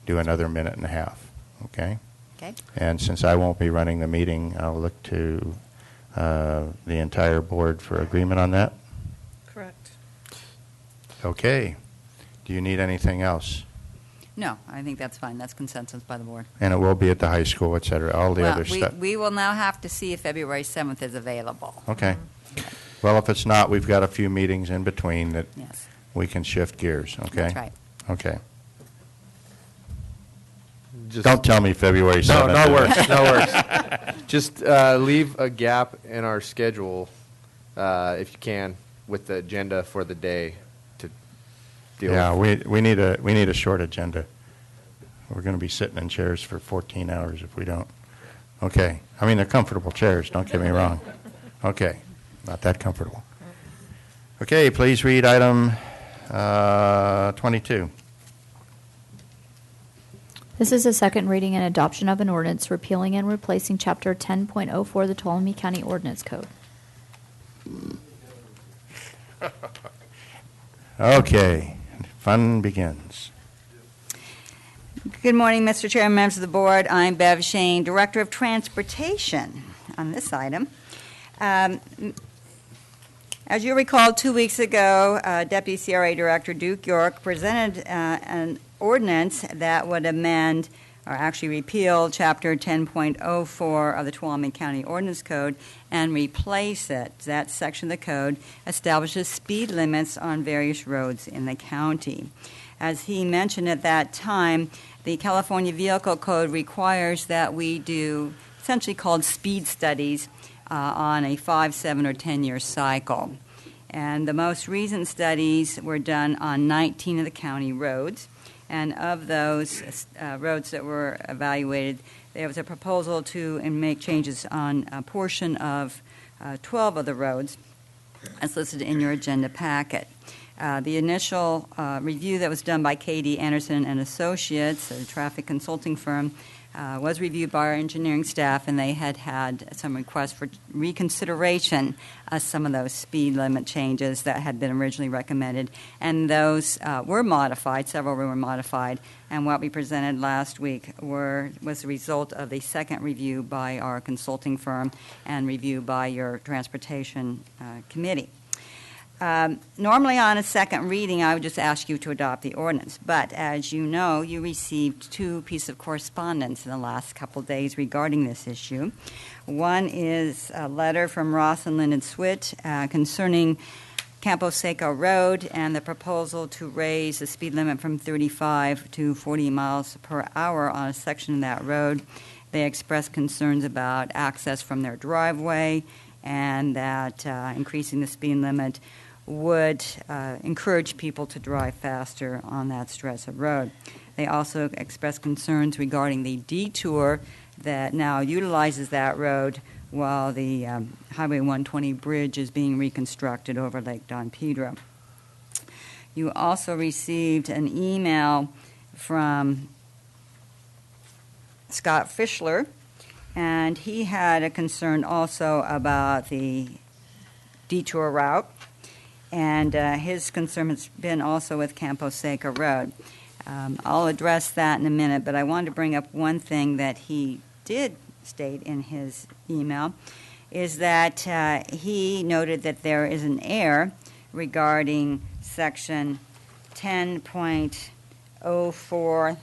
do another minute and a half, okay? Okay. And since I won't be running the meeting, I'll look to the entire board for agreement on that. Correct. Okay. Do you need anything else? No, I think that's fine. That's consensus by the board. And it will be at the high school, et cetera, all the other stuff. We will now have to see if February 7th is available. Okay. Well, if it's not, we've got a few meetings in between that Yes. we can shift gears, okay? That's right. Okay. Just Don't tell me February 7th. No works. No works. Just leave a gap in our schedule, if you can, with the agenda for the day to deal Yeah, with. we need a short agenda. We're going to be sitting in chairs for 14 hours if we don't. Okay. I mean, they're comfortable chairs, don't get me wrong. Okay. Not that comfortable. Okay, please read item 22. This is a second reading and adoption of an ordinance repealing and replacing Chapter 10.04 of the Tuolumne County Ordinance Code. Okay, fun begins. Good morning, Mr. Chairman, members of the board. I'm Bev Shane, Director of Transportation on this item. As you recall, 2 weeks ago, Deputy CRA Director Duke York presented an ordinance that would amend, or actually repeal, Chapter 10.04 of the Tuolumne County Ordinance Code and replace it. That section of the code establishes speed limits on various roads in the county. As he mentioned at that time, the California Vehicle Code requires that we do essentially called speed studies on a 5, 7, or 10-year cycle. And the most recent studies were done on 19 of the county roads. And of those roads that were evaluated, there was a proposal to make changes on a portion of 12 of the roads, as listed in your agenda packet. The initial review that was done by K.D. Anderson and Associates, a traffic consulting firm, was reviewed by our engineering staff, and they had some requests for reconsideration of some of those speed limit changes that had been originally recommended. And those were modified, several were modified, and what we presented last week was the result of the second review by our consulting firm and review by your Transportation Committee. Normally on a second reading, I would just ask you to adopt the ordinance. But as you know, you received 2 pieces of correspondence in the last couple of days regarding this issue. One is a letter from Ross and Lyndon Swit concerning Campo Seco Road and the proposal to raise the speed limit from 35 to 40 miles per hour on a section of that road. They expressed concerns about access from their driveway and that increasing the speed limit would encourage people to drive faster on that stretch of road. They also expressed concerns regarding the detour that now utilizes that road while the Highway 120 bridge is being reconstructed over Lake Don Pedro. You also received an email from Scott Fischler, and he had a concern also about the detour route. And his concern has been also with Campo Seco Road. I'll address that in a minute, but I wanted to bring up one thing that he did state in his email, is that he noted that there is an error regarding Section 10.04.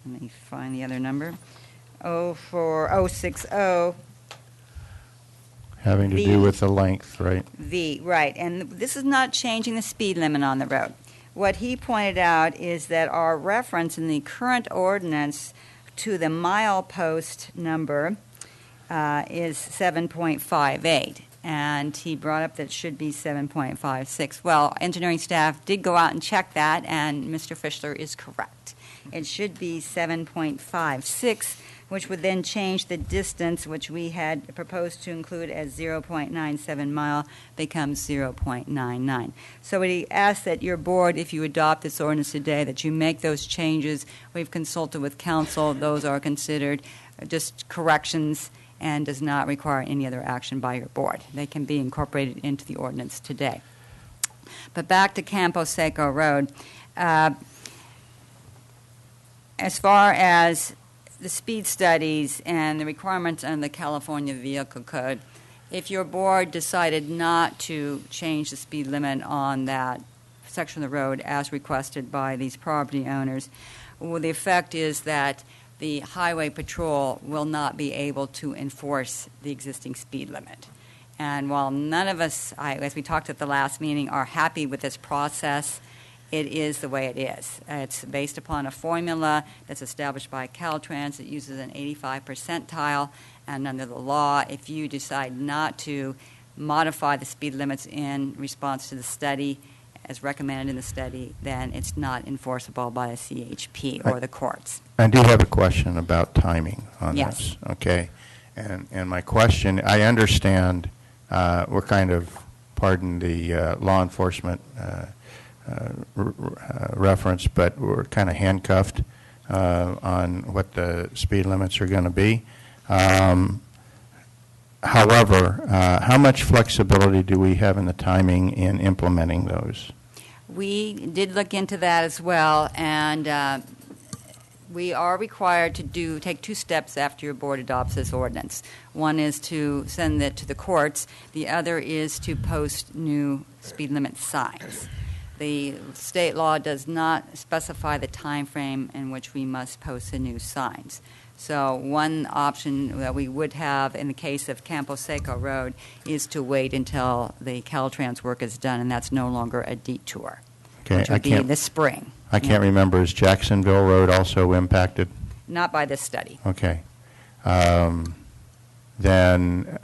Let me find the other number. 04060. Having to do with the length, right? Right. And this is not changing the speed limit on the road. What he pointed out is that our reference in the current ordinance to the milepost number is 7.58. And he brought up that it should be 7.56. Well, engineering staff did go out and check that, and Mr. Fischler is correct. It should be 7.56, which would then change the distance, which we had proposed to include as 0.97 mile, becomes 0.99. So we ask that your board, if you adopt this ordinance today, that you make those changes. We've consulted with council. Those are considered just corrections and does not require any other action by your board. They can be incorporated into the ordinance today. But back to Campo Seco Road. As far as the speed studies and the requirements under the California Vehicle Code, if your board decided not to change the speed limit on that section of the road as requested by these property owners, well, the effect is that the highway patrol will not be able to enforce the existing speed limit. And while none of us, as we talked at the last meeting, are happy with this process, it is the way it is. It's based upon a formula that's established by Caltrans that uses an 85 percentile, and under the law, if you decide not to modify the speed limits in response to the study, as recommended in the study, then it's not enforceable by the CHP or the courts. I do have a question about timing on Yes. this, okay? And my question, I understand we're kind of, pardon the law enforcement reference, but we're kind of handcuffed on what the speed limits are going to be. However, how much flexibility do we have in the timing in implementing those? We did look into that as well, and we are required to take 2 steps after your board adopts this ordinance. One is to send it to the courts. The other is to post new speed limit signs. The state law does not specify the time frame in which we must post the new signs. So one option that we would have in the case of Campo Seco Road is to wait until the Caltrans work is done, and that's no longer a detour, Okay, which would be this spring. I can't remember, is Jacksonville Road also impacted? Not by this study. Okay. Then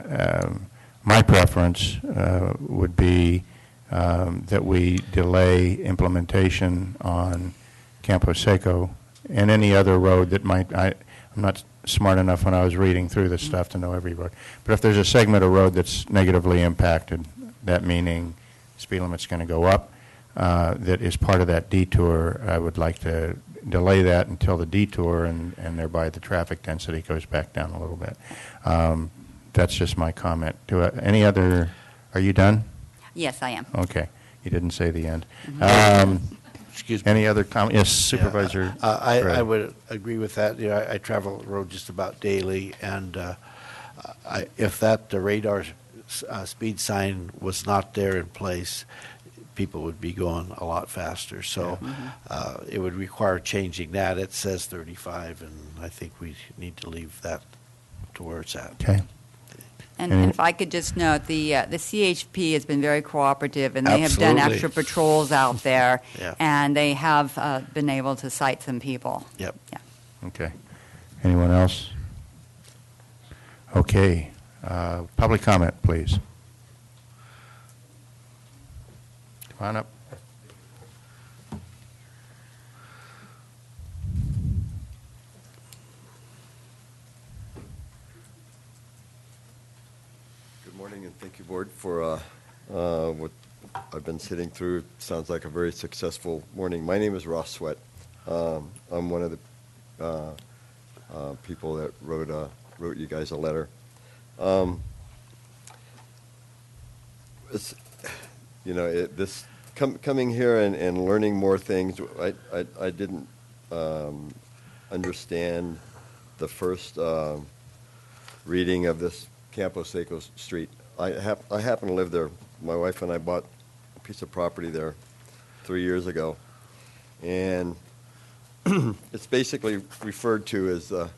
my preference would be that we delay implementation on Campo Seco and any other road that might, I'm not smart enough when I was reading through this stuff to know every road. But if there's a segment of road that's negatively impacted, that meaning speed limit's going to go up, that is part of that detour, I would like to delay that until the detour, and thereby the traffic density goes back down a little bit. That's just my comment. Any other, are you done? Yes, I am. Okay. You didn't say the end. Excuse me. Any other comment? Yes, Supervisor. I would agree with that. You know, I travel the road just about daily, and if the radar speed sign was not there in place, people would be going a lot faster. So it would require changing that. It says 35, and I think we need to leave that to where it's at. Okay. And if I could just note, the CHP has been very cooperative, and they have done Absolutely. extra patrols out there, Yeah. and they have been able to cite some people. Yep. Yeah. Okay. Anyone else? Okay. Public comment, please. Come on up. Good morning, and thank you, Board, for what I've been sitting through. Sounds like a very successful morning. My name is Ross Sweat. I'm one of the people that wrote you guys a letter. Coming here and learning more things, I didn't understand the first reading of this Campo Seco Street. I happen to live there. My wife and I bought a piece of property there 3 years ago, and it's basically referred to as the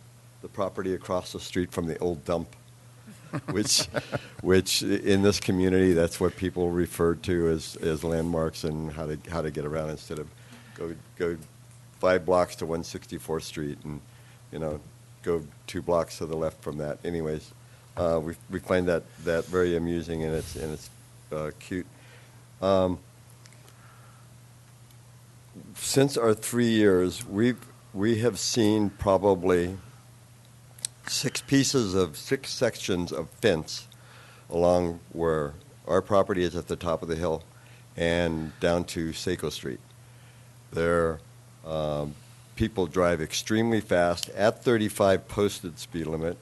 property across the street from the old dump, which in this community, that's what people refer to as landmarks and how to get around instead of go 5 blocks to 164th Street and go 2 blocks to the left from that. Anyways, we find that very amusing, and it's cute. Since our 3 years, we have seen probably 6 sections of fence along where our property is at the top of the hill and down to Seco Street. There, people drive extremely fast at 35 posted speed limit.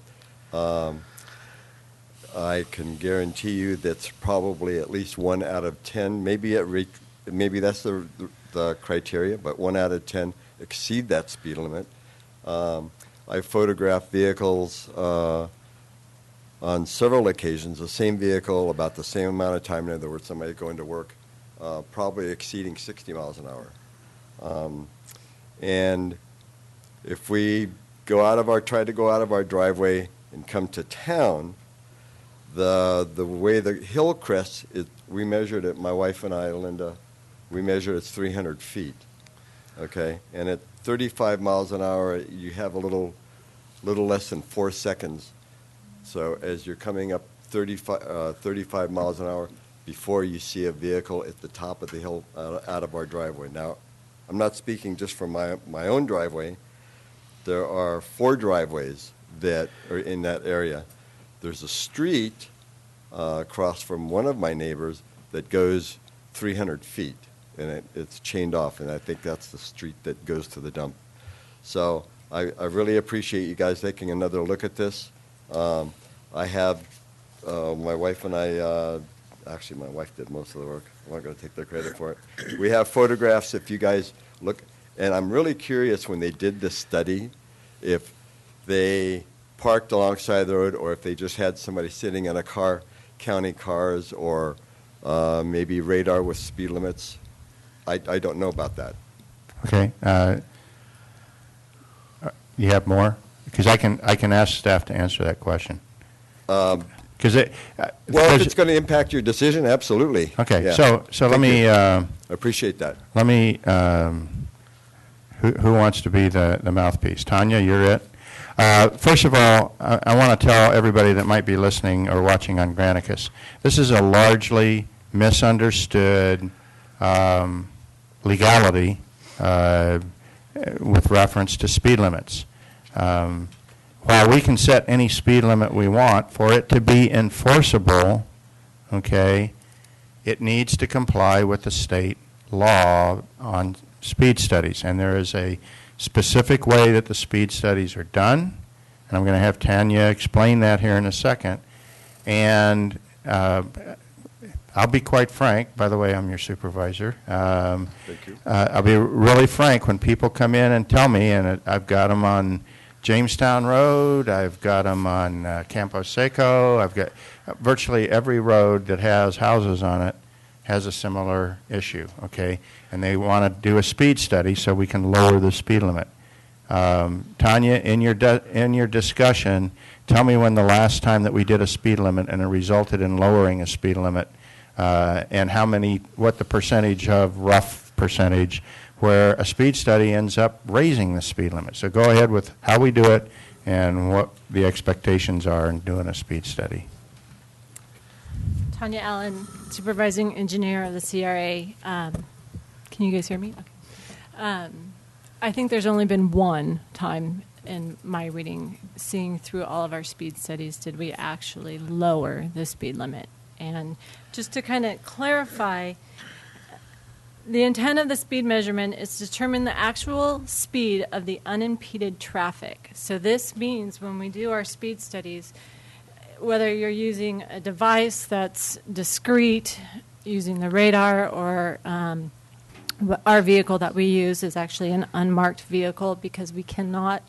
I can guarantee you that's probably at least 1 out of 10. Maybe that's the criteria, but 1 out of 10 exceed that speed limit. I photographed vehicles on several occasions, the same vehicle about the same amount of time. In other words, somebody going to work, probably exceeding 60 miles an hour. And if we try to go out of our driveway and come to town, the way the hill crests, we measured it, my wife and I, Linda, we measured it's 300 feet, okay? And at 35 miles an hour, you have a little less than 4 seconds. So as you're coming up 35 miles an hour before you see a vehicle at the top of the hill out of our driveway. Now, I'm not speaking just from my own driveway. There are 4 driveways that are in that area. There's a street across from one of my neighbors that goes 300 feet, and it's chained off, and I think that's the street that goes to the dump. So I really appreciate you guys taking another look at this. I have, my wife and I, actually my wife did most of the work. I'm not going to take their credit for it. We have photographs if you guys look, and I'm really curious when they did this study if they parked alongside the road or if they just had somebody sitting in a car counting cars or maybe radar with speed limits. I don't know about that. Okay. You have more? Because I can ask staff to answer that question. Well, if it's going to impact your decision, absolutely. Okay. Yeah. So let me. Appreciate that. Let me. Who wants to be the mouthpiece? Tanya, you're it. First of all, I want to tell everybody that might be listening or watching on Granicus, this is a largely misunderstood legality with reference to speed limits. While we can set any speed limit we want, for it to be enforceable, okay, it needs to comply with the state law on speed studies. And there is a specific way that the speed studies are done, and I'm going to have Tanya explain that here in a second. And I'll be quite frank. By the way, I'm your supervisor. Thank you. I'll be really frank when people come in and tell me, and I've got them on Jamestown Road, I've got them on Campo Seco, I've got virtually every road that has houses on it has a similar issue, okay? And they want to do a speed study so we can lower the speed limit. Tanya, in your discussion, tell me when the last time that we did a speed limit and it resulted in lowering a speed limit, and what the percentage of, rough percentage, where a speed study ends up raising the speed limit. So go ahead with how we do it and what the expectations are in doing a speed study. Tanya Allen, Supervising Engineer of the CRA. Can you guys hear me? Okay. I think there's only been one time in my reading, seeing through all of our speed studies, did we actually lower the speed limit. And just to kind of clarify, the intent of the speed measurement is to determine the actual speed of the unimpeded traffic. So this means when we do our speed studies, whether you're using a device that's discrete, using the radar, or our vehicle that we use is actually an unmarked vehicle because we cannot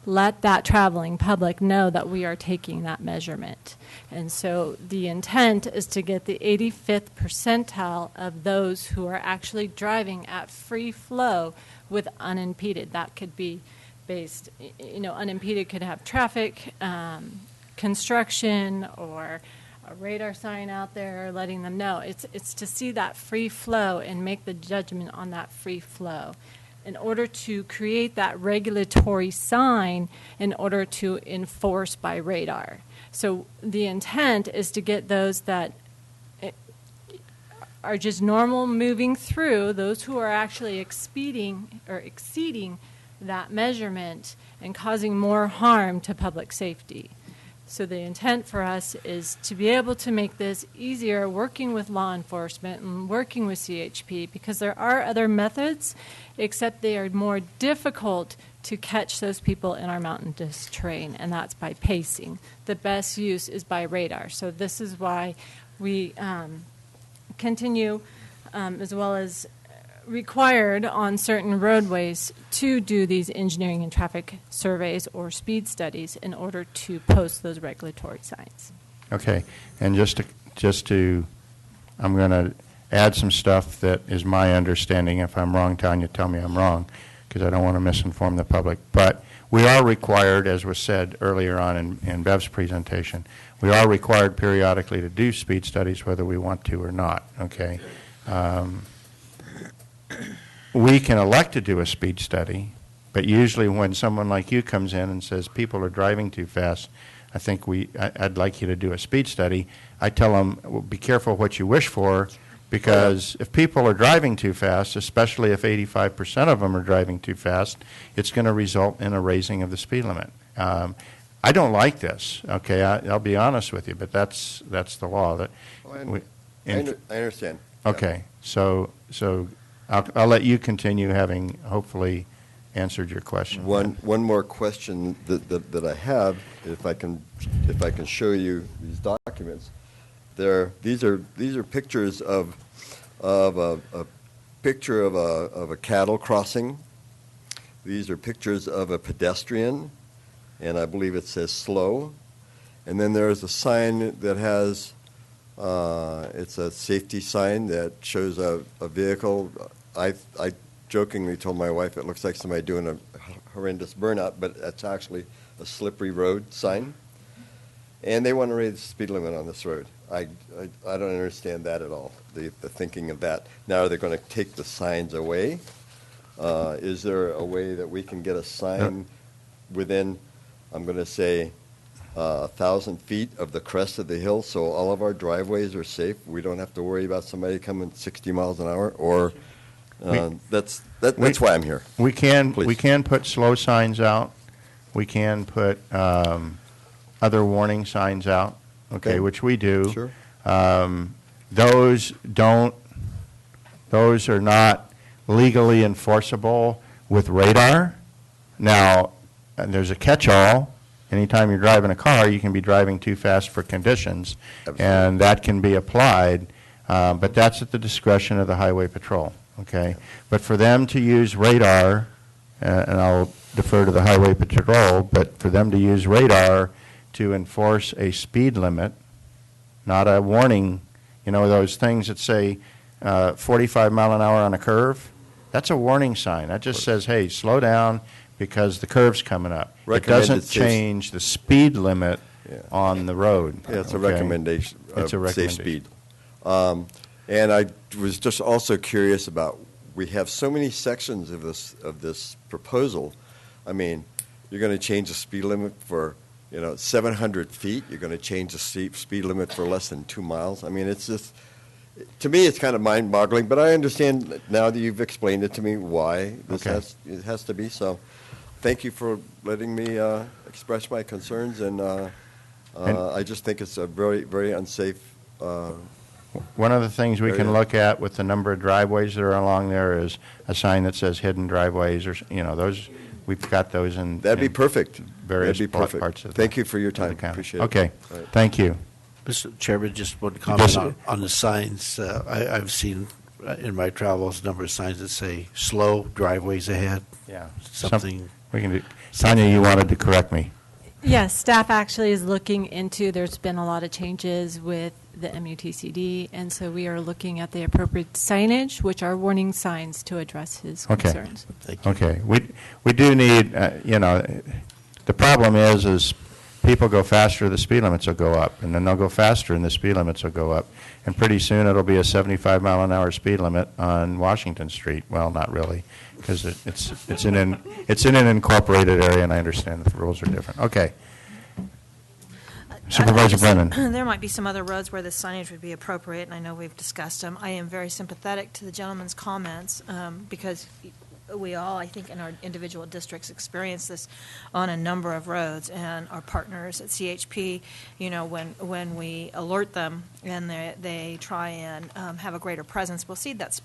let that traveling public know that we are taking that measurement. And so the intent is to get the 85th percentile of those who are actually driving at free flow with unimpeded. That could be based, unimpeded could have traffic, construction, or a radar sign out there letting them know. It's to see that free flow and make the judgment on that free flow in order to create that regulatory sign in order to enforce by radar. So the intent is to get those that are just normal moving through, those who are actually exceeding that measurement and causing more harm to public safety. So the intent for us is to be able to make this easier working with law enforcement and working with CHP, because there are other methods, except they are more difficult to catch those people in our mountainous terrain, and that's by pacing. The best use is by radar. So this is why we continue, as well as required on certain roadways, to do these engineering and traffic surveys or speed studies in order to post those regulatory signs. Okay, and just to I'm going to add some stuff that is my understanding. If I'm wrong, Tanya, tell me I'm wrong, because I don't want to misinform the public. But we are required, as was said earlier on in Bev's presentation, we are required periodically to do speed studies whether we want to or not, okay? We can elect to do a speed study, but usually when someone like you comes in and says people are driving too fast, I think I'd like you to do a speed study. I tell them, well, be careful what you wish for, because if people are driving too fast, especially if 85% of them are driving too fast, it's going to result in a raising of the speed limit. I don't like this, okay? I'll be honest with you, but that's the law. I understand. Okay, so I'll let you continue, having hopefully answered your question. One more question that I have, if I can show you these documents. These are pictures of a picture of a cattle crossing. These are pictures of a pedestrian, and I believe it says slow. And then there's a sign that has it's a safety sign that shows a vehicle. I jokingly told my wife it looks like somebody doing a horrendous burnout, but it's actually a slippery road sign. And they want to raise the speed limit on this road. I don't understand that at all, the thinking of that. Now, are they going to take the signs away? Is there a way that we can get a sign within, I'm going to say, 1,000 feet of the crest of the hill, so all of our driveways are safe? We don't have to worry about somebody coming 60 miles an hour, or that's why I'm here. We can put slow signs out. We can put other warning signs out, okay, which we do. Sure. Those are not legally enforceable with radar, Now, there's a catch-all. Anytime you're driving a car, you can be driving too fast for conditions, and that can be applied, but that's at the discretion of the Highway Patrol, okay? But for them to use radar, and I'll defer to the Highway Patrol, but for them to use radar to enforce a speed limit, not a warning, those things that say 45 mile an hour on a curve, that's a warning sign. That just says, hey, slow down because the curve's coming up. It doesn't change the speed limit on the road. Yeah, it's a okay? recommendation It's a of safe recommendation. speed. And I was just also curious about, we have so many sections of this proposal. I mean, you're going to change the speed limit for 700 feet. You're going to change the speed limit for less than 2 miles. I mean, it's just, to me, it's kind of mind-boggling. But I understand now that you've explained it to me why this it has to be. So, thank you for letting me express my concerns. And I just think it's a very, very unsafe. One of the things we can look at with the number of driveways that are along there is a sign that says hidden driveways, or those. We've got those in. That'd be perfect. Various That'd be perfect. parts of. Thank you for your time. Appreciate it. Okay. Thank you. Mr. Chairman, just one comment on the signs. I've seen in my travels a number of signs that say slow, driveways ahead. Yeah. Something. We can do. Tanya, you wanted to correct me. Yes, staff actually is looking into, there's been a lot of changes with the MUTCD, and so we are looking at the appropriate signage, which are warning signs to address his concerns. Thank you. Okay. We do need, the problem is people go faster, the speed limits will go up, and then they'll go faster and the speed limits will go up. And pretty soon it'll be a 75 mile an hour speed limit on Washington Street. Well, not really, because it's in an incorporated area, and I understand the rules are different. Okay. Supervisor Brennan. There might be some other roads where this signage would be appropriate, and I know we've discussed them. I am very sympathetic to the gentleman's comments because we all, I think, in our individual districts experience this on a number of roads, and our partners at CHP, when we alert them and they try and have a greater presence, we'll see that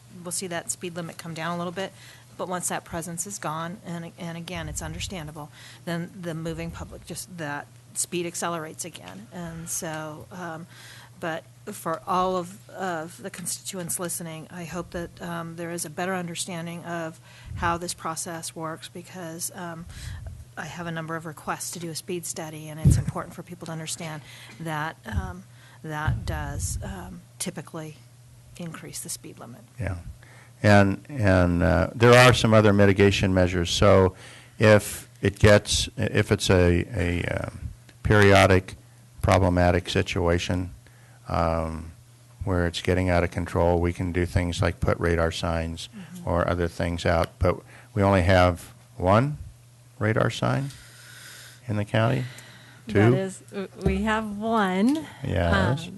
speed limit come down a little bit. But once that presence is gone, and again, it's understandable, then the moving public, just that speed accelerates again. And so, but for all of the constituents listening, I hope that there is a better understanding of how this process works, because I have a number of requests to do a speed study, and it's important for people to understand that that does typically increase the speed limit. Yeah. And there are some other mitigation measures. So if it's a periodic problematic situation where it's getting out of control, we can do things like put radar signs or other things out. But we only have one radar sign in the county? Two? That is, we have one. Yes.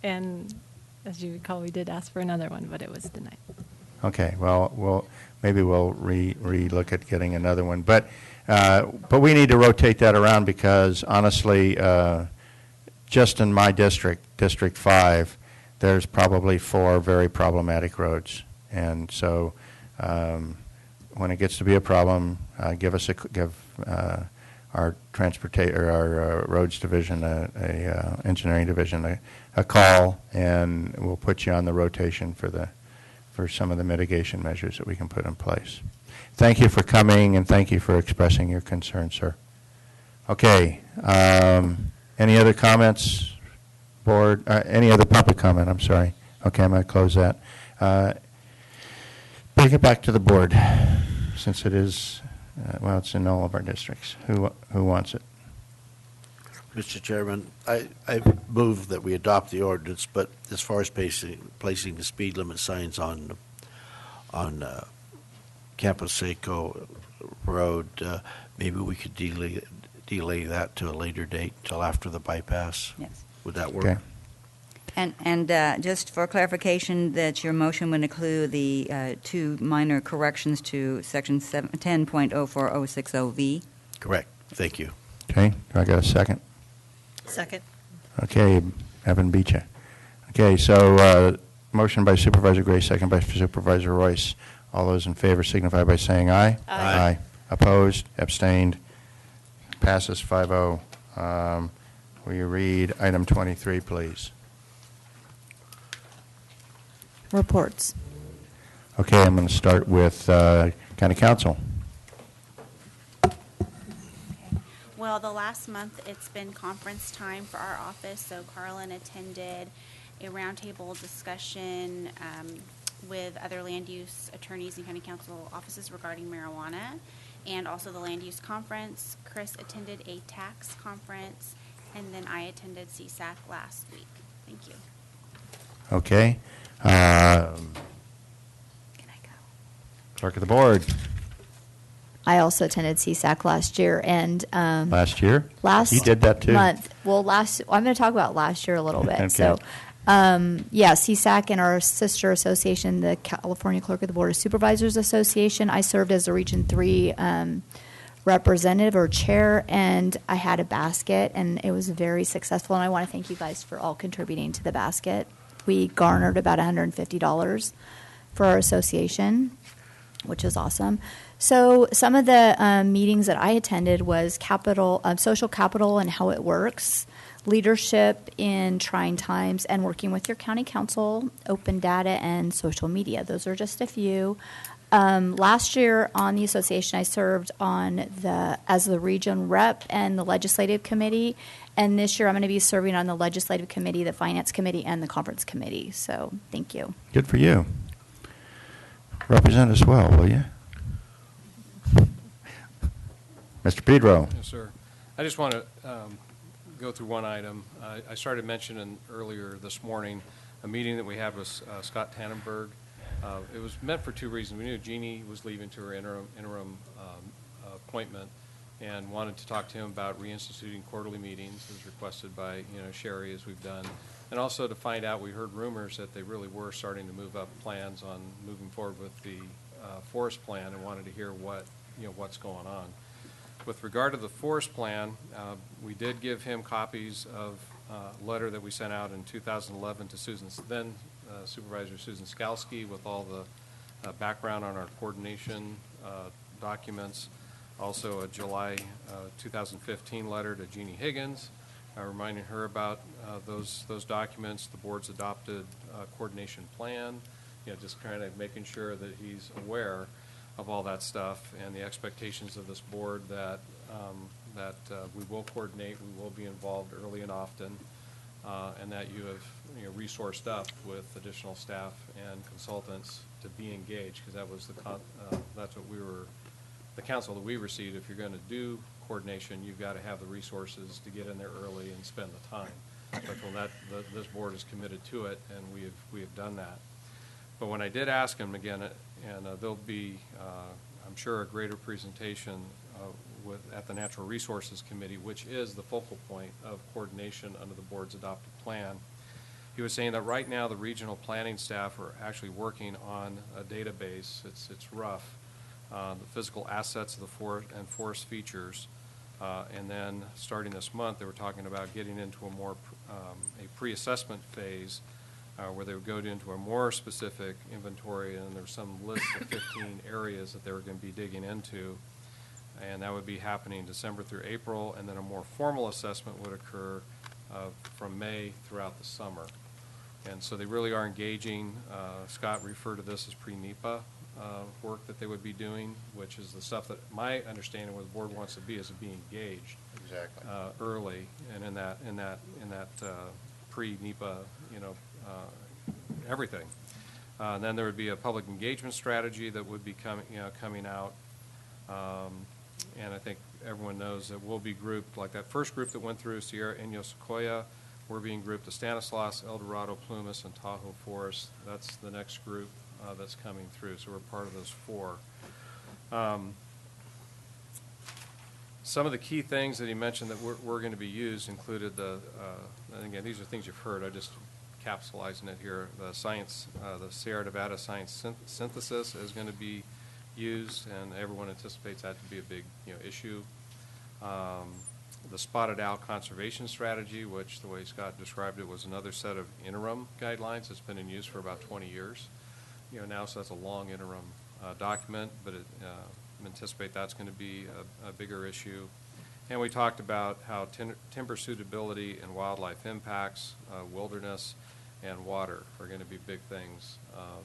And as you recall, we did ask for another one, but it was denied. Okay, well, maybe we'll re-look at getting another one. But we need to rotate that around because, honestly, just in my district, District 5, there's probably 4 very problematic roads. And so when it gets to be a problem, give our our roads division, engineering division, a call, and we'll put you on the rotation for some of the mitigation measures that we can put in place. Thank you for coming, and thank you for expressing your concern, sir. Okay. Any other comments, board? Any other public comment? I'm sorry. Okay, I'm going to close that. Bring it back to the board, since it is, it's in all of our districts. Who wants it? Mr. Chairman, I move that we adopt the ordinance, but as far as placing the speed limit signs on Campo Seco Road, maybe we could delay that to a later date, till after the bypass. Yes. Would that work? Okay. And just for clarification, that your motion would include the 2 minor corrections to Section 10.04060V? Correct. Thank you. Okay. Do I got a second? Second. Okay. Evan beat you. Okay. So motion by Supervisor Gray, second by Supervisor Royce. All those in favor signify by saying aye. Aye. Opposed? Abstained? Passes 5-0. Will you read item 23, please? Reports. Okay, I'm going to start with County Council. Well, the last month, it's been conference time for our office, so Carlin attended a roundtable discussion with other land use attorneys and county council offices regarding marijuana, and also the land use conference. Chris attended a tax conference, and then I attended CSAC last week. Thank you. Okay. Clerk of the Board. I also attended CSAC last year, and Last year? last You did that too? month. Well, I'm going to talk about last year a little bit. Okay. So, yeah, CSAC and our sister association, the California Clerk of the Board of Supervisors Association. I served as a Region 3 representative or chair, and I had a basket, and it was very successful. And I want to thank you guys for all contributing to the basket. We garnered about $150 for our association, which is awesome. So some of the meetings that I attended was social capital and how it works, leadership in trying times, and working with your county council, open data, and social media. Those are just a few. Last year on the association, I served as the region rep and the legislative committee. And this year I'm going to be serving on the legislative committee, the finance committee, and the conference committee. So thank you. Good for you. Represent us well, will you? Mr. Pedro. Yes, sir. I just want to go through one item. I started mentioning earlier this morning a meeting that we had with Scott Tannenberg. It was meant for two reasons. We knew Jeannie was leaving to her interim appointment and wanted to talk to him about reinstituting quarterly meetings as requested by Sherry, as we've done, and also to find out. We heard rumors that they really were starting to move up plans on moving forward with the forest plan, and wanted to hear what's going on. With regard to the forest plan, we did give him copies of a letter that we sent out in 2011 to Supervisor Susan Skalski with all the background on our coordination documents. Also a July 2015 letter to Jeannie Higgins, reminding her about those documents. The board's adopted coordination plan, just kind of making sure that he's aware of all that stuff and the expectations of this board that we will coordinate, we will be involved early and often, and that you have resourced up with additional staff and consultants to be engaged, because that was that's what the counsel that we received. If you're going to do coordination, you've got to have the resources to get in there early and spend the time. This board is committed to it, and we have done that. But when I did ask him again, and there'll be, I'm sure, a greater presentation at the Natural Resources Committee, which is the focal point of coordination under the board's adopted plan. He was saying that right now the regional planning staff are actually working on a database. It's rough. The physical assets of the forest and forest features, and then starting this month, they were talking about getting into a pre-assessment phase where they would go into a more specific inventory, and there was some list of 15 areas that they were going to be digging into, and that would be happening December through April, and then a more formal assessment would occur from May throughout the summer. And so they really are engaging. Scott referred to this as pre-NEPA work that they would be doing, which is the stuff that my understanding what the board wants to be is to be engaged early, and in that pre-NEPA, everything. And then there would be a public engagement strategy that would be coming out. And I think everyone knows that we'll be grouped, like that first group that went through Sierra Inyo Sequoia, we're being grouped to Stanislaus, El Dorado, Plumas, and Tahoe Forest. That's the next group that's coming through, so we're part of those four. Some of the key things that he mentioned that we're going to be used included and again, these are things you've heard, I just capsulizing it here. The Sierra Nevada Science Synthesis is going to be used, and everyone anticipates that to be a big issue. The Spotted Owl Conservation Strategy, which the way Scott described it was another set of interim guidelines that's been in use for about 20 years. Now, so that's a long interim document, but anticipate that's going to be a bigger issue. And we talked about how timber suitability and wildlife impacts, wilderness, and water are going to be big things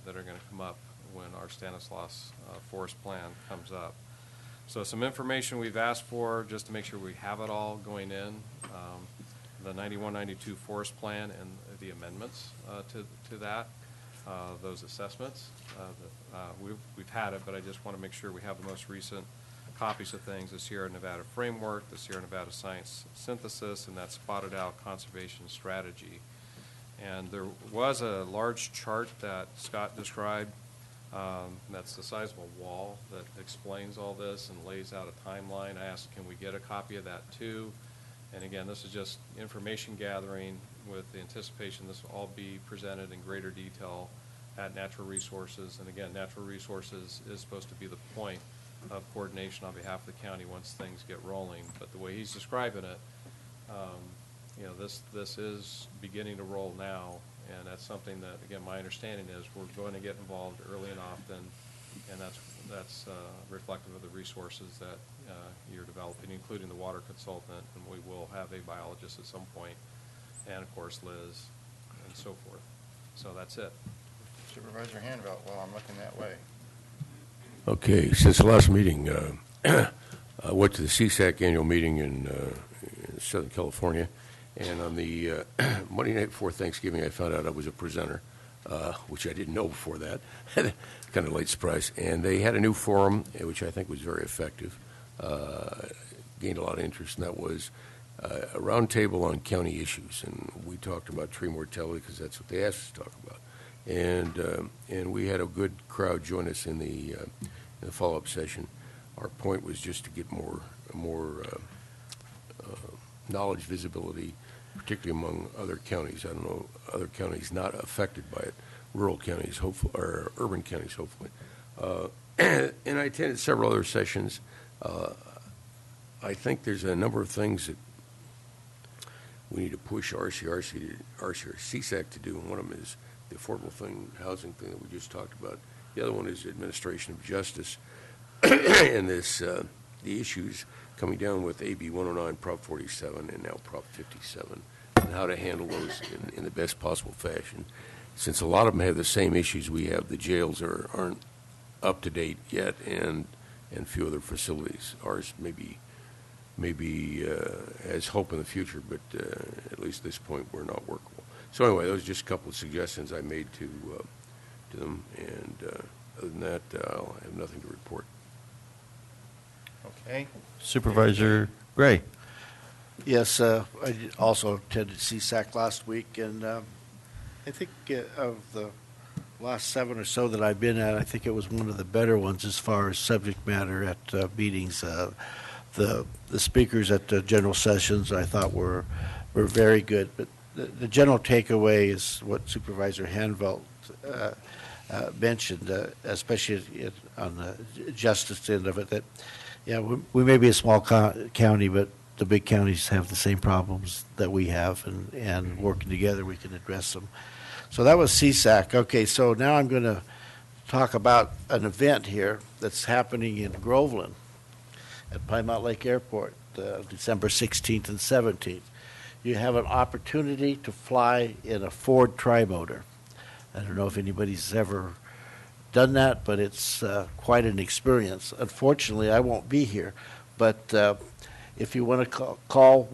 that are going to come up when our Stanislaus Forest Plan comes up. So some information we've asked for just to make sure we have it all going in, the 91-92 Forest Plan and the amendments to that, those assessments. We've had it, but I just want to make sure we have the most recent copies of things, the Sierra Nevada Framework, the Sierra Nevada Science Synthesis, and that Spotted Owl Conservation Strategy. And there was a large chart that Scott described. That's the size of a wall that explains all this and lays out a timeline. I asked, can we get a copy of that too? And again, this is just information gathering with the anticipation this will all be presented in greater detail at Natural Resources. And again, Natural Resources is supposed to be the point of coordination on behalf of the county once things get rolling. But the way he's describing it, this is beginning to roll now, and that's something that, again, my understanding is we're going to get involved early and often, and that's reflective of the resources that you're developing, including the water consultant, and we will have a biologist at some point, and of course Liz, and so forth. So that's it. Supervisor Hanvelt, while I'm looking that way. Okay, since the last meeting, I went to the CSAC annual meeting in Southern California, and on the Monday night before Thanksgiving, I found out I was a presenter, which I didn't know before that. Kind of late surprise. And they had a new forum, which I think was very effective, gained a lot of interest, and that was a roundtable on county issues. And we talked about tree mortality because that's what they asked us to talk about. And we had a good crowd join us in the follow-up session. Our point was just to get more knowledge visibility, particularly among other counties. I don't know, other counties not affected by it, rural counties, hopefully, or urban counties, hopefully. And I attended several other sessions. I think there's a number of things that we need to push CSAC to do, and one of them is the affordable housing thing that we just talked about. The other one is administration of justice and the issues coming down with AB 109, Prop 47, and now Prop 57, and how to handle those in the best possible fashion. Since a lot of them have the same issues we have, the jails aren't up to date yet, and few other facilities. Ours maybe has hope in the future, but at least at this point we're not workable. So anyway, those are just a couple of suggestions I made to them, and other than that, I'll have nothing to report. Okay. Supervisor Gray. Yes, I also attended CSAC last week, and I think of the last 7 or so that I've been at, I think it was one of the better ones as far as subject matter at meetings. The speakers at the general sessions I thought were very good, but the general takeaway is what Supervisor Hanvelt mentioned, especially on the justice end of it, that we may be a small county, but the big counties have the same problems that we have, and working together we can address them. So that was CSAC. Okay, so now I'm going to talk about an event here that's happening in Groveland at Pine Mountain Lake Airport, December 16th and 17th. You have an opportunity to fly in a Ford Tri-Motor. I don't know if anybody's ever done that, but it's quite an experience. Unfortunately, I won't be here, but if you want to call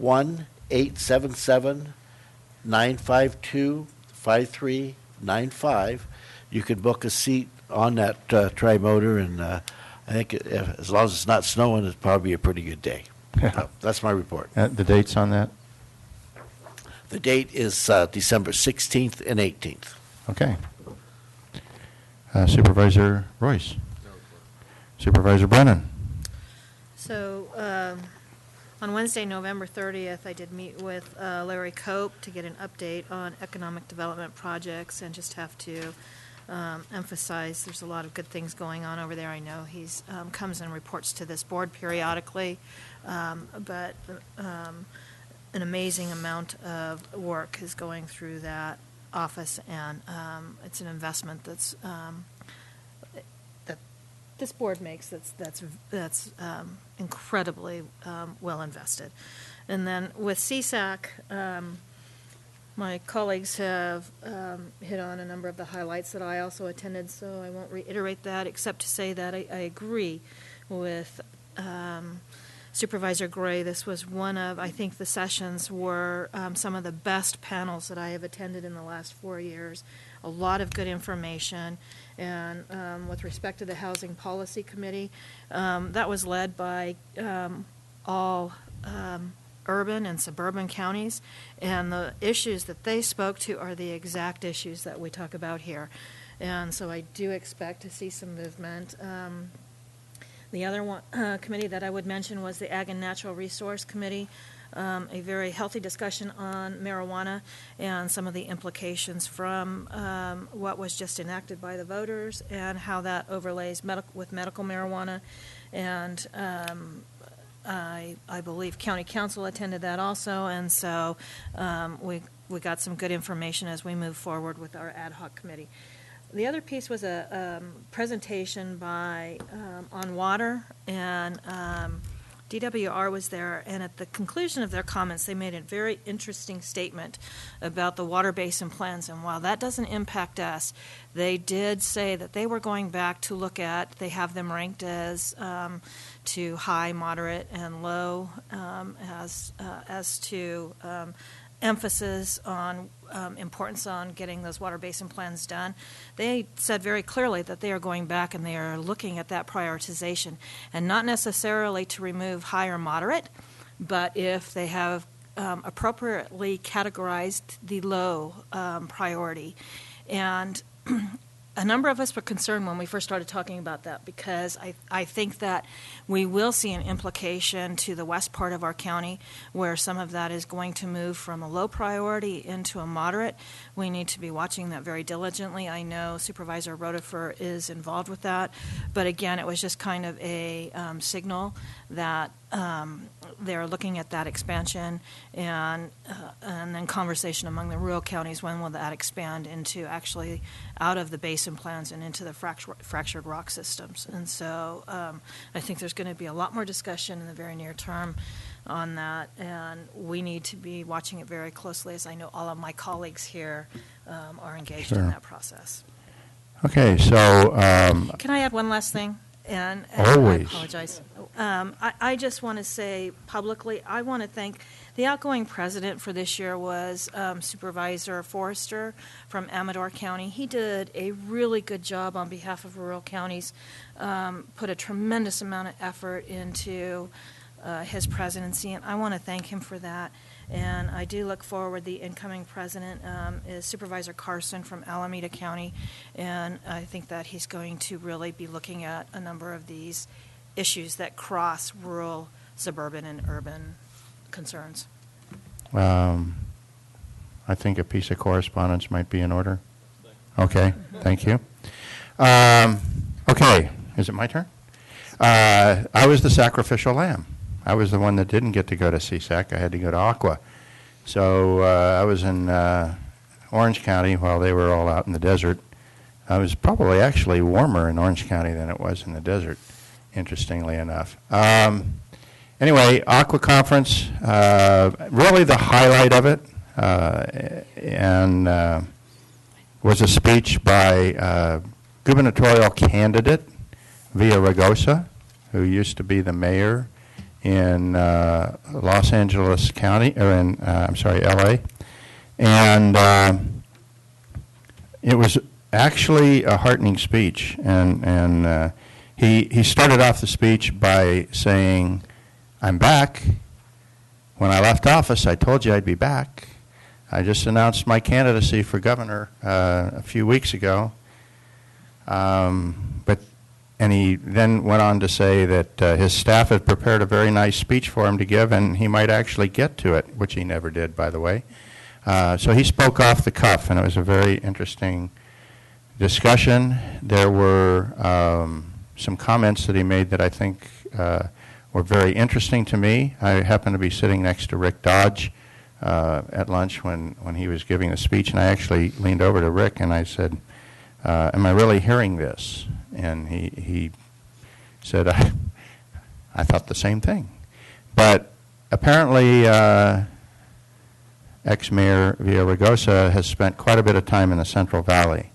1-877-952-5395, you can book a seat on that Tri-Motor, and I think as long as it's not snowing, it'll probably be a pretty good day. So that's my report. The dates on that? The date is December 16th and 18th. Okay. Supervisor Royce. Supervisor Brennan. So on Wednesday, November 30th, I did meet with Larry Cope to get an update on economic development projects, and just have to emphasize there's a lot of good things going on over there. I know he's comes and reports to this board periodically, but an amazing amount of work is going through that office, and it's an investment that's that this board makes that's incredibly well invested. And then with CSAC, my colleagues have hit on a number of the highlights that I also attended, so I won't reiterate that except to say that I agree with Supervisor Gray. This was one of, I think the sessions were some of the best panels that I have attended in the last 4 years. A lot of good information. And with respect to the Housing Policy Committee, that was led by all urban and suburban counties, and the issues that they spoke to are the exact issues that we talk about here. And so I do expect to see some movement. The other one, committee that I would mention was the Ag and Natural Resource Committee, a very healthy discussion on marijuana and some of the implications from what was just enacted by the voters and how that overlays with medical marijuana. And I believe County Council attended that also, and so we got some good information as we move forward with our ad hoc committee. The other piece was a presentation by on water, and DWR was there, and at the conclusion of their comments, they made a very interesting statement about the water basin plans, and while that doesn't impact us, they did say that they were going back to look at, they have them ranked as to high, moderate, and low, as to emphasis on importance on getting those water basin plans done. They said very clearly that they are going back and they are looking at that prioritization, and not necessarily to remove high or moderate, but if they have appropriately categorized the low priority. And a number of us were concerned when we first started talking about that, because I think that we will see an implication to the west part of our county where some of that is going to move from a low priority into a moderate. We need to be watching that very diligently. I know Supervisor Rotifer is involved with that, but again, it was just kind of a signal that they're looking at that expansion, and then conversation among the rural counties, when will that expand into actually out of the basin plans and into the fractured rock systems. And so I think there's going to be a lot more discussion in the very near term on that, and we need to be watching it very closely, as I know all of my colleagues here are engaged in that process. Okay, so can I add one last thing? And always. I apologize. I just want to say publicly, I want to thank the outgoing president for this year was Supervisor Forrester from Amador County. He did a really good job on behalf of rural counties, put a tremendous amount of effort into his presidency, and I want to thank him for that. And I do look forward, the incoming president is Supervisor Carson from Alameda County, and I think that he's going to really be looking at a number of these issues that cross rural, suburban, and urban concerns. I think a piece of correspondence might be in order. Okay, thank you. Okay, is it my turn? I was the sacrificial lamb. I was the one that didn't get to go to CSAC. I had to go to Aqua. So I was in Orange County while they were all out in the desert. I was probably actually warmer in Orange County than it was in the desert, interestingly enough. Anyway, Aqua Conference, really the highlight of it, and was a speech by gubernatorial candidate Villaraigosa, who used to be the mayor in Los Angeles County, or in, LA. And it was actually a heartening speech. And he started off the speech by saying, "I'm back. When I left office, I told you I'd be back. I just announced my candidacy for governor a few weeks ago." And he then went on to say that his staff had prepared a very nice speech for him to give, and he might actually get to it, which he never did, by the way. So he spoke off the cuff, and it was a very interesting discussion. There were some comments that he made that I think were very interesting to me. I happened to be sitting next to Rick Dodge at lunch when he was giving the speech, and I actually leaned over to Rick and I said, "Am I really hearing this?" And he said, I thought the same thing. But apparently, ex-mayor Villaraigosa has spent quite a bit of time in the Central Valley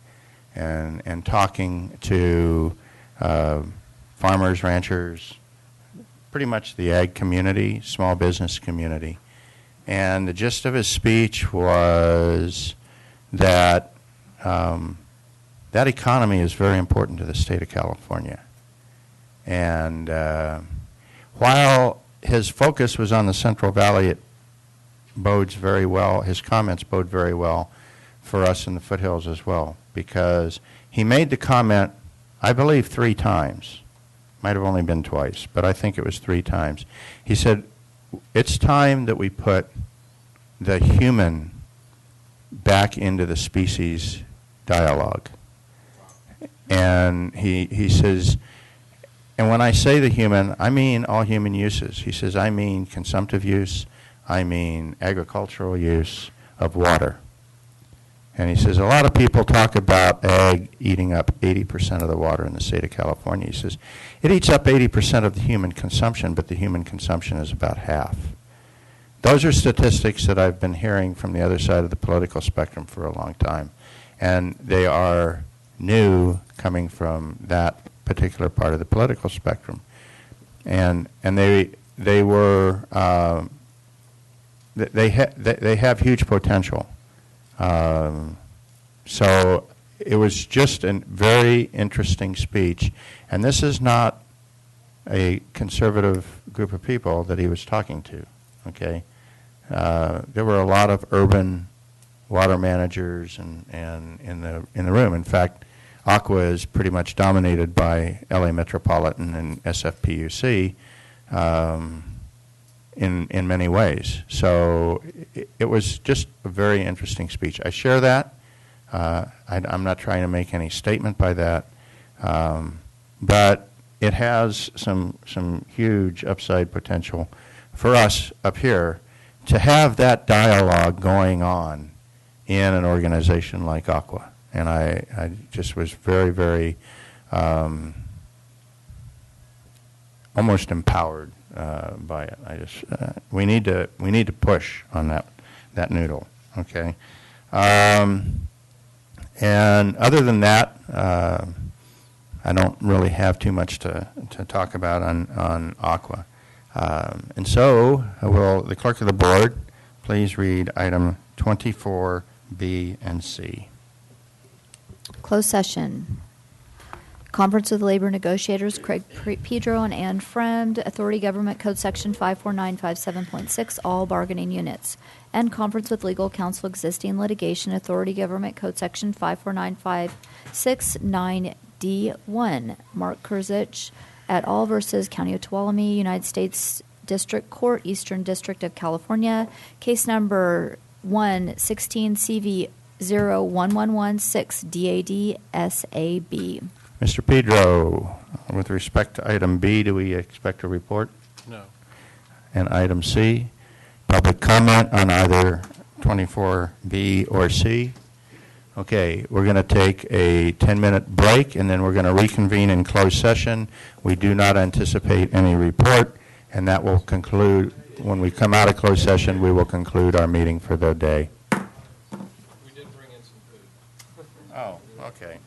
and talking to farmers, ranchers, pretty much the ag community, small business community. And the gist of his speech was that that economy is very important to the state of California. And while his focus was on the Central Valley, it bodes very well, his comments bode very well for us in the foothills as well, because he made the comment, I believe 3 times, might have only been twice, but I think it was 3 times. He said, it's time that we put the human back into the species dialogue. And he says, and when I say the human, I mean all human uses. He says, I mean consumptive use, I mean agricultural use of water. And he says, a lot of people talk about ag eating up 80% of the water in the state of California. He says, it eats up 80% of the human consumption, but the human consumption is about half. Those are statistics that I've been hearing from the other side of the political spectrum for a long time. And they are new, coming from that particular part of the political spectrum. And they were... They have huge potential. So it was just a very interesting speech. And this is not a conservative group of people that he was talking to, okay? There were a lot of urban water managers and in the room. In fact, Aqua is pretty much dominated by LA Metropolitan and SFPUC. In many ways. So it was just a very interesting speech. I share that. I'm not trying to make any statement by that. But it has some huge upside potential for us up here to have that dialogue going on in an organization like Aqua. And I just was very, very almost empowered by it. I just we need to push on that noodle, okay? And other than that, I don't really have too much to talk about on Aqua. And so, will the clerk of the board please read item 24B and C. Closed session. Conference with Labor Negotiators, Craig Pedro and Ann Fremd, Authority Government Code Section 54957.6, all bargaining units. And conference with Legal Counsel Existing Litigation, Authority Government Code Section 54959D1, Mark Kurzich et al. Versus County of Tuolumne, United States District Court, Eastern District of California, case number 116CV01116 DAD-SAB. Mr. Pedro, with respect to item B, do we expect a report? No. And item C, public comment on either 24B or C? Okay, we're going to take a 10-minute break, and then we're going to reconvene in closed session. We do not anticipate any report, and that will conclude, when we come out of closed session, we will conclude our meeting for the day. We did bring in some food. Oh, okay.